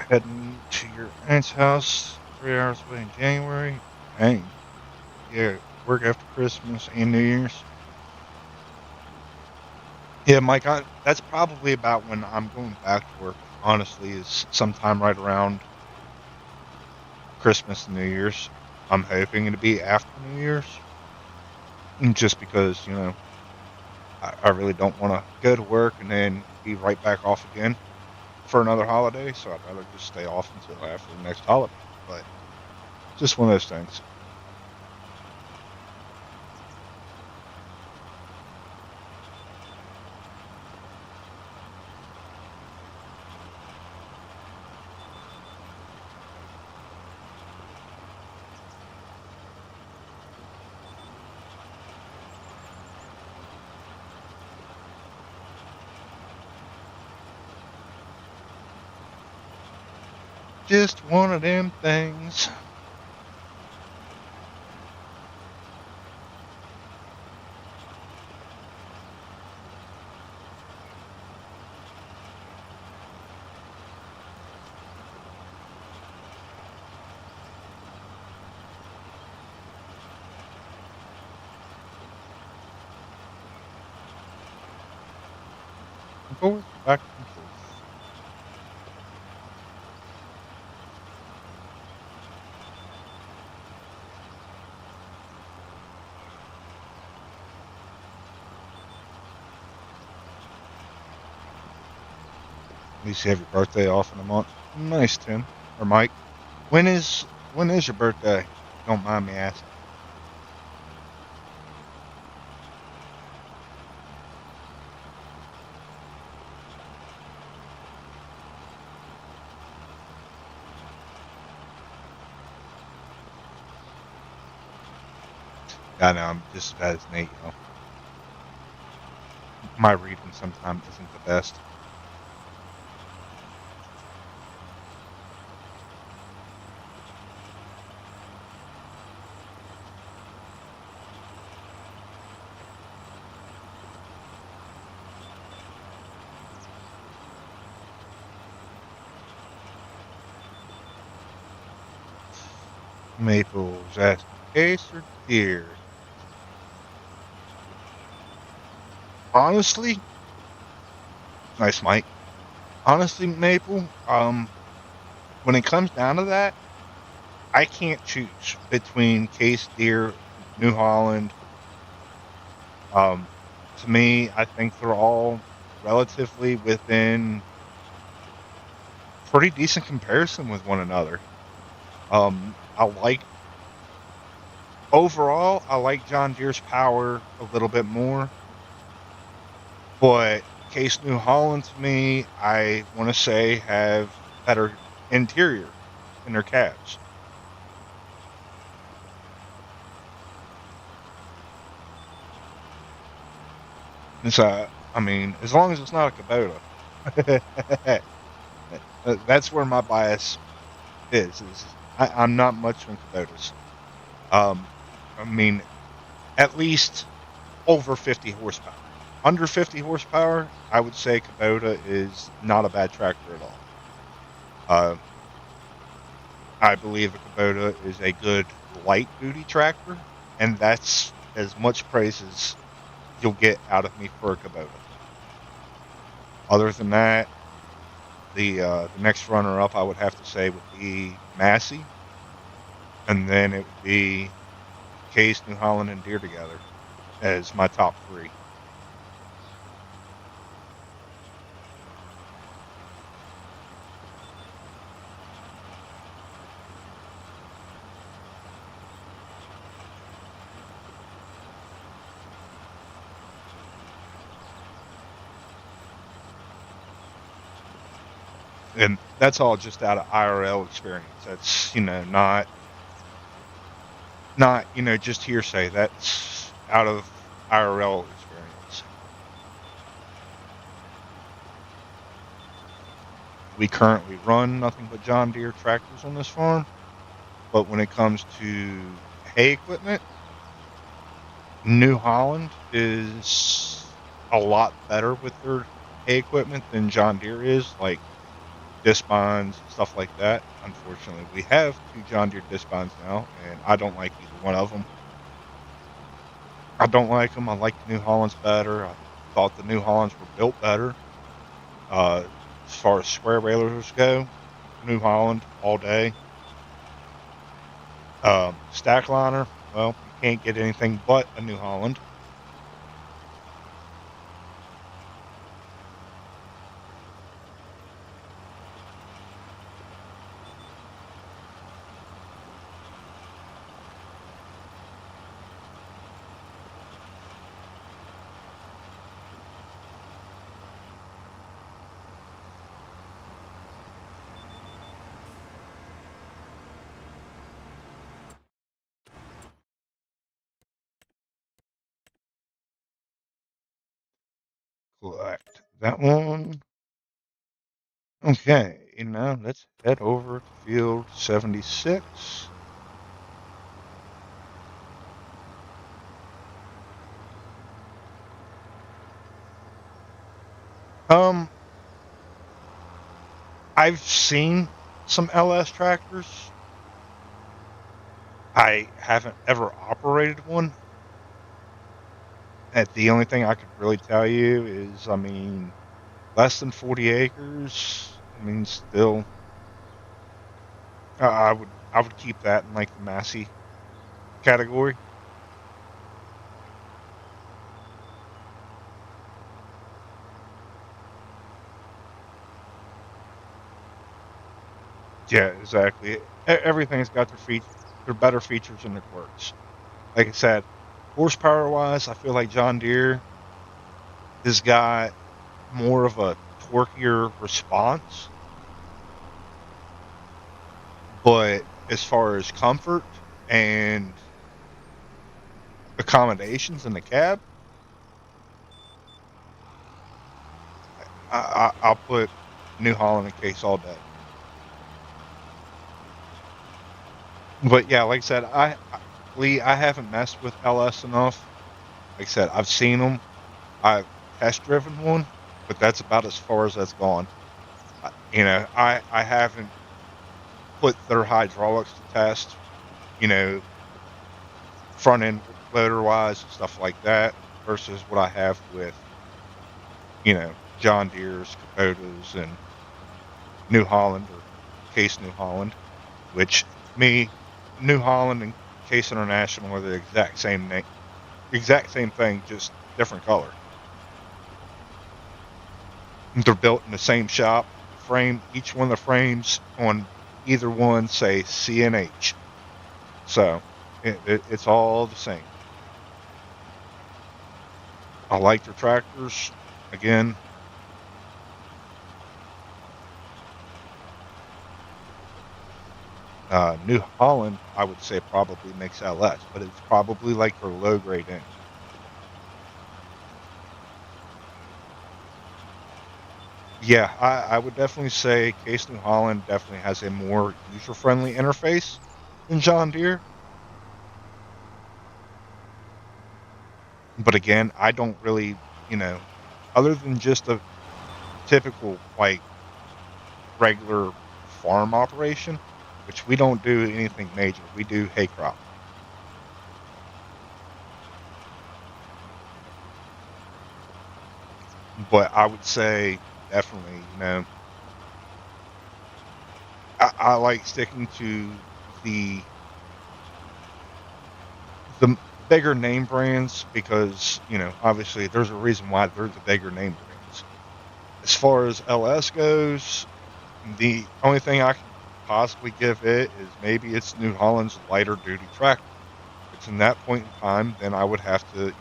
Heading to your aunt's house 3 hours away in January. Dang. Yeah, work after Christmas and New Year's. Yeah, Mike, that's probably about when I'm going back to work honestly, is sometime right around Christmas and New Year's. I'm hoping to be after New Year's, just because I really don't want to go to work and then be right back off again for another holiday. So I'd rather just stay off until after the next holiday. But just one of those things. Just one of them things. Forth, back and forth. At least you have your birthday off in a month. Nice, Tim or Mike. When is your birthday? Don't mind me asking. I know I'm just as bad as Nate. My reading sometimes isn't the best. Maples asking case or deer. Honestly, nice, Mike. Honestly, Maple. When it comes down to that, I can't choose between Case, Deer, New Holland. Um, to me, I think they're all relatively within pretty decent comparison with one another. I like overall, I like John Deere's power a little bit more, but Case New Holland to me, I want to say have better interior in their cabs. And so, I mean, as long as it's not a Kubota, that's where my bias is I'm not much on Kubotas. Um, I mean, at least over 50 horsepower. Under 50 horsepower, I would say Kubota is not a bad tractor at all. Uh, I believe a Kubota is a good light duty tractor, and that's as much praise as you'll get out of me for a Kubota. Other than that, the next runner up I would have to say would be Massey, and then it would be Case, New Holland, and Deere together as my top three. And that's all just out of IRL experience. That's not just hearsay. That's out of IRL experience. We currently run nothing but John Deere tractors on this farm, but when it comes to hay equipment, New Holland is a lot better with their hay equipment than John Deere is, like disc bonds, stuff like that. Unfortunately, we have two John Deere disc bonds now, and I don't like either one of them. I don't like them. I like the New Hollands better. I thought the New Hollands were built better. Uh, as far as square balers go, New Holland all day. Stack liner, well, you can't get anything but a New Holland. Collect that one. Okay, now let's head over to field 76. Um, I've seen some LS tractors. I haven't ever operated one. And the only thing I could really tell you is, I mean, less than 40 acres. I mean, still, I would keep that in like the Massey category. Yeah, exactly. Everything's got their better features and their quirks. Like I said, horsepower wise, I feel like John Deere has got more of a torquier response, but as far as comfort and accommodations in the cab, I'll put New Holland in case all day. But yeah, like I said, Lee, I haven't messed with LS enough. Like I said, I've seen them. I've test driven one, but that's about as far as that's gone. I haven't put their hydraulics to test. You know, front end loader wise and stuff like that versus what I have with John Deere's, Kubotas, and New Holland or Case New Holland, which me, New Holland and Case International are the exact same thing, just different color. They're built in the same shop. Each one of the frames on either one say CNH, so it's all the same. I like their tractors. Again, New Holland, I would say probably makes LS, but it's probably like their low grade engine. Yeah, I would definitely say Case New Holland definitely has a more user friendly interface than John Deere. But again, I don't really, other than just a typical like regular farm operation, which we don't do anything major. We do hay crop. But I would say definitely, I like sticking to the the bigger name brands because obviously there's a reason why they're the bigger name brands. As far as LS goes, the only thing I can possibly give it is maybe it's New Holland's lighter duty tractor. If it's in that point in time, then I would have to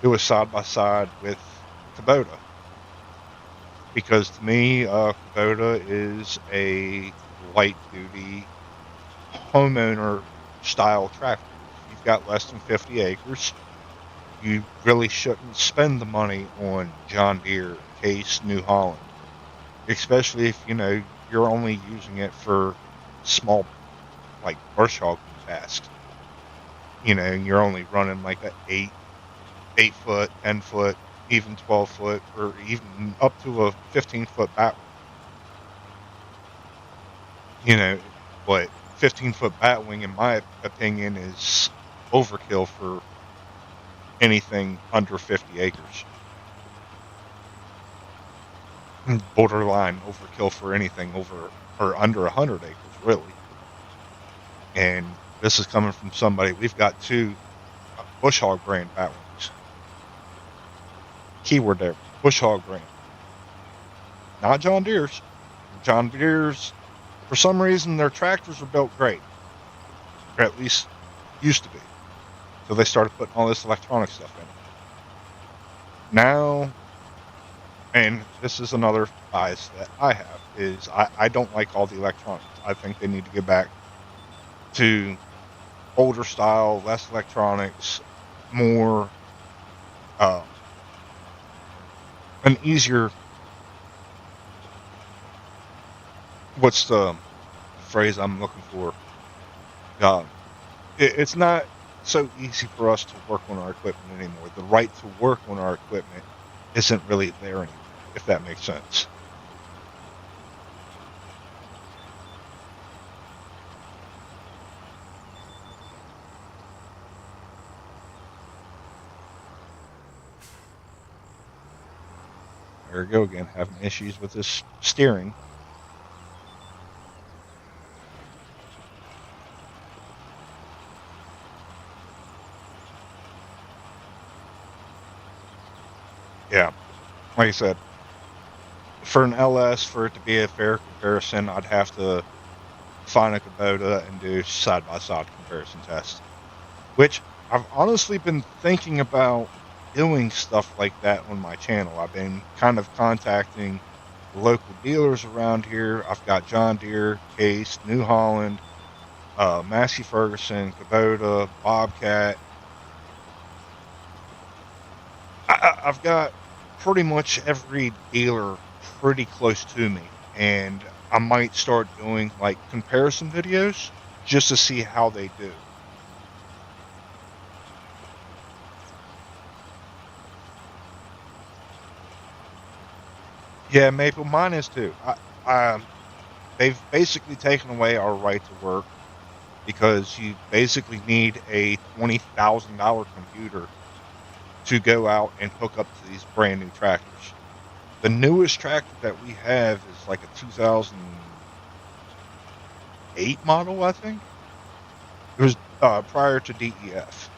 do a side by side with Kubota. Because to me, Kubota is a light duty homeowner style tractor. If you've got less than 50 acres, you really shouldn't spend the money on John Deere, Case, New Holland. Especially if, you're only using it for small, like brush hogging tasks. You're only running like a 8 foot, 10 foot, even 12 foot, or even up to a 15 foot bat. But 15 foot batwing, in my opinion, is overkill for anything under 50 acres. borderline overkill for anything over or under 100 acres, really. And this is coming from somebody. We've got 2 bush hog brand Batwings. Keyword there, bush hog brand, not John Deere's. John Deere's, for some reason, their tractors are built great, or at least used to be. So they started putting all this electronic stuff in. Now, and this is another bias that I have, is I don't like all the electronics. I think they need to get back to older style, less electronics, more an easier, what's the phrase I'm looking for? It's not so easy for us to work on our equipment anymore. The right to work on our equipment isn't really there anymore, if that makes sense. There we go again, having issues with this steering. Yeah, like I said, for an LS, for it to be a fair comparison, I'd have to find a Kubota and do side-by-side comparison tests, which I've honestly been thinking about doing stuff like that on my channel. I've been kind of contacting the local dealers around here. I've got John Deere, Case, New Holland, Massey Ferguson, Kubota, Bobcat. I've got pretty much every dealer pretty close to me, and I might start doing like comparison videos just to see how they do. Yeah, Maple, mine is too. They've basically taken away our right to work because you basically need a $20,000 computer to go out and hook up to these brand new tractors. The newest tractor that we have is like a 2008 model, I think. It was prior to DEF.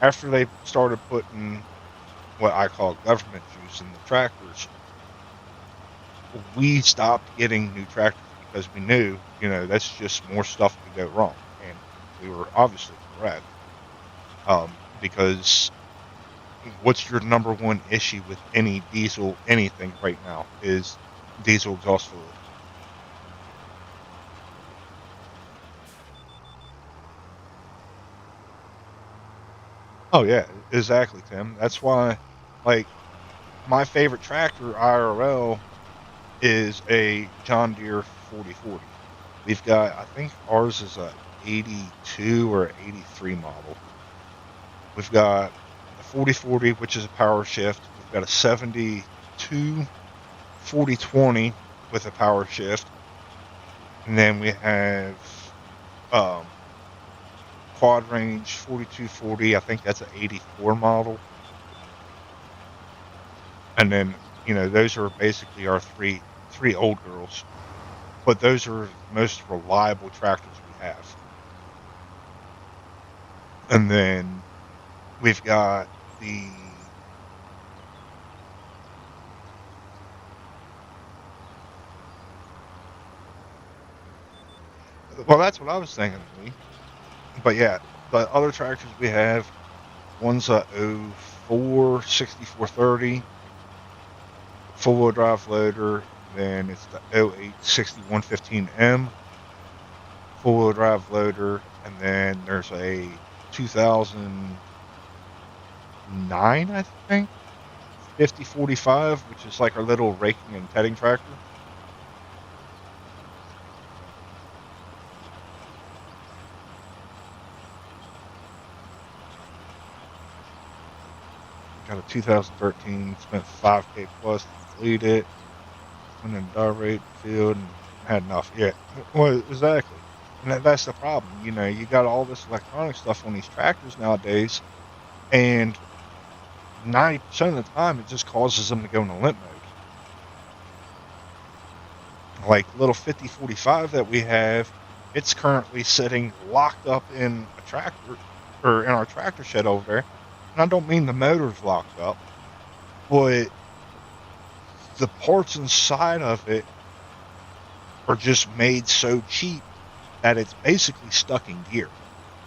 After they started putting what I call government juice in the tractors, we stopped getting new tractors because we knew, that's just more stuff could go wrong. And we were obviously correct. Because what's your number one issue with any diesel anything right now is diesel exhaust fluid. Oh yeah, exactly, Tim. That's why, like, my favorite tractor IRL is a John Deere 4040. We've got, I think ours is a 82 or 83 model. We've got the 4040, which is a power shift. We've got a 72 4020 with a power shift. And then we have quad range 4240. I think that's an 84 model. And then, those are basically our three old girls. But those are the most reliable tractors we have. And then we've got the well, that's what I was thinking, Lee. But yeah, the other tractors we have, one's a 04 6430 four-wheel drive loader. Then it's the 08 6115M four-wheel drive loader, and then there's a 2009, I think, 5045, which is like our little raking and tedding tractor. Got a 2013, spent 5K plus to complete it. Went in direct field and had enough. Yeah, well, exactly. And that's the problem. You got all this electronic stuff on these tractors nowadays, and 90% of the time it just causes them to go into limp mode. Like little 5045 that we have, it's currently sitting locked up in a tractor, or in our tractor shed over there. And I don't mean the motor's locked up, but the parts inside of it are just made so cheap that it's basically stuck in gear.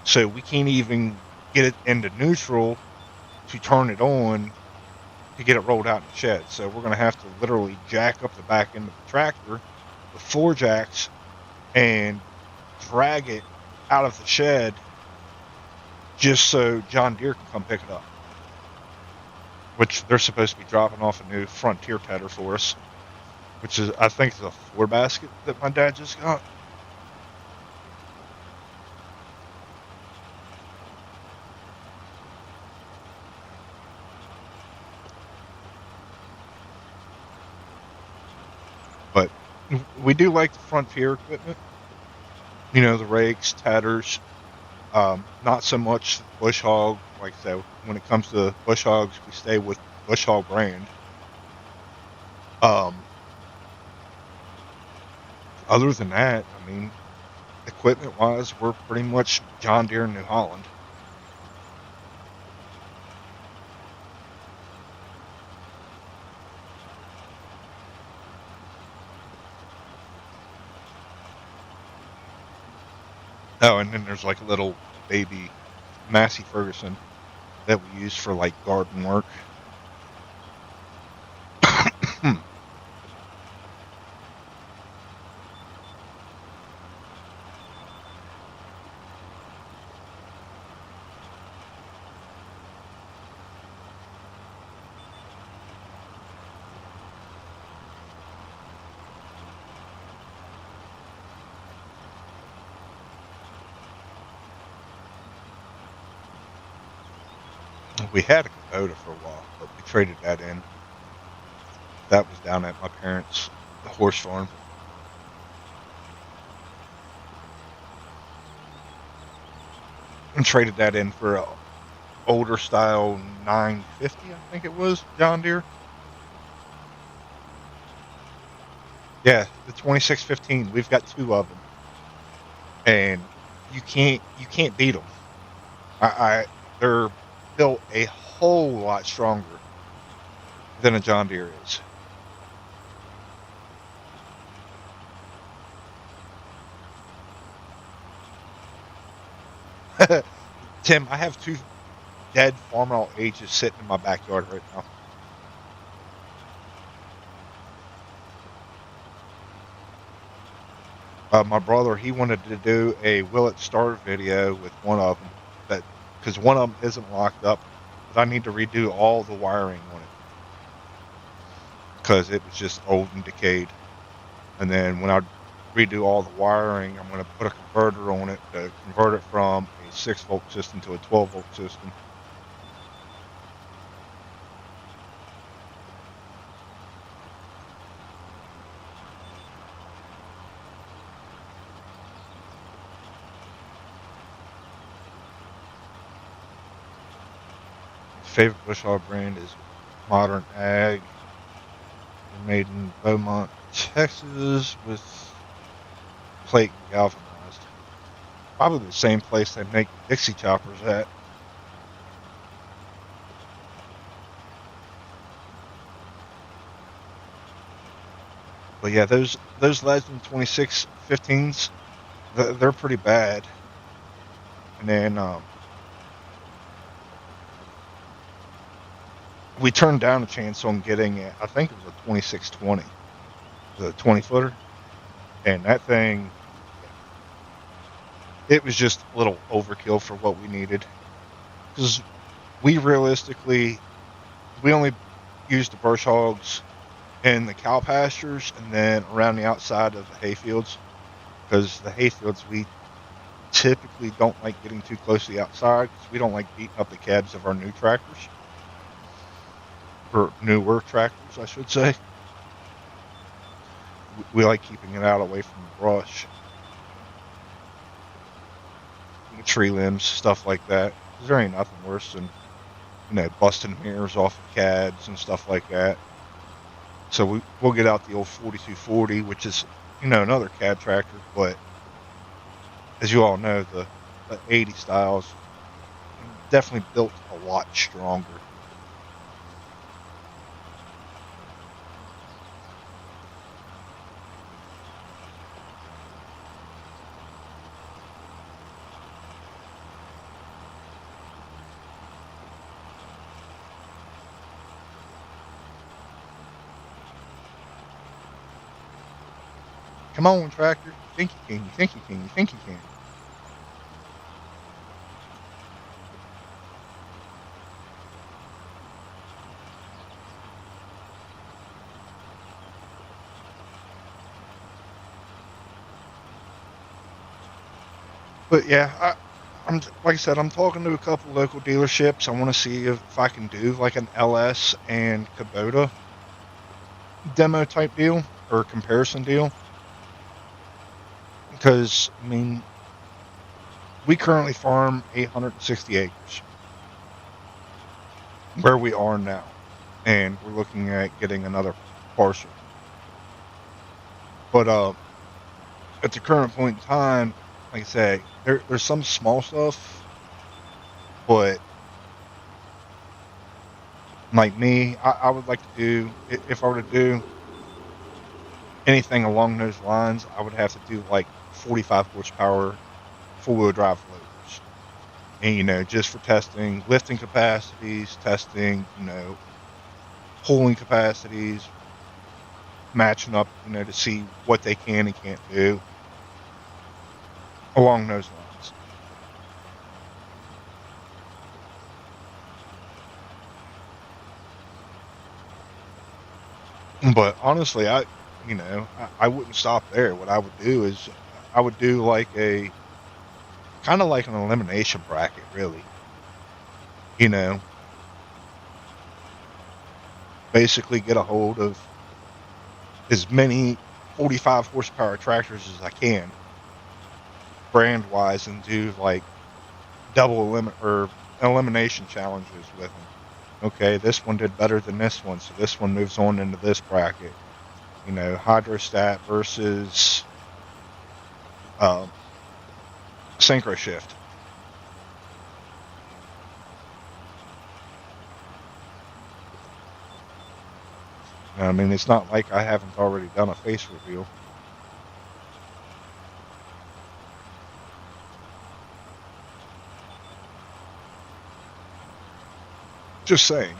So we can't even get it into neutral to turn it on to get it rolled out in the shed. So we're going to have to literally jack up the back end of the tractor with 4 jacks and drag it out of the shed just so John Deere can come pick it up. Which they're supposed to be dropping off a new Frontier tedder for us, which is, I think, is a 4-basket that my dad just got. But we do like the Frontier equipment. You know, the rakes, tedders. Not so much Bush Hog. Like I said, when it comes to Bush Hogs, we stay with Bush Hog brand. Other than that, I mean, equipment-wise, we're pretty much John Deere and New Holland. Oh, and then there's like a little baby Massey Ferguson that we use for like garden work. We had a Kubota for a while, but we traded that in. That was down at my parents' horse farm. And traded that in for a older style 950, I think it was, John Deere. Yeah, the 2615. We've got 2 of them, and you can't beat them. They're built a whole lot stronger than a John Deere is. Tim, I have 2 dead Farmall ages sitting in my backyard right now. My brother, he wanted to do a Will It Start video with one of them, because one of them isn't locked up, but I need to redo all the wiring on it because it was just old and decayed. And then when I redo all the wiring, I'm going to put a converter on it to convert it from a 6-volt system to a 12-volt system. Favorite Bush Hog brand is Modern Ag. They're made in Beaumont, Texas, with plate galvanized. Probably the same place they make Dixie choppers at. But yeah, those Legend 2615s, they're pretty bad. And then we turned down a chance on getting, I think it was a 2620, the 20-footer. And that thing, it was just a little overkill for what we needed. Because we realistically, we only used the Bush Hogs in the cow pastures and then around the outside of the hay fields. Because the hay fields, we typically don't like getting too close to the outside because we don't like beating up the cabs of our new tractors. Or newer tractors, I should say. We like keeping it out away from the brush. The tree limbs, stuff like that. There ain't nothing worse than, busting mirrors off of cabs and stuff like that. So we'll get out the old 4240, which is another cab tractor, but as you all know, the 80 styles definitely built a lot stronger. Come on, tractor. You think you can, you think you can, you think you can. But yeah, I'm like I said, I'm talking to a couple local dealerships. I want to see if I can do like an LS and Kubota demo type deal or comparison deal. Because I mean, we currently farm 860 acres where we are now, and we're looking at getting another parcel. But at the current point in time, like I say, there's some small stuff, but like me, I would like to do, if I were to do anything along those lines, I would have to do like 45 horsepower four wheel drive loaders. And, just for testing lifting capacities, testing, pulling capacities, matching up, to see what they can and can't do along those lines. But honestly, I wouldn't stop there. What I would do is I would do like a kind of like an elimination bracket, really. You know, basically get a hold of as many 45 horsepower tractors as I can, brand wise, and do like elimination challenges with them. Okay, this one did better than this one, so this one moves on into this bracket. Hydrostat versus um, synchro shift. I mean, it's not like I haven't already done a face reveal. Just saying.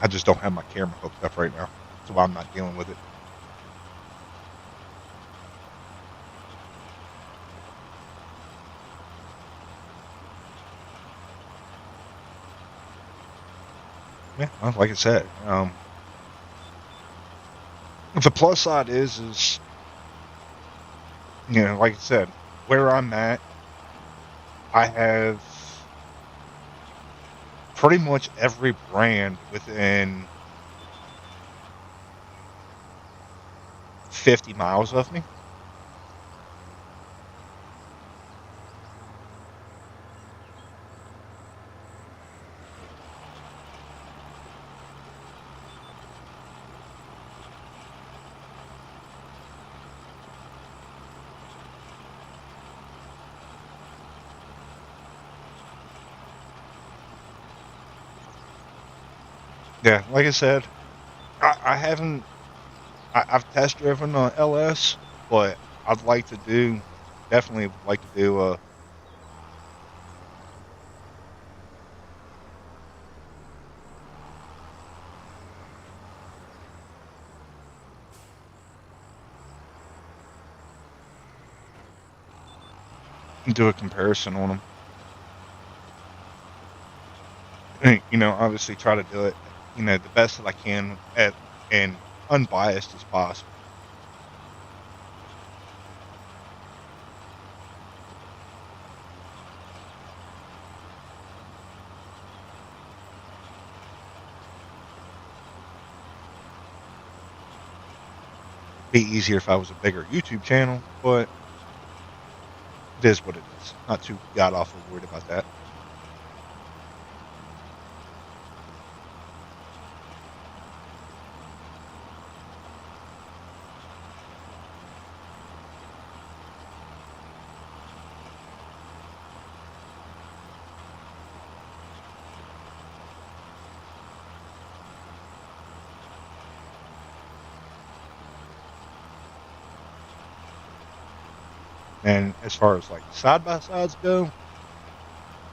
I just don't have my camera hooked up right now, so I'm not dealing with it. Yeah, well, like I said, the plus side is like I said, where I'm at, I have pretty much every brand within 50 miles of me. Yeah, like I said, I haven't. I've test driven a LS, but I'd like to do, definitely like to do a comparison on them. And, obviously try to do it, the best that I can at and unbiased as possible. Be easier if I was a bigger YouTube channel, but it is what it is. Not too god awful worried about that. And as far as like side by sides go,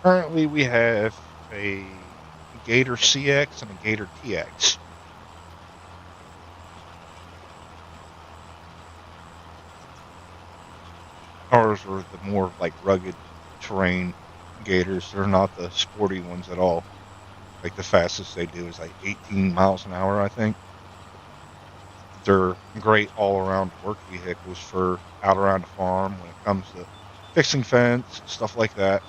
currently we have a Gator CX and a Gator TX. Ours are the more like rugged terrain Gators. They're not the sporty ones at all. Like the fastest they do is like 18 miles an hour, I think. They're great all around work vehicles for out around the farm when it comes to fixing fence, stuff like that.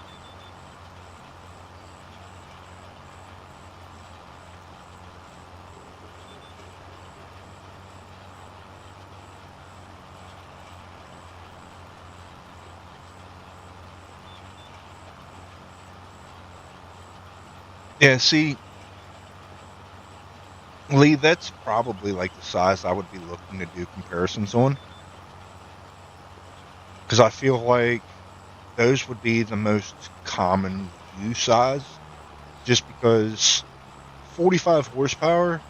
Yeah, see, Lee, that's probably like the size I would be looking to do comparisons on. Because I feel like those would be the most common view size. Just because 45 horsepower,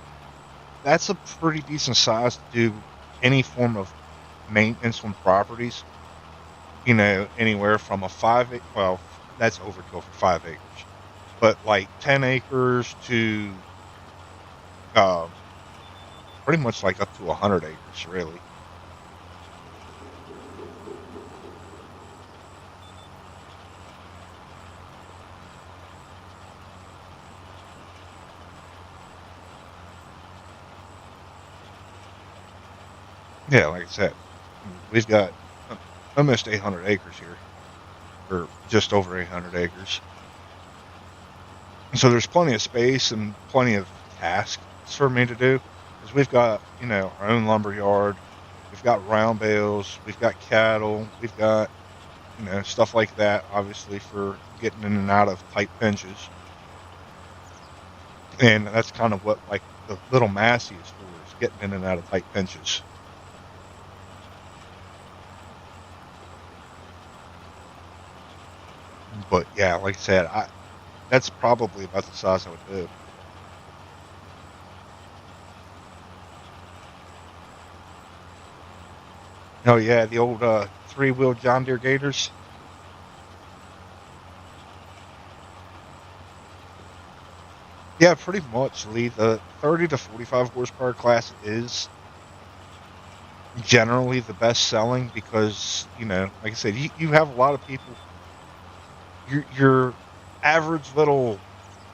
that's a pretty decent size to do any form of maintenance on properties. You know, anywhere from a well, that's overkill for 5 acres. But like 10 acres to uh, pretty much like up to 100 acres, really. Yeah, like I said, we've got almost 800 acres here, or just over 800 acres. So there's plenty of space and plenty of tasks for me to do. Because we've got, you know, our own lumber yard, we've got round bales, we've got cattle, we've got, you know, stuff like that, obviously, for getting in and out of tight pinches. And that's kind of what, like, the little Massey is for, is getting in and out of tight pinches. But yeah, like I said, that's probably about the size I would do. Oh yeah, the old 3-wheel John Deere Gators. Yeah, pretty much, Lee. The 30 to 45 horsepower class is generally the best selling because, you know, like I said, you have a lot of people. Your average little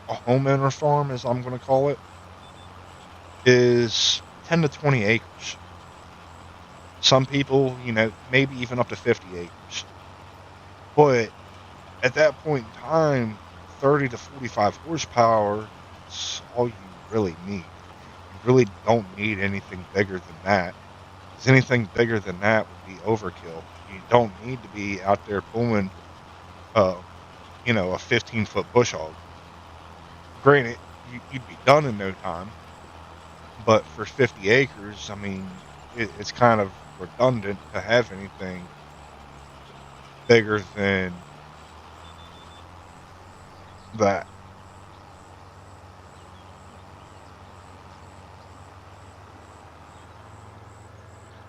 homeowner farm, as I'm going to call it, is 10 to 20 acres. Some people, you know, maybe even up to 50 acres. But at that point in time, 30 to 45 horsepower is all you really need. You really don't need anything bigger than that. Because anything bigger than that would be overkill. You don't need to be out there pulling, uh, you know, a 15-foot bush hog. Granted, you'd be done in no time, but for 50 acres, I mean, it's kind of redundant to have anything bigger than that.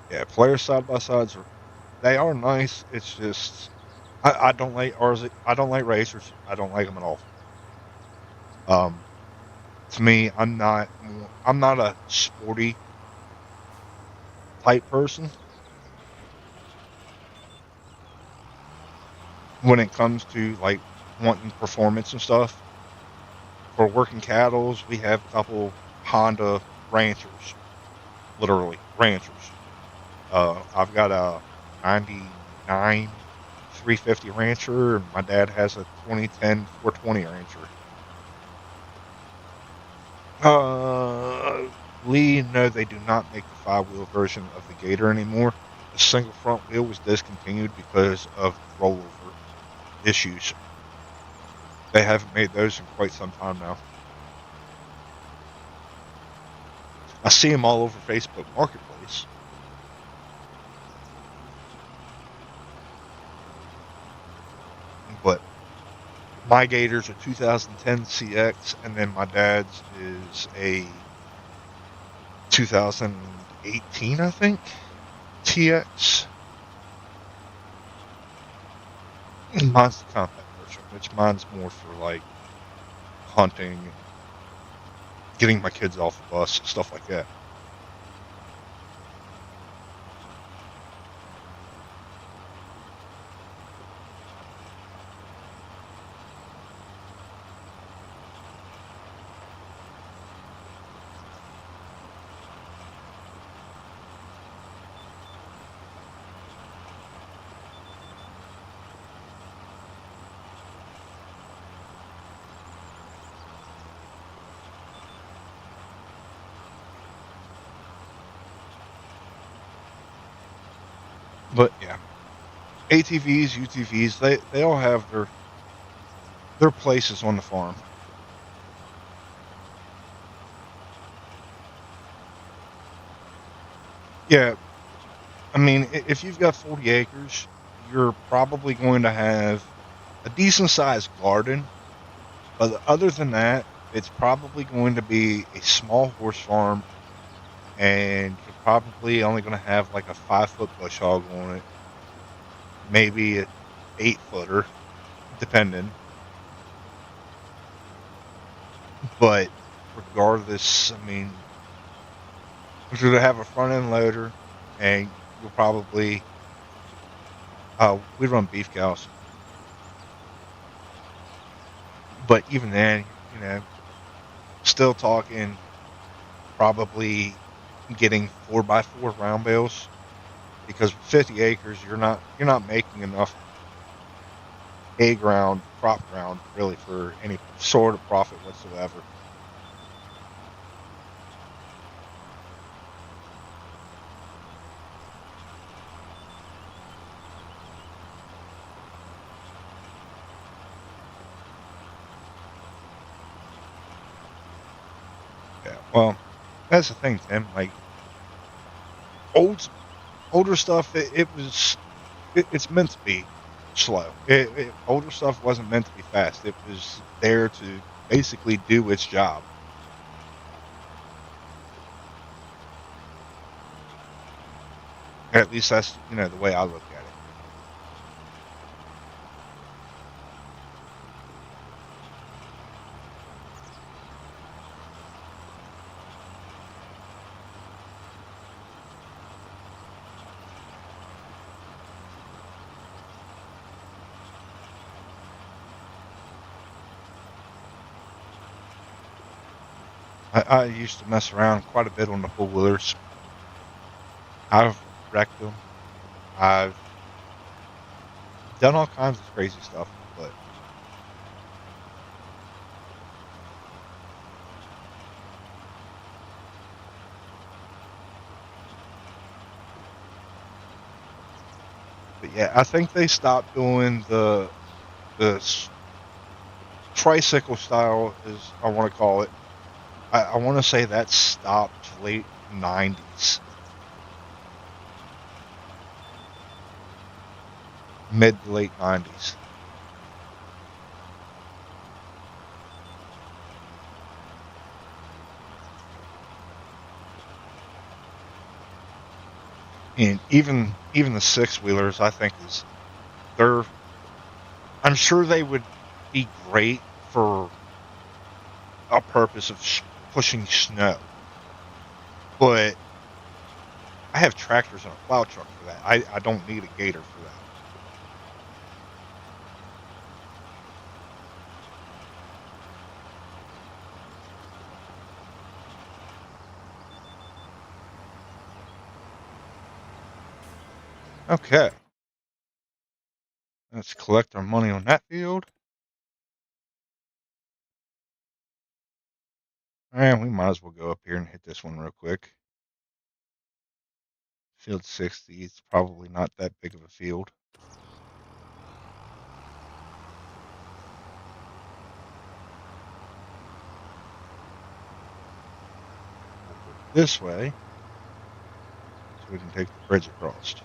Yeah, player side by sides they are nice. It's just I don't like ours. I don't like racers. I don't like them at all. Um, to me, I'm not a sporty type person when it comes to like wanting performance and stuff. For working cattles, we have a couple Honda Ranchers, literally Ranchers. I've got a '99 350 Rancher, and my dad has a 2010 420 Rancher. Uh, Lee, no, they do not make the 5-wheel version of the Gator anymore. The single front wheel was discontinued because of rollover issues. They haven't made those in quite some time now. I see them all over Facebook Marketplace. But my Gator's a 2010 CX, and then my dad's is a 2018, I think, TX. Mine's the compact version, which mine's more for like hunting and getting my kids off the bus, stuff like that. But yeah, ATVs, UTVs, they all have their places on the farm. Yeah, I mean, if you've got 40 acres, you're probably going to have a decent sized garden. But other than that, it's probably going to be a small horse farm, and you're probably only going to have like a 5 foot bush hog on it, maybe an 8 footer, depending. But regardless, I mean, you're going to have a front end loader, and you'll probably we run beef cows, but even then, still talking probably getting 4x4 round bales, because with 50 acres, you're not making enough hay ground, crop ground, really, for any sort of profit whatsoever. Yeah, well, that's the thing, Tim. Like old older stuff, it's meant to be slow. Older stuff wasn't meant to be fast. It was there to basically do its job. At least that's the way I look at it. I used to mess around quite a bit on the four wheelers. I've wrecked them. I've done all kinds of crazy stuff, but yeah, I think they stopped doing the tricycle style, as I want to call it. I want to say that stopped late '90s, mid to late '90s. And even the six wheelers, I think they're. I'm sure they would be great for a purpose of pushing snow, but I have tractors and a plow truck for that. I don't need a gator for that. Okay, let's collect our money on that field. And we might as well go up here and hit this one real quick. Field 60, it's probably not that big of a field. We'll go this way so we can take the bridge across.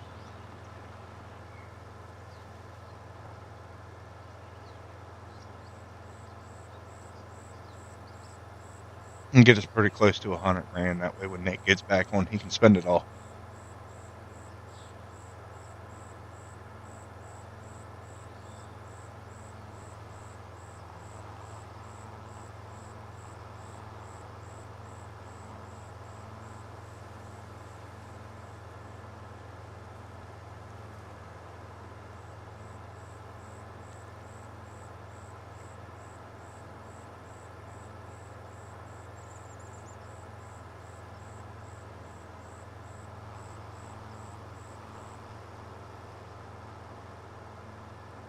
And get us pretty close to 100 grand. That way when Nate gets back on, he can spend it all.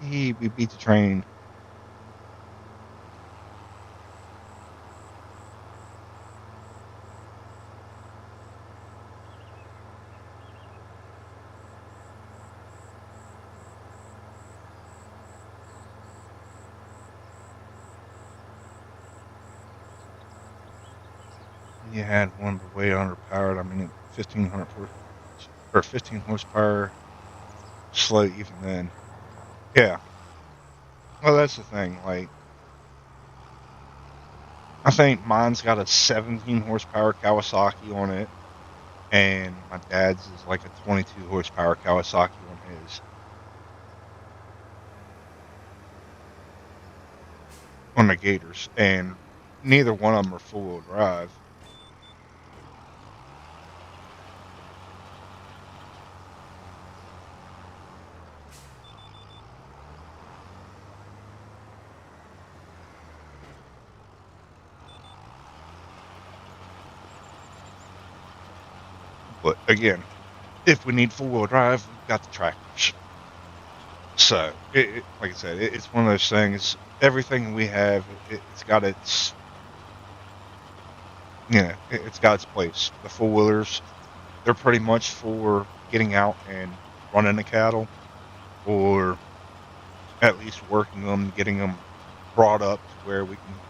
We beat the train. You had one but way underpowered. I mean, 15 horsepower, slow even then. Yeah. Well, that's the thing. Like, I think mine's got a 17 horsepower Kawasaki on it, and my dad's is like a 22 horsepower Kawasaki on his. On the Gators, and neither one of them are four-wheel drive. But again, if we need four-wheel drive, we've got the tractors. So, like I said, it's one of those things. Everything we have, it's got its, it's got its place. The four-wheelers, they're pretty much for getting out and running the cattle, or at least working them, getting them brought up to where we can,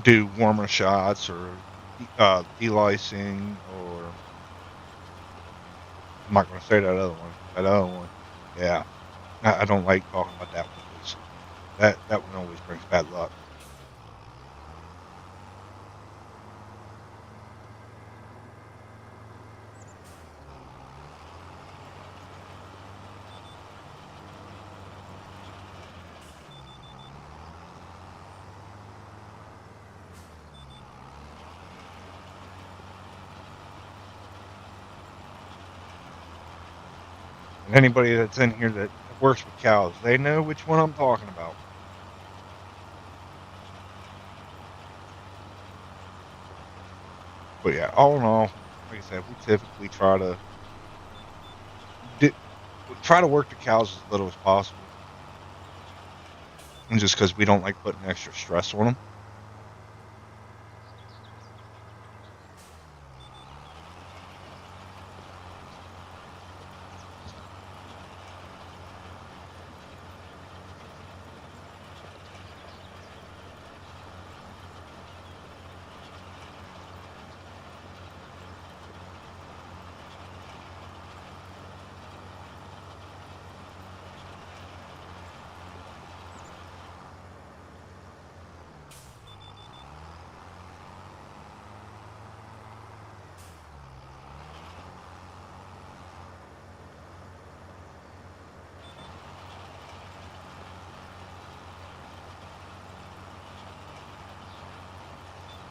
do warmer shots or delicing, or I'm not going to say that other one. That other one, yeah, I don't like talking about that one because that one always brings bad luck. And anybody that's in here that works with cows, they know which one I'm talking about. But yeah, all in all, like I said, we typically try to work the cows as little as possible, and just because we don't like putting extra stress on them.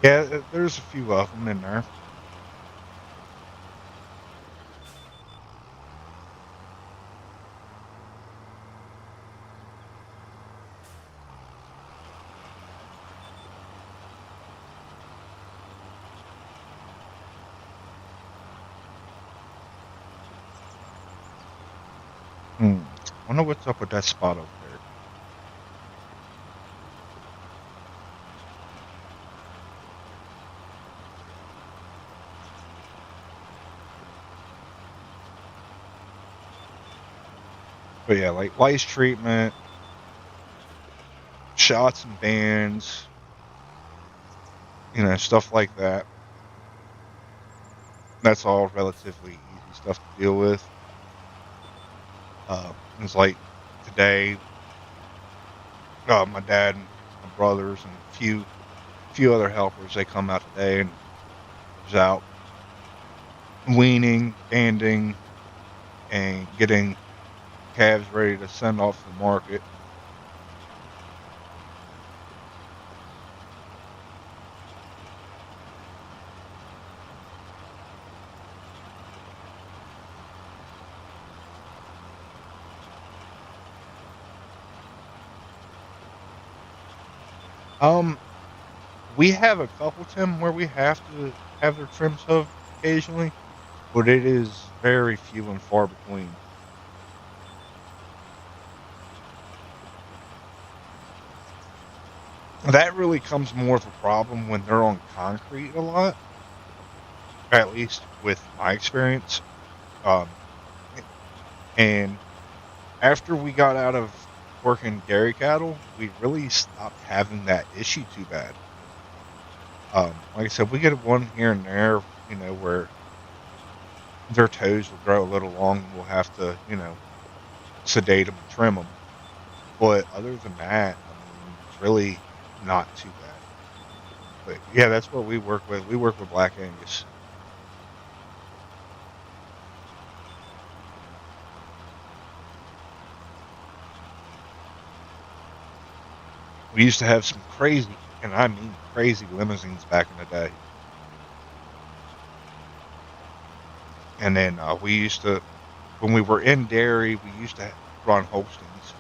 Yeah, there's a few of them in there. Wonder what's up with that spot over there. But yeah, like lice treatment, shots and bands, stuff like that. That's all relatively easy stuff to deal with. It's like today, my dad and my brothers and a few other helpers, they come out today and was out weaning, banding, and getting calves ready to send off to the market. Um, we have a couple, Tim, where we have to have their trims hoof occasionally, but it is very few and far between. That really comes more of a problem when they're on concrete a lot, at least with my experience. Um, and after we got out of working dairy cattle, we really stopped having that issue too bad. Like I said, we get one here and there, where their toes will grow a little long and we'll have to, sedate them and trim them. But other than that, I mean, it's really not too bad. But yeah, that's what we work with. We work with Black Angus. We used to have some crazy, and I mean crazy limousines back in the day. And then we used to, when we were in dairy, we used to run Holsteins.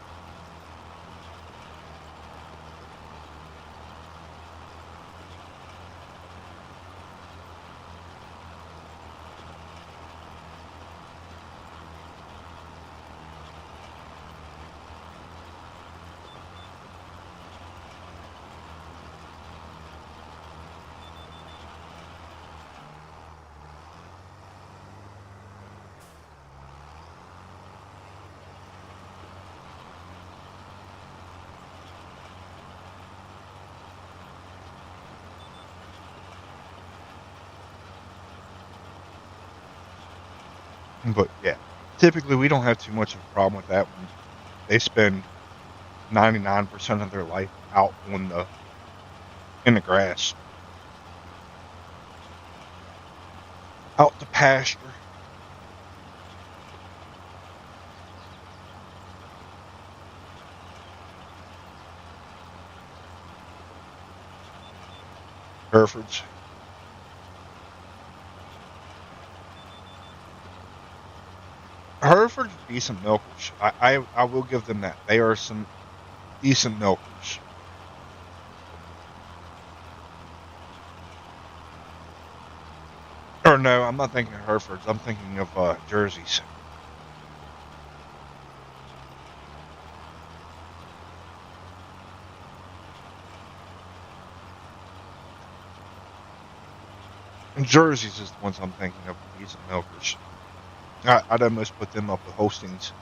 But yeah, typically we don't have too much of a problem with that one. They spend 99% of their life out on the in the grass, out to pasture. Herefords. Herefords are decent milkers. I will give them that. They are some decent milkers. Or no, I'm not thinking of Herefords. I'm thinking of Jerseys. And Jerseys is the ones I'm thinking of. Decent milkers. I'd almost put them up with Holsteins.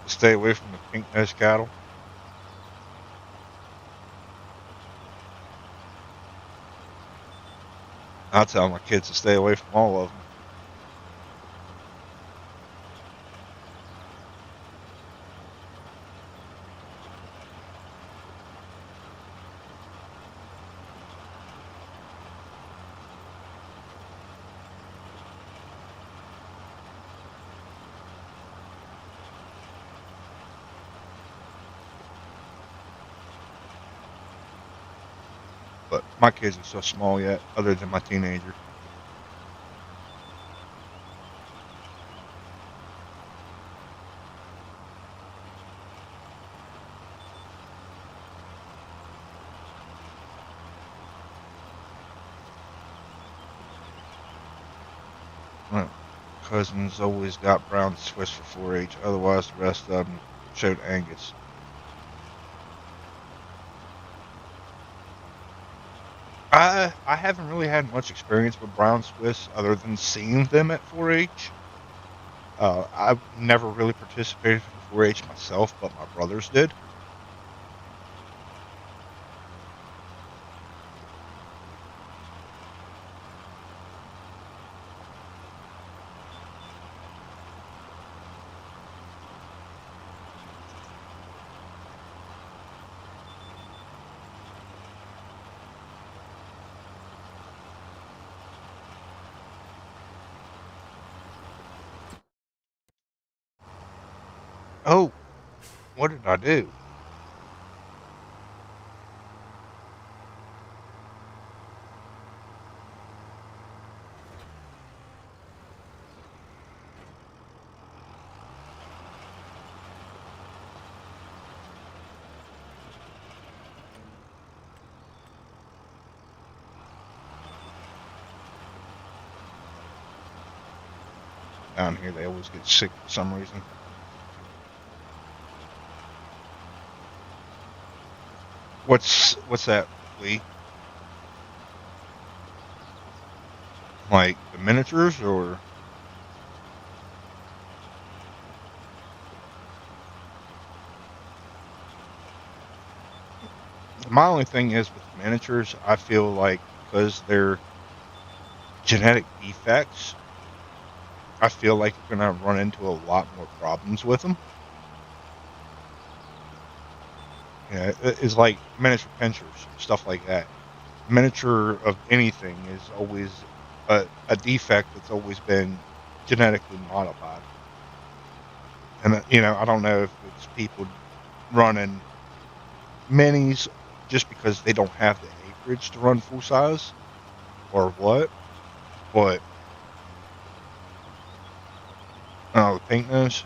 Stay away from the pink nosed cattle. I tell my kids to stay away from all of them. But my kids are so small yet, other than my teenager. My cousins always got brown Swiss for 4-H. Otherwise, the rest of them showed Angus. I haven't really had much experience with brown Swiss other than seeing them at 4-H. I've never really participated in 4-H myself, but my brothers did. Oh, what did I do? down here, they always get sick for some reason. What's that, Lee? Like the miniatures or? My only thing is with miniatures, I feel like because they're genetic defects, I feel like you're gonna run into a lot more problems with them. It's like miniature pinchers, stuff like that. Miniature of anything is always a defect that's always been genetically modified. And I don't know if it's people running minis just because they don't have the acreage to run full size or what, but the pink nose,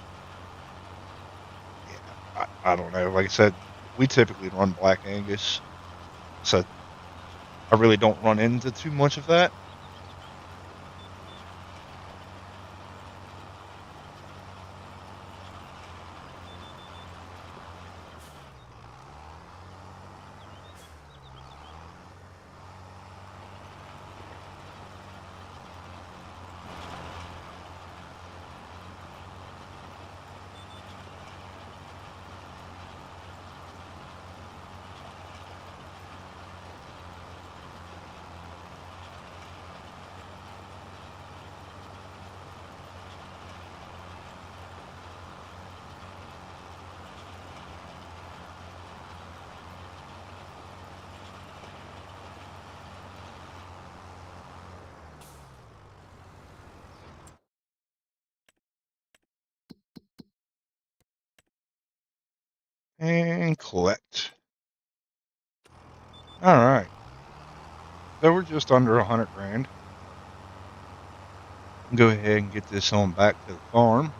yeah, I don't know. Like I said, we typically run Black Angus, so I really don't run into too much of that. And collect. All right. So we're just under 100 grand. Go ahead and get this on back to the farm.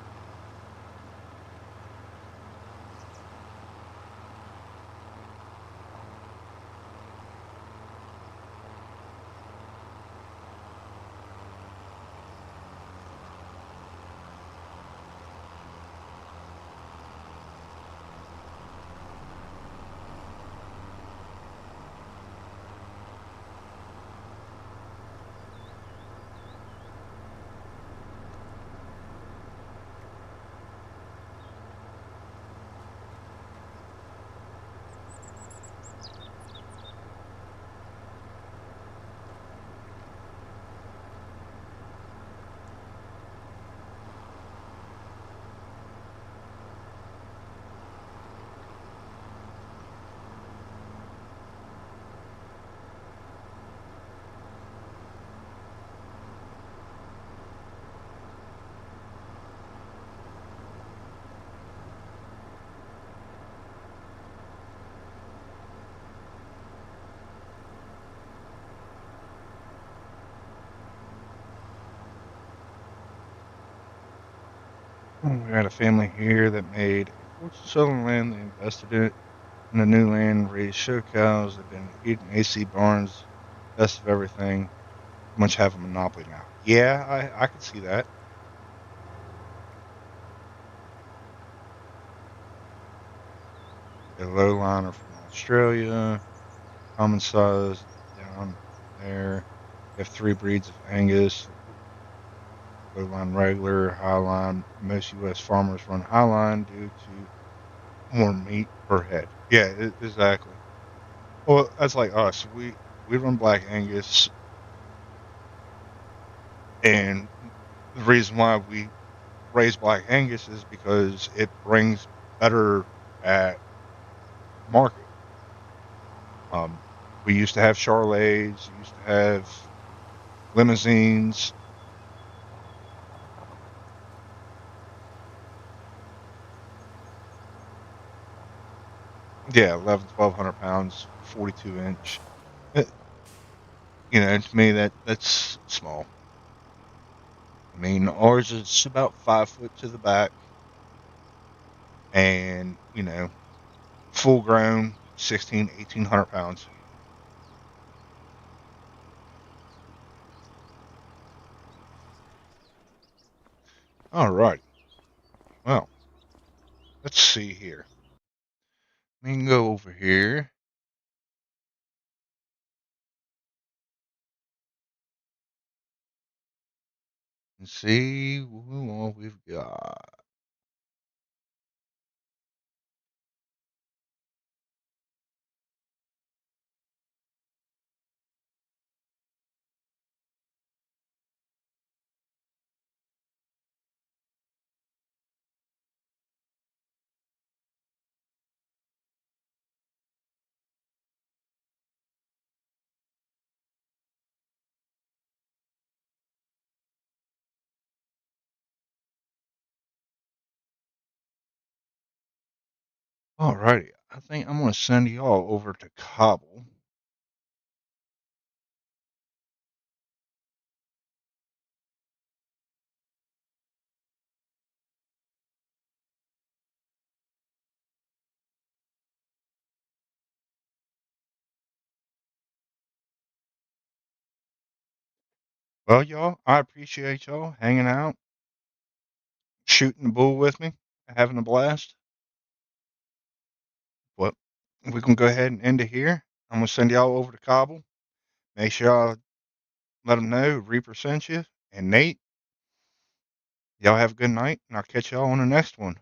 We had a family here that made a fortune selling land. They invested it in the new land, raised show cows. They've been eating AC barns, best of everything. Much have a monopoly now. Yeah, I could see that. A lowliner from Australia, common size down there. We have three breeds of Angus: lowline regular, highline. Most U.S. farmers run highline due to more meat per head. Yeah, exactly. Well, that's like us. We run Black Angus, and the reason why we raise Black Angus is because it brings better at market. Um, we used to have Charolais, used to have limousines. Yeah, 11, 1,200 pounds, 42 inch. Uh, to me that's small. I mean, ours is about 5 foot to the back, and full grown, 16, 1,800 pounds. Alrighty. Well, let's see here. We can go over here. And see what we've got. Alrighty. I think I'm going to send y'all over to Kabul. Well, y'all, I appreciate y'all hanging out, shooting the bull with me, having a blast. Well, we can go ahead and end it here. I'm going to send y'all over to Kabul. Make sure y'all let them know Reaper sent you. And Nate, y'all have a good night, and I'll catch y'all on the next one.